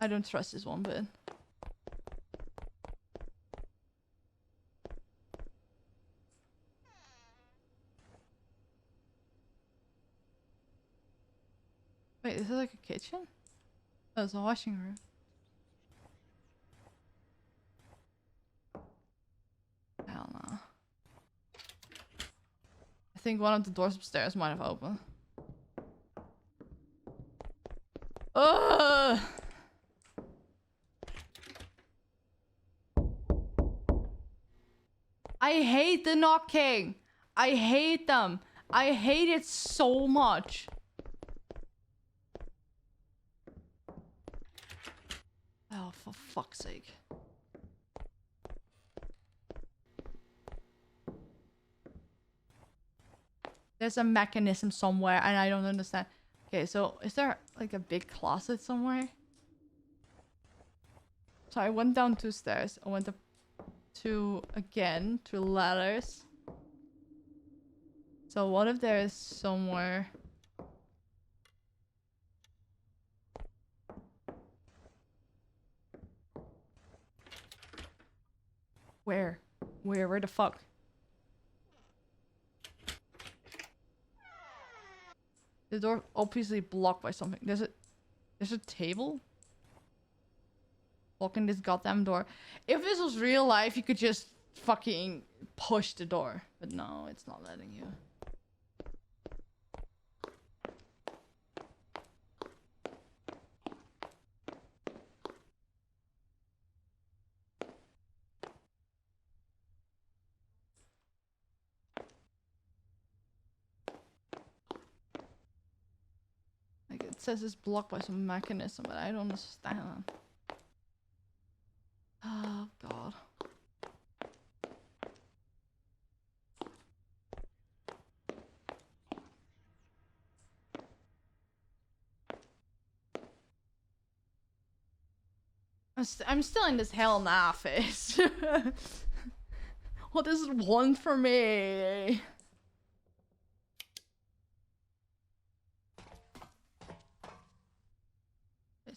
I don't trust this one bit. Wait, is it like a kitchen? Oh, it's a washing room. think one of the doors upstairs might have opened. Ugh! I hate the knocking. I hate them. I hate it so much. Oh, for fuck's sake. There's a mechanism somewhere and I don't understand. Okay, so is there like a big closet somewhere? So I went down 2 stairs. I went up 2 again, 2 ladders. So what if there is somewhere... Where? Where the fuck? The door obviously blocked by something. There's a table? Blocking this goddamn door. If this was real life, you could just fucking push the door. But no, it's not letting you. It says it's blocked by some mechanism, but I don't understand. Oh god. I'm still in this hell nah phase. What does it want from me?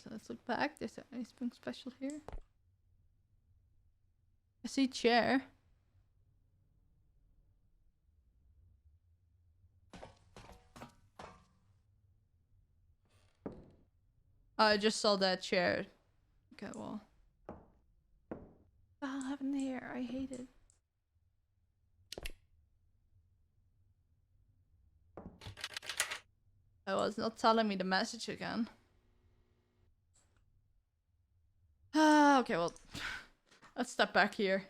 So let's look back. Is there anything special here? I see chair. I just saw that chair. Okay, well. What happened here? I hate it. Oh, it's not telling me the message again. Okay, well, let's step back here.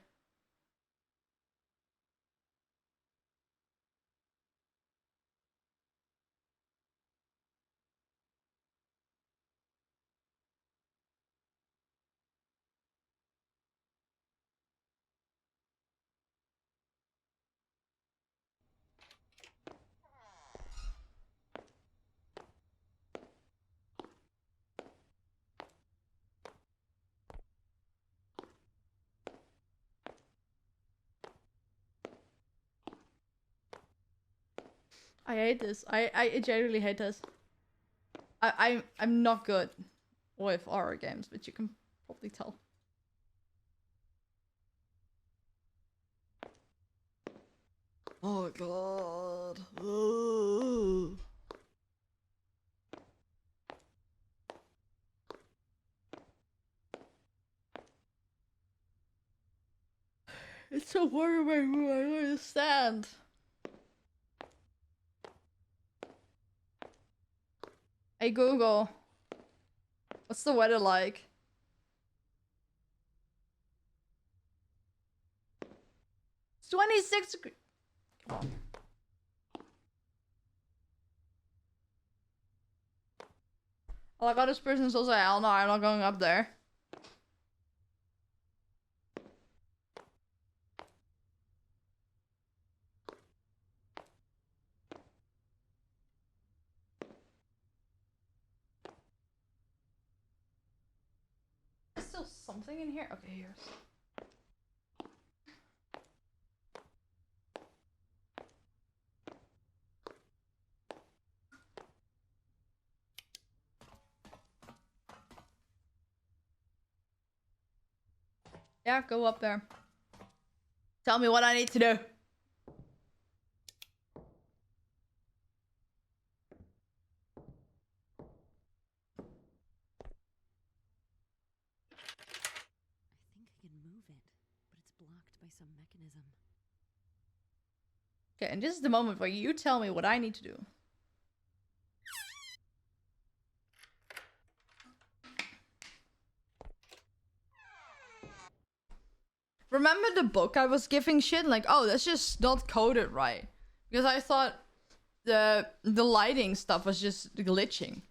I hate this. I genuinely hate this. I'm not good with horror games, but you can probably tell. Oh god. Ugh. It's so worrying. I don't understand. Hey Google, what's the weather like? It's 26 degrees. Come on. Oh my god, this person's also hell no, I'm not going up there. There's still something in here? Okay, here's. Yeah, go up there. Tell me what I need to do. I think I can move it, but it's blocked by some mechanism. Okay, and this is the moment where you tell me what I need to do. Remember the book I was giving shit? Like, oh, that's just not coded right. Because I thought the lighting stuff was just glitching.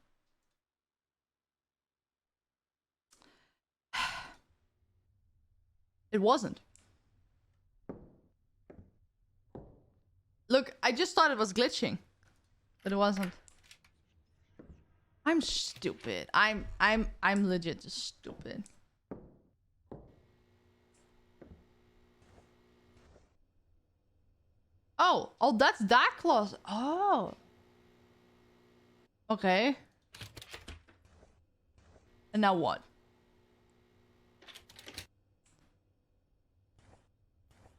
It wasn't. Look, I just thought it was glitching. But it wasn't. I'm stupid. I'm legit just stupid. Oh, that's that closet. Oh. Okay. And now what?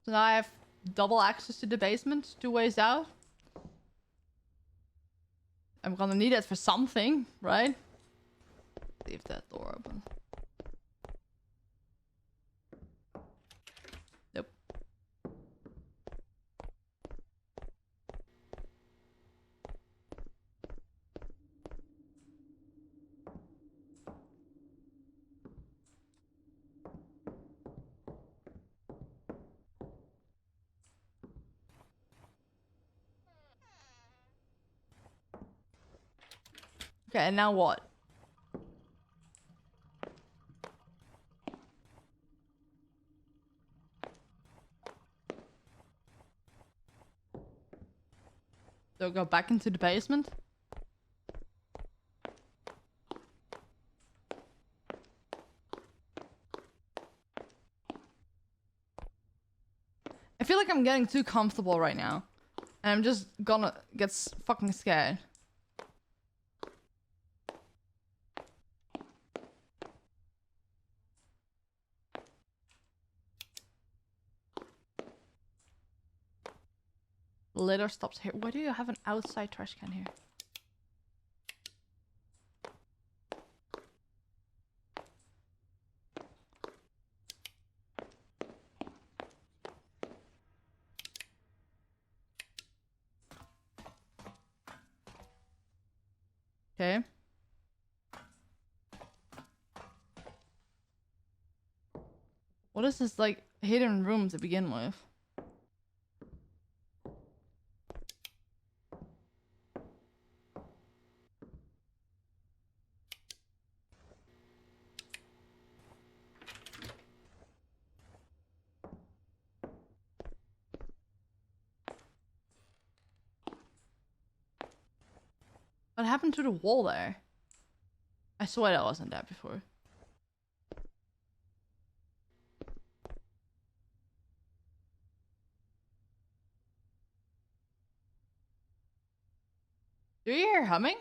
So now I have double access to the basement, 2 ways out. I'm gonna need it for something, right? Leave that door open. Nope. Okay, and now what? So go back into the basement? I feel like I'm getting too comfortable right now. And I'm just gonna get fucking scared. Litter stops here. Why do you have an outside trash can here? Okay. What is this, like, hidden room to begin with? What happened to the wall there? I swear that wasn't there before. Do you hear humming?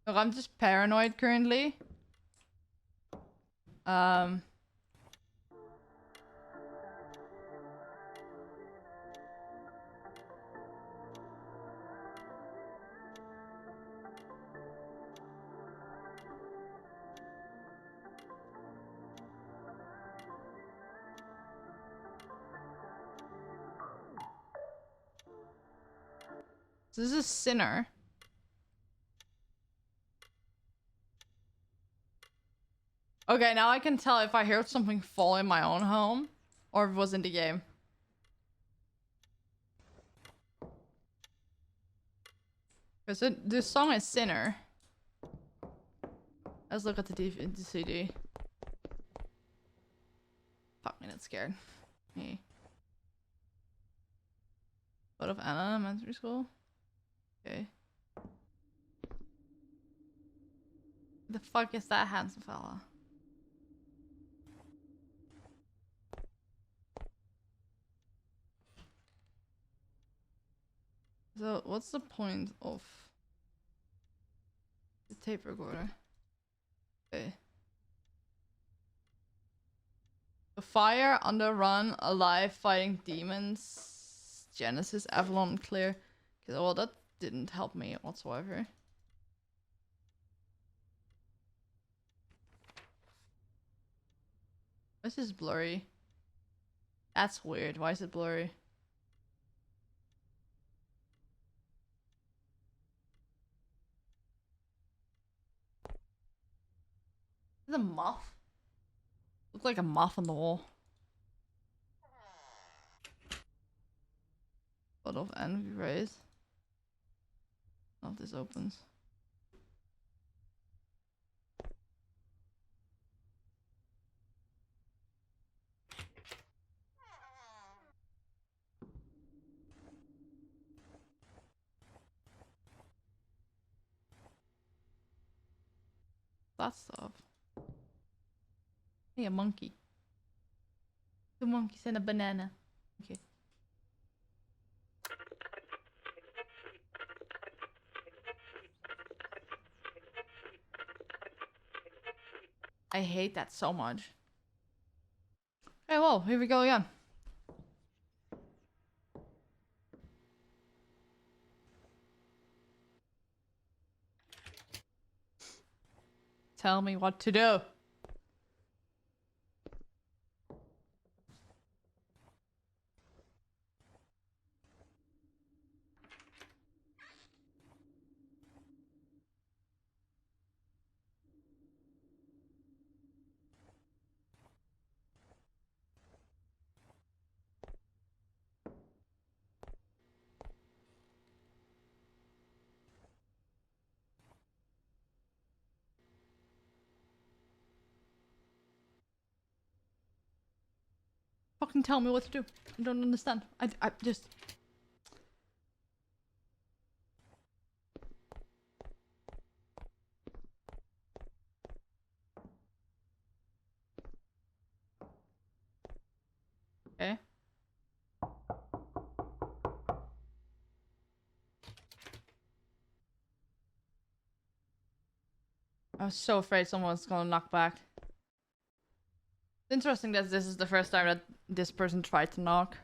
Look, I'm just paranoid currently. So this is Sinner. Okay, now I can tell if I heard something fall in my own home or if it was in the game. Because the song is Sinner. Let's look at the CD. Fuck me, that's scared. Me. Out of Anna Elementary School? Okay. The fuck is that handsome fella? So, what's the point of the tape recorder. Okay. The fire, on the run, alive, fighting demons. Genesis, Avalon, clear. Okay, well, that didn't help me whatsoever. This is blurry. That's weird. Why is it blurry? Is it a moth? Look like a moth on the wall. Lot of envy rays. I don't know if this opens. That stuff. Hey, a monkey. Two monkeys and a banana. Okay. I hate that so much. Okay, well, here we go again. Tell me what to do. Fucking tell me what to do. I don't understand. I just... Okay. I was so afraid someone's gonna knock back. It's interesting that this is the first time that this person tried to knock.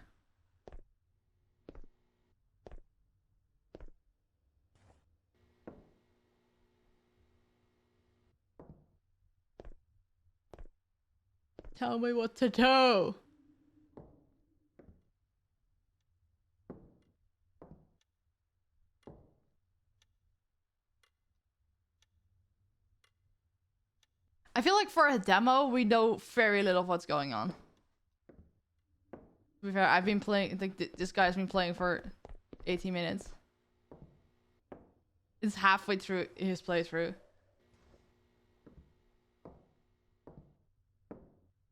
Tell me what to do. I feel like for a demo, we know very little of what's going on. To be fair, I've been playing, I think this guy's been playing for 18 minutes. It's halfway through his playthrough.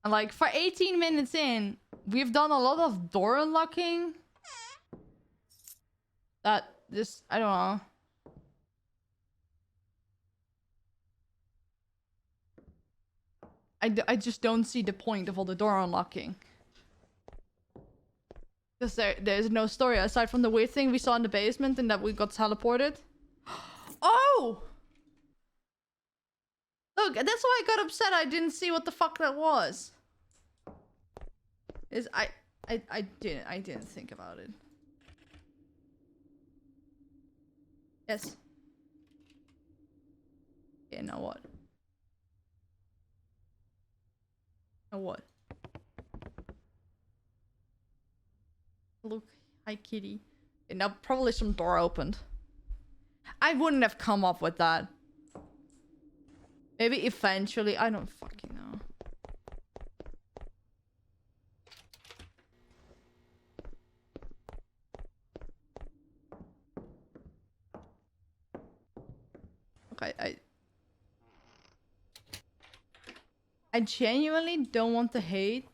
And like, for 18 minutes in, we've done a lot of door unlocking. That just, I don't know. I just don't see the point of all the door unlocking. Because there's no story aside from the weird thing we saw in the basement and that we got teleported. Oh! Look, that's why I got upset. I didn't see what the fuck that was. I didn't think about it. Yes. Yeah, now what? Now what? Look, hi kitty. And now probably some door opened. I wouldn't have come up with that. Maybe eventually, I don't fucking know. Okay, I genuinely don't want to hate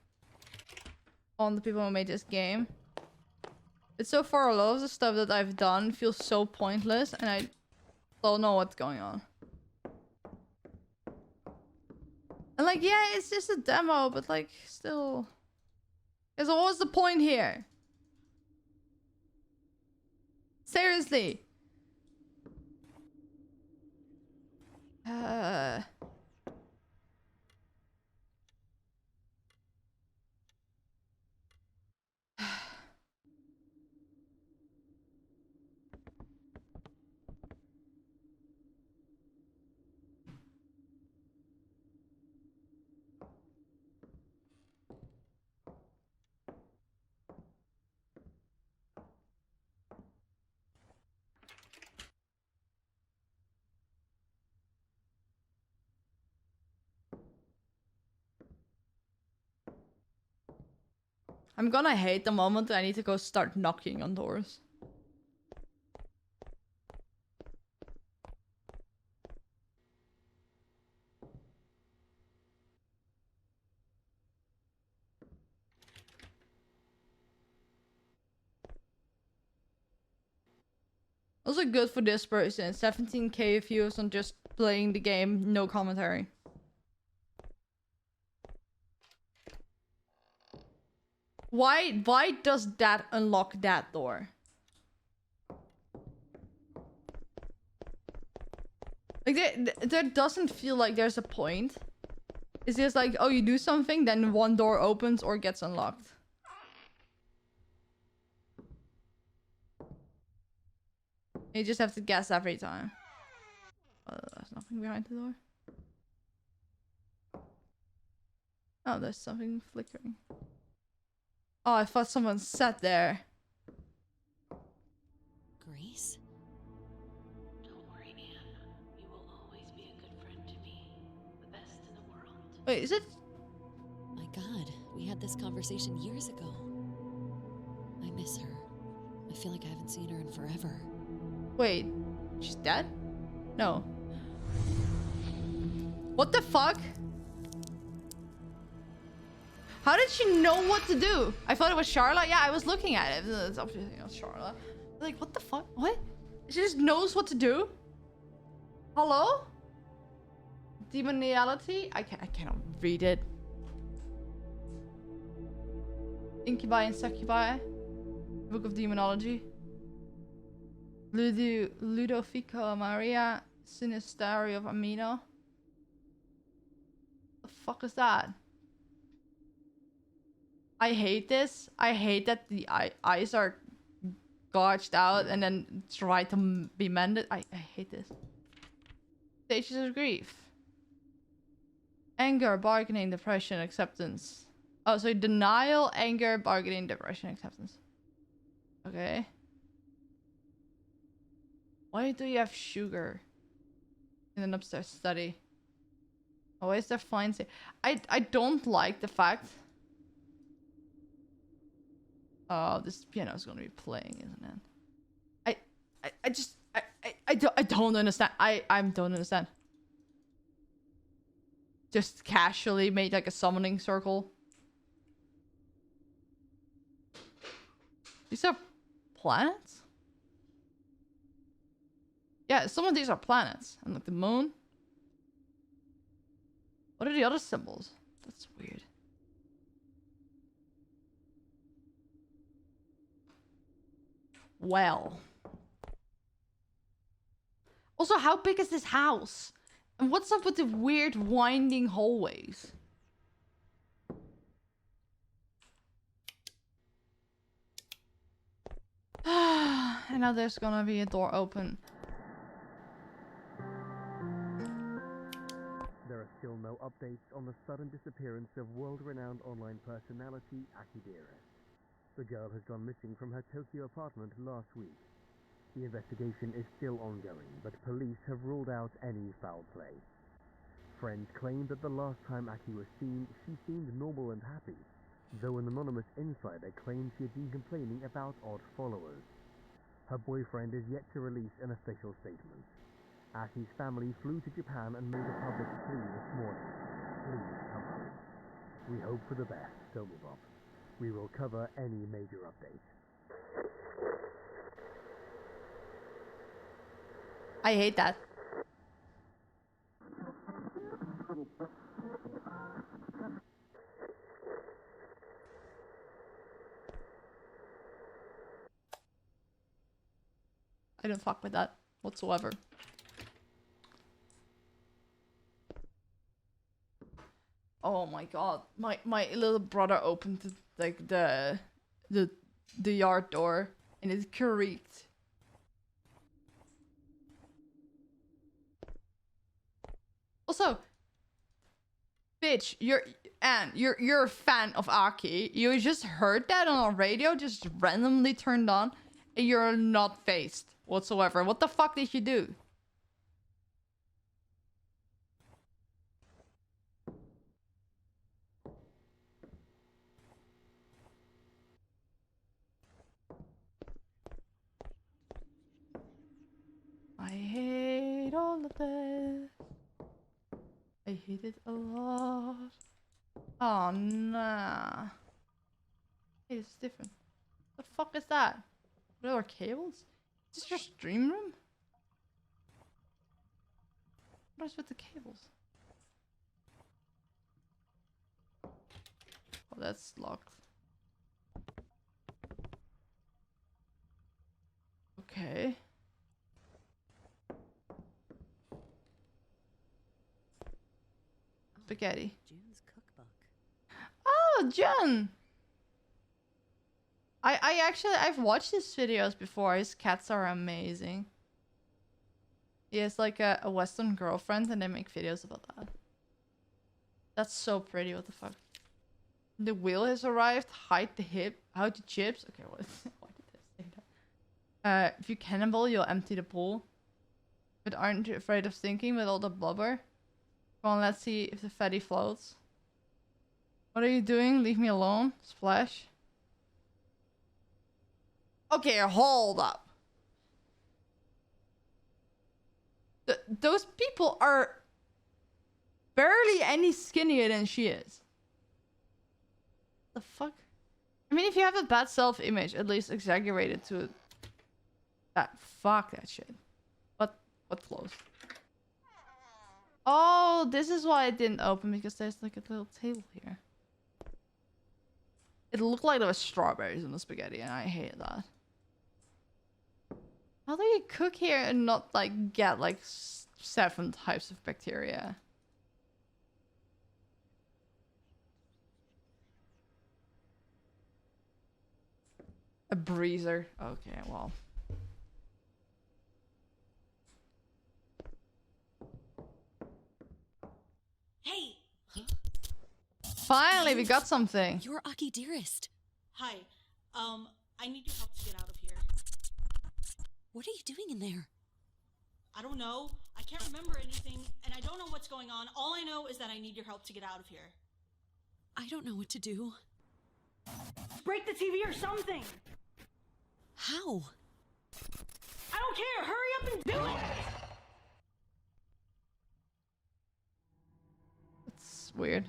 on the people who made this game. But so far, a lot of the stuff that I've done feels so pointless, and I don't know what's going on. And like, yeah, it's just a demo, but like, still... Because what was the point here? Seriously. Uh... I'm gonna hate the moment I need to go start knocking on doors. Also good for this person. 17k views on just playing the game, no commentary. Why does that unlock that door? Like there doesn't feel like there's a point. It's just like, oh, you do something, then one door opens or gets unlocked. You just have to guess every time. There's nothing behind the door. Oh, there's something flickering. Oh, I thought someone sat there. Grace? Don't worry, Anne. You will always be a good friend to me. The best in the world. Wait, is it? My God, we had this conversation years ago. I miss her. I feel like I haven't seen her in forever. Wait, she's dead? No. What the fuck? How did she know what to do? I thought it was Charlotte. Yeah, I was looking at it. It's obviously not Charlotte. Like, what the fuck? What? She just knows what to do? Hello? Demoniality? I cannot read it. Incubi and Succubi. Book of Demonology. Ludovico Maria Sinistari of Amino. The fuck is that? I hate this. I hate that the eyes are gouged out and then try to be mended. I hate this. Stages of grief. Anger, bargaining, depression, acceptance. Oh, so denial, anger, bargaining, depression, acceptance. Okay. Why do you have sugar in an upstairs study? Oh, why is there fine? I don't like the fact. Oh, this piano is gonna be playing, isn't it? I don't understand. I don't understand. Just casually made like a summoning circle. These are planets? Yeah, some of these are planets. And like the moon. What are the other symbols? That's weird. Well. Also, how big is this house? And what's up with the weird winding hallways? And now there's gonna be a door open. There are still no updates on the sudden disappearance of world-renowned online personality Akidera. The girl has gone missing from her Tokyo apartment last week. The investigation is still ongoing, but police have ruled out any foul play. Friends claim that the last time Aki was seen, she seemed normal and happy, though an anonymous insider claimed she had been complaining about odd followers. Her boyfriend is yet to release an official statement. Aki's family flew to Japan and made a public plea this morning. Please come home. We hope for the best, Toby Bob. We will cover any major updates. I hate that. I don't fuck with that whatsoever. Oh my god. My little brother opened like the yard door and it creaked. Also, bitch, you're a fan of Aki. You just heard that on a radio, just randomly turned on, and you're not phased whatsoever. What the fuck did you do? I hate all of this. I hate it a lot. Oh nah. Hey, it's different. The fuck is that? What are cables? Is this your stream room? What is with the cables? Oh, that's locked. Okay. Spaghetti. June's cookbook. Oh, Jen! I've watched his videos before. His cats are amazing. He has like a Western girlfriend and they make videos about that. That's so pretty, what the fuck? The wheel has arrived. Hide the hip. Hide the chips. Okay, what? Why did I say that? If you cannibal, you'll empty the pool. But aren't you afraid of sinking with all the blubber? Come on, let's see if the fatty floats. What are you doing? Leave me alone. Splash. Okay, hold up. Those people are barely any skinnier than she is. The fuck? I mean, if you have a bad self-image, at least exaggerate it to that. Fuck that shit. What closed? Oh, this is why it didn't open, because there's like a little table here. It looked like there was strawberries in the spaghetti, and I hate that. How do you cook here and not like get like 7 types of bacteria? A breezer. Okay, well. Hey! Finally, we got something. You're Aki dearest. Hi. I need your help to get out of here. What are you doing in there? I don't know. I can't remember anything, and I don't know what's going on. All I know is that I need your help to get out of here. I don't know what to do. Break the TV or something! How? I don't care! Hurry up and do it! It's weird.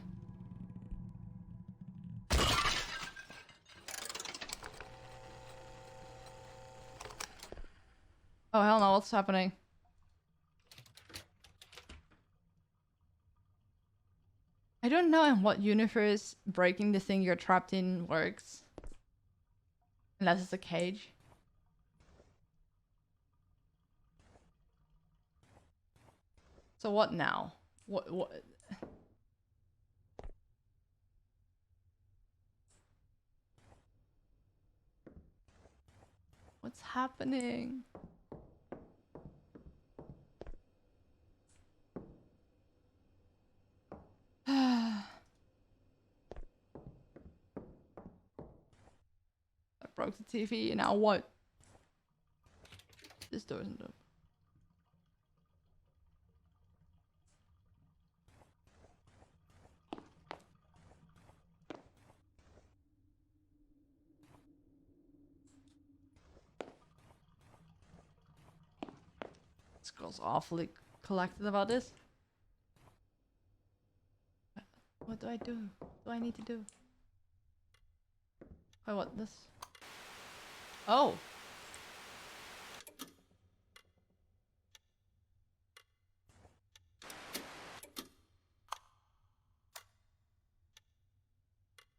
Oh, hell no, what's happening? I don't know in what universe breaking the thing you're trapped in works. Unless it's a cage. So what now? What? What's happening? I broke the TV, now what? This door isn't open. This girl's awfully collected about this. What do I do? What do I need to do? I want this. Oh.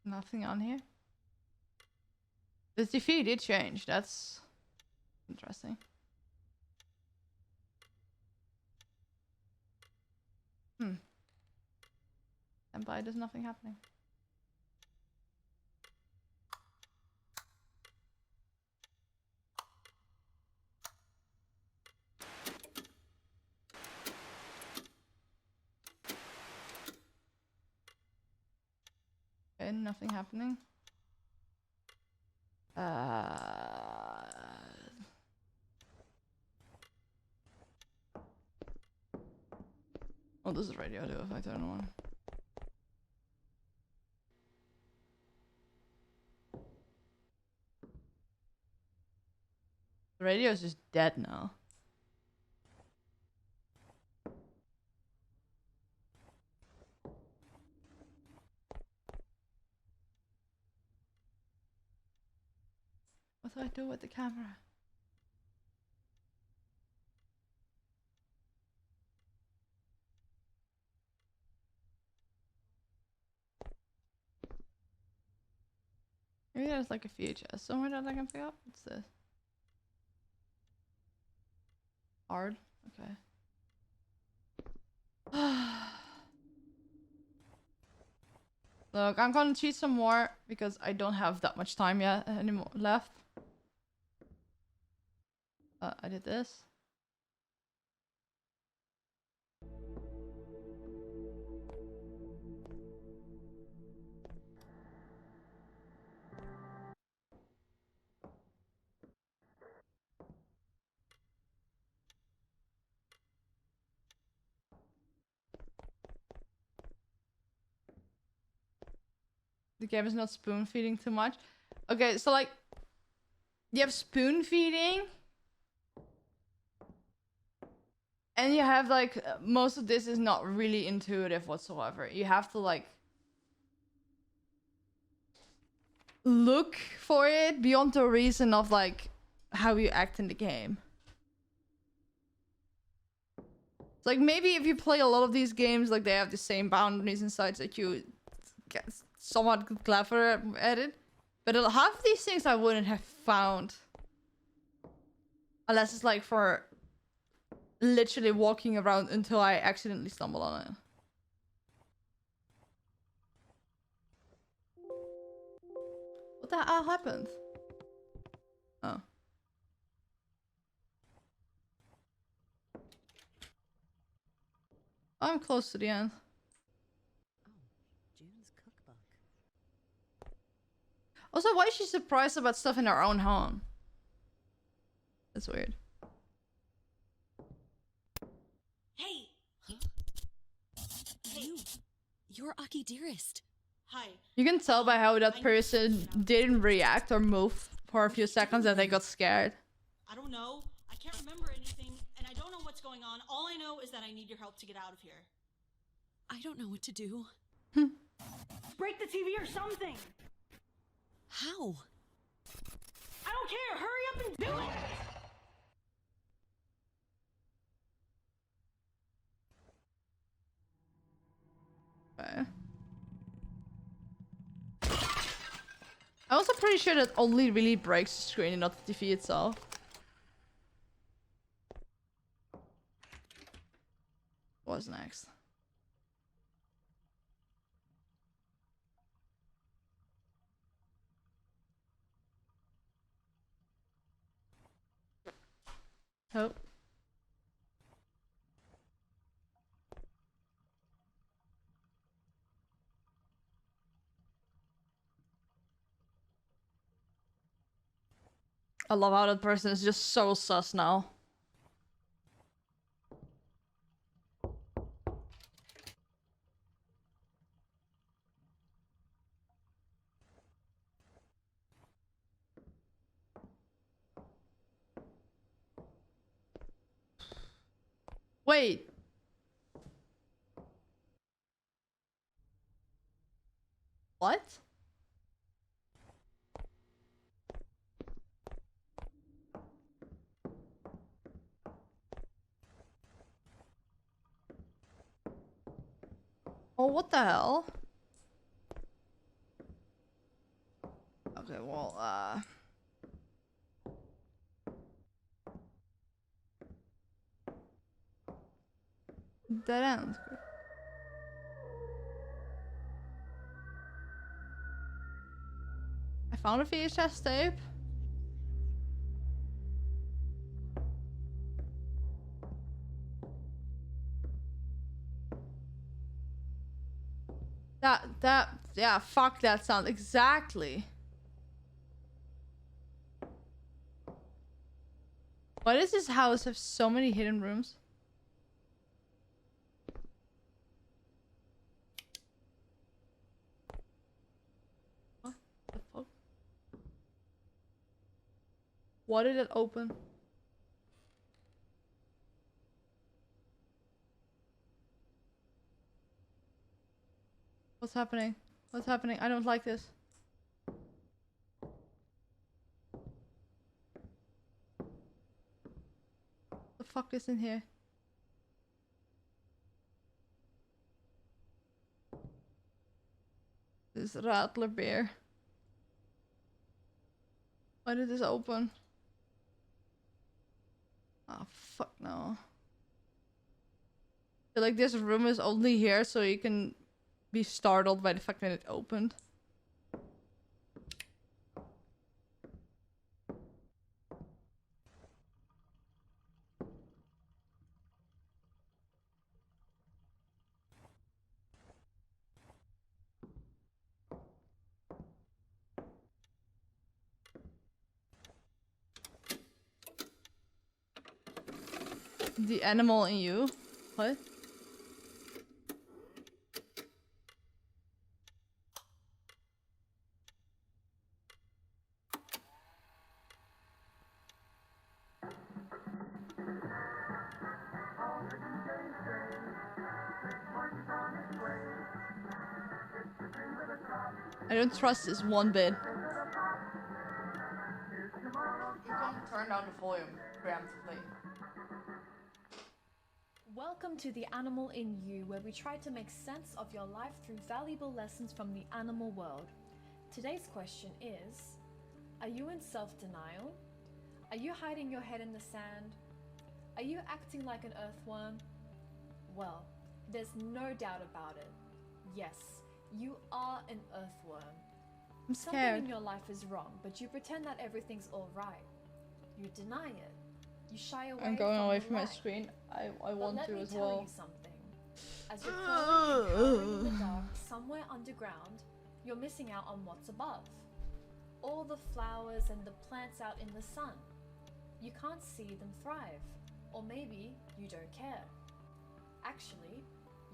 Nothing on here. The TV did change. That's interesting. And by there's nothing happening. Okay, nothing happening. Oh, this is radio too, if I turn on. The radio is just dead now. What do I do with the camera? Maybe there's like a VHS somewhere that I can pick up. What's this? Hard? Okay. Look, I'm gonna cheat some more because I don't have that much time yet anymore left. I did this. The game is not spoon feeding too much. Okay, so like, you have spoon feeding, and you have like most of this is not really intuitive whatsoever. You have to like look for it beyond the reason of like how you act in the game. It's like maybe if you play a lot of these games, like they have the same boundaries and such that you get somewhat clever at it. But half of these things I wouldn't have found unless it's like for literally walking around until I accidentally stumble on it. What the hell happened? Oh. I'm close to the end. Oh, June's cookbook. Also, why is she surprised about stuff in her own home? That's weird. Hey! You're Aki Dearest. Hi. You can tell by how that person didn't react or move for a few seconds that they got scared. I don't know. I can't remember anything, and I don't know what's going on. All I know is that I need your help to get out of here. I don't know what to do. Break the TV or something! How? I don't care! Hurry up and do it! Okay. I'm also pretty sure that only really breaks the screen and not the TV itself. What's next? Oh. I love how that person is just so sus now. Wait. What? Oh, what the hell? Okay, well, dead end. found a VHS tape. Yeah, fuck that sound, exactly. Why does this house have so many hidden rooms? What the fuck? Why did it open? What's happening? What's happening? I don't like this. The fuck is in here? This rattler bear. Why did this open? Oh fuck no. I feel like this room is only here so you can be startled by the fact that it opened. The animal in you? What? I don't trust this one bit. You can turn down the volume preemptively. Welcome to The Animal in You, where we try to make sense of your life through valuable lessons from the animal world. Today's question is, are you in self-denial? Are you hiding your head in the sand? Are you acting like an earthworm? Well, there's no doubt about it. Yes, you are an earthworm. I'm Something scared. in your life is wrong, but you pretend that everything's alright. You deny it. You shy away I'm going from away the from my light. screen. I But want let to me as tell well. you something. As you're crawling and cowering in the dark, somewhere underground, you're missing out on what's above. All the flowers and the plants out in the sun. You can't see them thrive. Or maybe you don't care. Actually,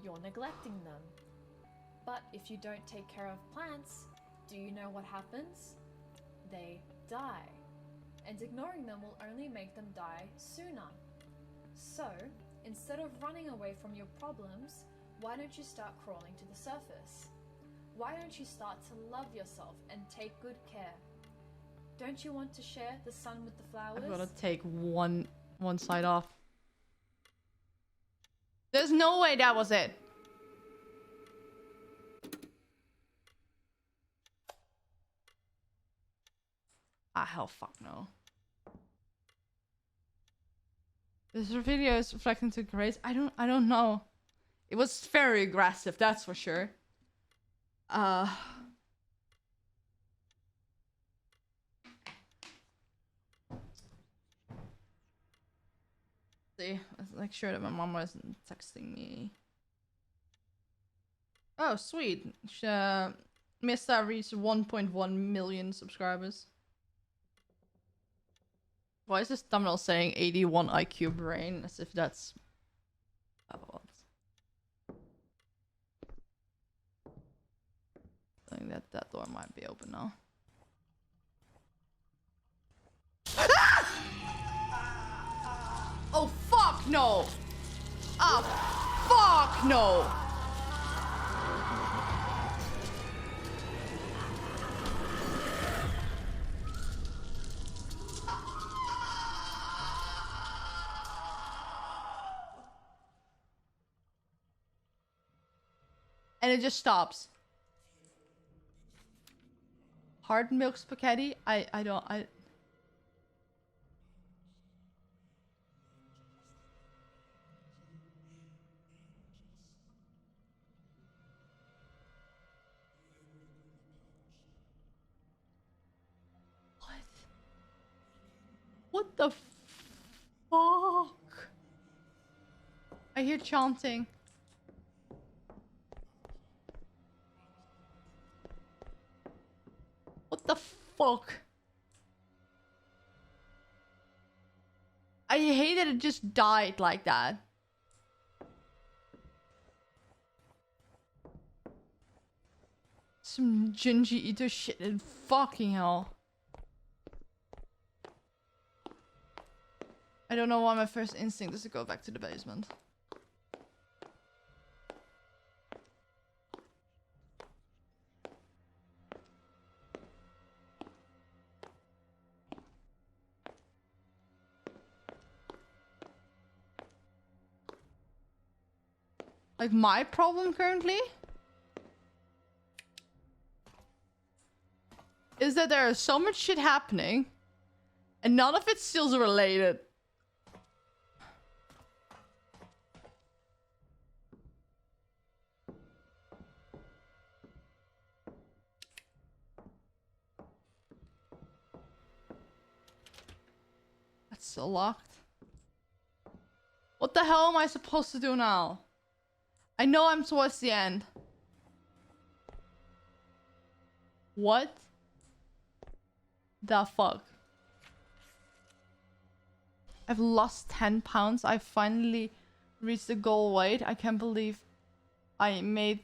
you're neglecting them. But if you don't take care of plants, do you know what happens? They die. And ignoring them will only make them die sooner. So, instead of running away from your problems, why don't you start crawling to the surface? Why don't you start to love yourself and take good care? Don't you want to share the sun with the flowers? I've got to take one side off. There's no way that was it. Ah, hell fuck no. This video is reflecting to Grace. I don't know. It was very aggressive, that's for sure. See, let's make sure that my mom wasn't texting me. Oh, sweet. Mista reached 1.1 million subscribers. Why is this thumbnail saying 81 IQ brain? As if that's... Oh, I think that door might be open now. Oh, fuck no! Ah, fuck no! And it just stops. Hard milk spaghetti? I don't... What the fuck? I hear chanting. What the fuck? I hate that it just died like that. Some Junji Ito shit in fucking hell. I don't know why my first instinct is to go back to the basement. Like, my problem currently is that there is so much shit happening and none of it still related. That's still locked. What the hell am I supposed to do now? I know I'm towards the end. What the fuck? I've lost 10 pounds. I finally reached the goal weight. I can't believe I made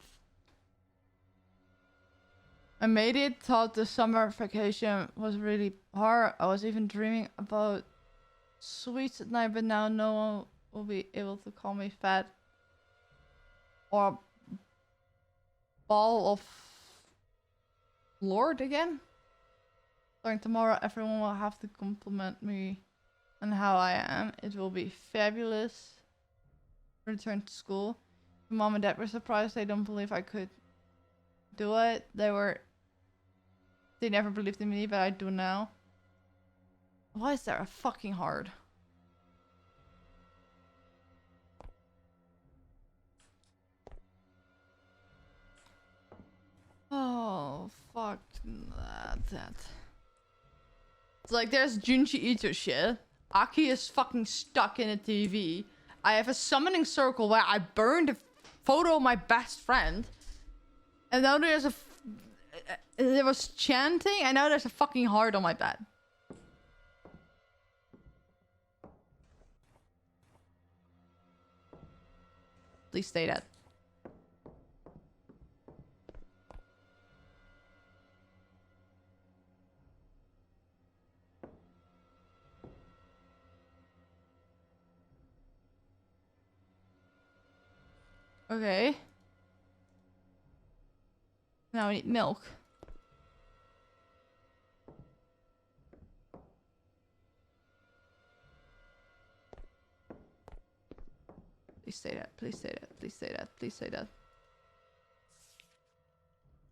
it. Thought the summer vacation was really hard. I was even dreaming about sweets at night, but now no one will be able to call me fat or ball of Lord again. Starting tomorrow, everyone will have to compliment me on how I am. It will be fabulous. Return to school. My mom and dad were surprised. They don't believe I could do it. They never believed in me, but I do now. Why is there a fucking hard? Oh, fuck that. It's like there's Junji Ito shit. Aki is fucking stuck in a TV. I have a summoning circle where I burned a photo of my best friend. And now there was chanting, and now there's a fucking heart on my bed. Please stay dead. Okay. Now we need milk. Please say that. Please say that. Please say that. Please say that.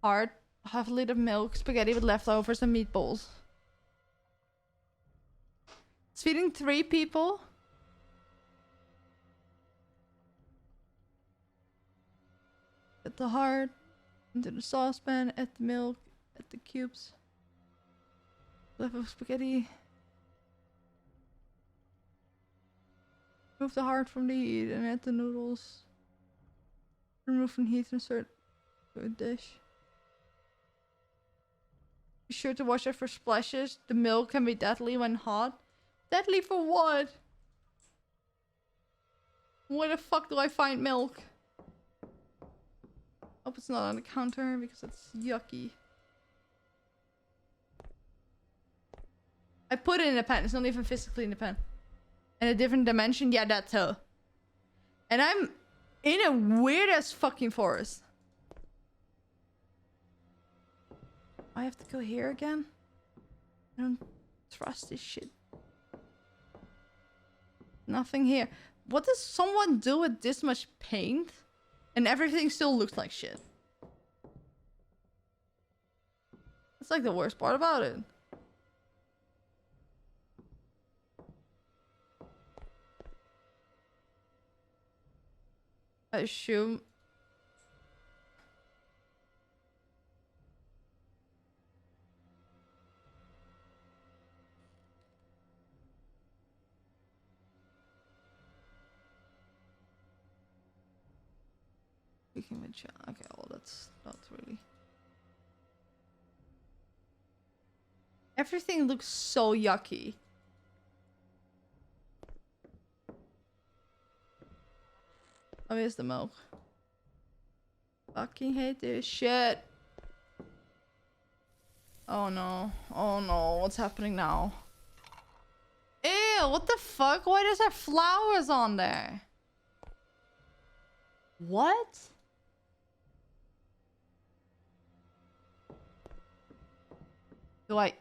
Hard. Half a liter of milk, spaghetti with leftovers, and meatballs. It's feeding 3 people. Get the heart into the saucepan, add the milk, add the cubes. Leftover spaghetti. Remove the heart from the heat and add the noodles. Remove from heat and insert to a dish. Be sure to wash it for splashes. The milk can be deadly when hot. Deadly for what? Where the fuck do I find milk? Hope it's not on the counter because it's yucky. I put it in a pen. It's not even physically in the pen. In a different dimension? Yeah, that too. And I'm in a weird ass fucking forest. I have to go here again? I don't trust this shit. Nothing here. What does someone do with this much paint? And everything still looks like shit. That's like the worst part about it. I assume. Cooking with child. Okay, well that's not really. Everything looks so yucky. Oh, here's the milk. Fucking hate this shit. Oh no. Oh no. What's happening now? Ew, what the fuck? Why does there flowers on there? What? Do I...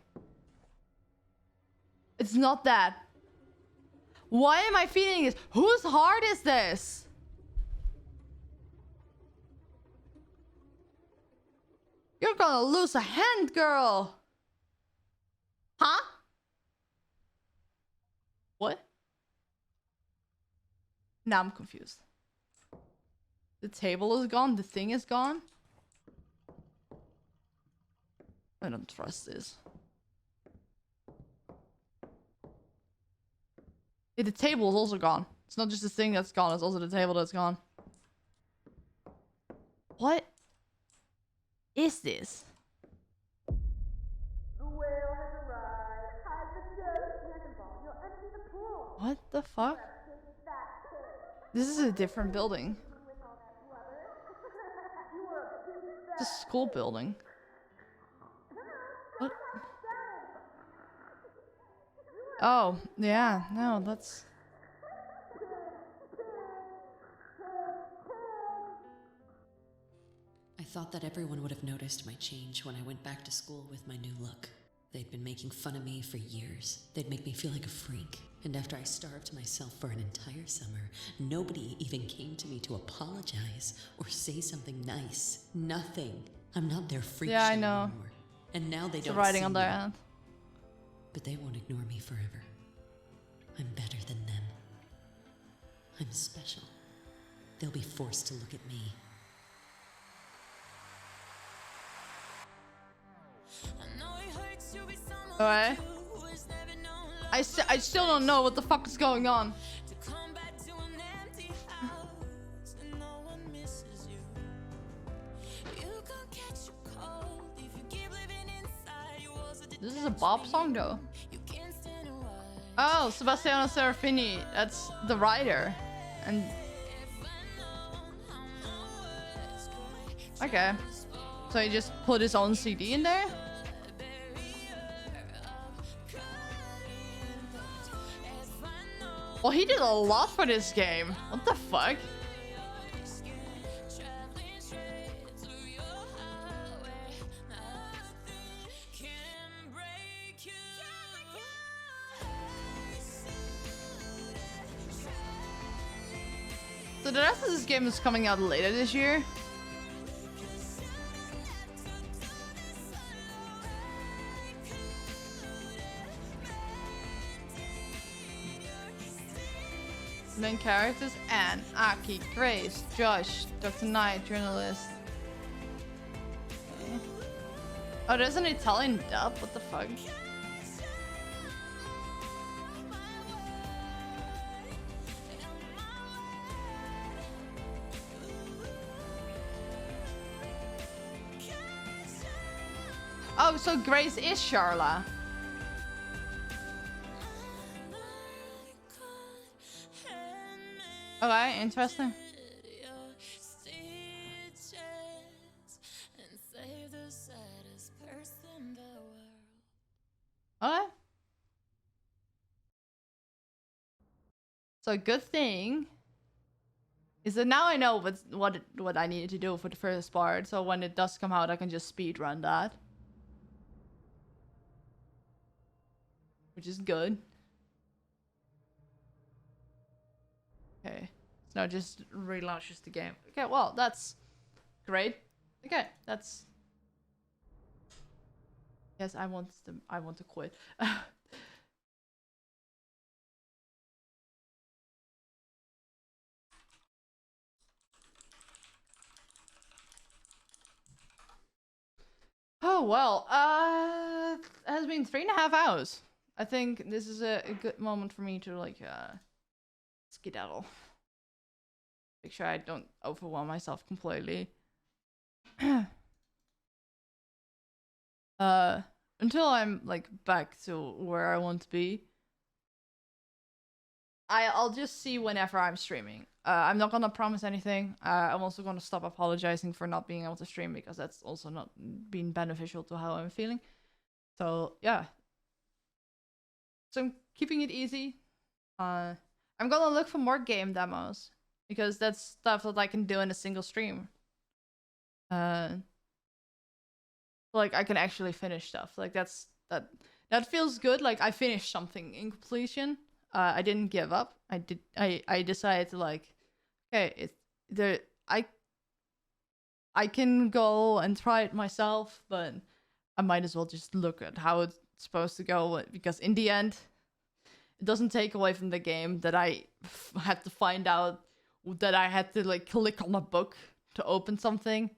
It's not that. Why am I feeling this? Whose heart is this? You're gonna lose a hand, girl. Huh? What? Now I'm confused. The table is gone. The thing is gone. I don't trust this. Yeah, the table is also gone. It's not just the thing that's gone. It's also the table that's gone. What is this? The whale has arrived. Hide the dirty cannonball. You'll empty the pool. What the fuck? This is a different building. It's a school building. What? Oh, yeah. No, that's... I thought that everyone would have noticed my change when I went back to school with my new look. They'd been making fun of me for years. They'd make me feel like a freak. And after I starved myself for an entire summer, nobody even came to me to apologize or say something nice. Nothing. I'm not their freak Yeah, show I know. anymore. And now they It's don't writing see on me. their hand. But they won't ignore me forever. I'm better than them. I'm special. They'll be forced to look at me. Alright. I still don't know what the fuck is going on. This is a Bob song though. Oh, Sebastiano Serafini. That's the writer. And... Okay. So he just put his own CD in there? Well, he did a lot for this game. What the fuck? So the rest of this game is coming out later this year. Main characters: Anne, Aki, Grace, Josh, Dr. Knight, journalist. Okay. Oh, there's an Italian dub? What the fuck? Oh, so Grace is Charla. Okay, interesting. Okay. So good thing is that now I know what I needed to do for the first part. So when it does come out, I can just speed run that, which is good. Okay, so now just relaunches the game. Okay, well, that's great. Okay, that's... Yes, I want to quit. Oh, well, it has been 3.5 hours. I think this is a good moment for me to, like, skedaddle. make sure I don't overwhelm myself completely. Until I'm like back to where I want to be, I'll just see whenever I'm streaming. I'm not gonna promise anything. I'm also gonna stop apologizing for not being able to stream because that's also not been beneficial to how I'm feeling. So yeah. So I'm keeping it easy. I'm gonna look for more game demos because that's stuff that I can do in a single stream. Like I can actually finish stuff. Like that feels good. Like I finished something in completion. I didn't give up. I decided to like, okay, I can go and try it myself, but I might as well just look at how it's supposed to go because in the end, it doesn't take away from the game that I had to find out that I had to like click on a book to open something.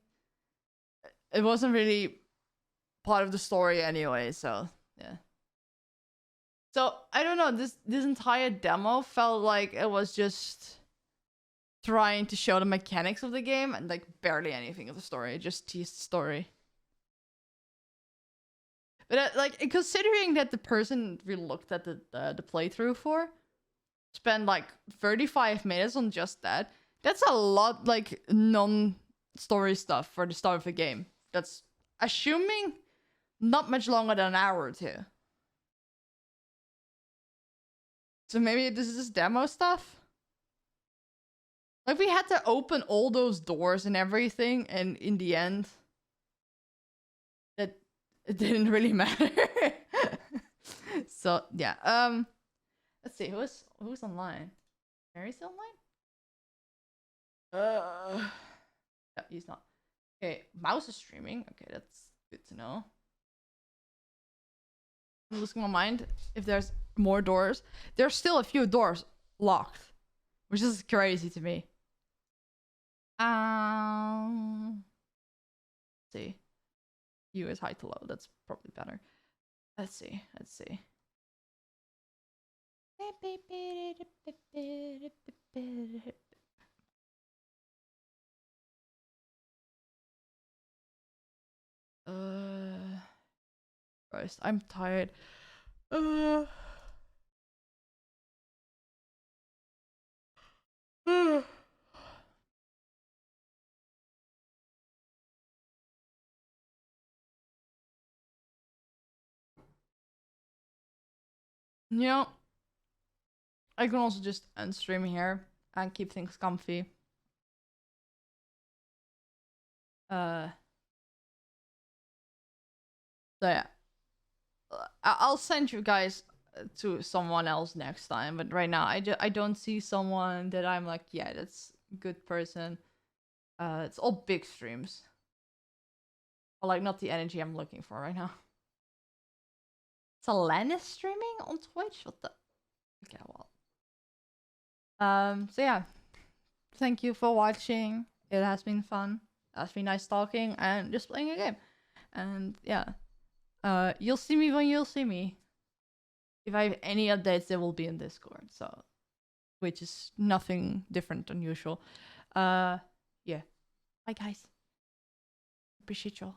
It wasn't really part of the story anyway, so yeah. So I don't know, this entire demo felt like it was just trying to show the mechanics of the game and like barely anything of the story, just teased the story. But like considering that the person we looked at the playthrough for spent like 35 minutes on just that, that's a lot like non-story stuff for the start of the game. That's assuming not much longer than an hour or two. So maybe this is just demo stuff? Like we had to open all those doors and everything, and in the end, it didn't really matter. So yeah, let's see, who's online? Mary's online? No, he's not. Okay, Mouse is streaming. Okay, that's good to know. I'm losing my mind if there's more doors. There's still a few doors locked, which is crazy to me. Let's see. U is high to low. That's probably better. Let's see. Christ, I'm tired. You know, I can also just end stream here and keep things comfy. So yeah, I'll send you guys to someone else next time. But right now, I don't see someone that I'm like, yeah, that's a good person. It's all big streams. Or like not the energy I'm looking for right now. Alanis streaming on Twitch? What the? Okay, well. So yeah. Thank you for watching. It has been fun. It has been nice talking and just playing a game. And yeah. You'll see me when you'll see me. If I have any updates, they will be in Discord. So, which is nothing different than usual. Yeah. Bye guys. Appreciate y'all.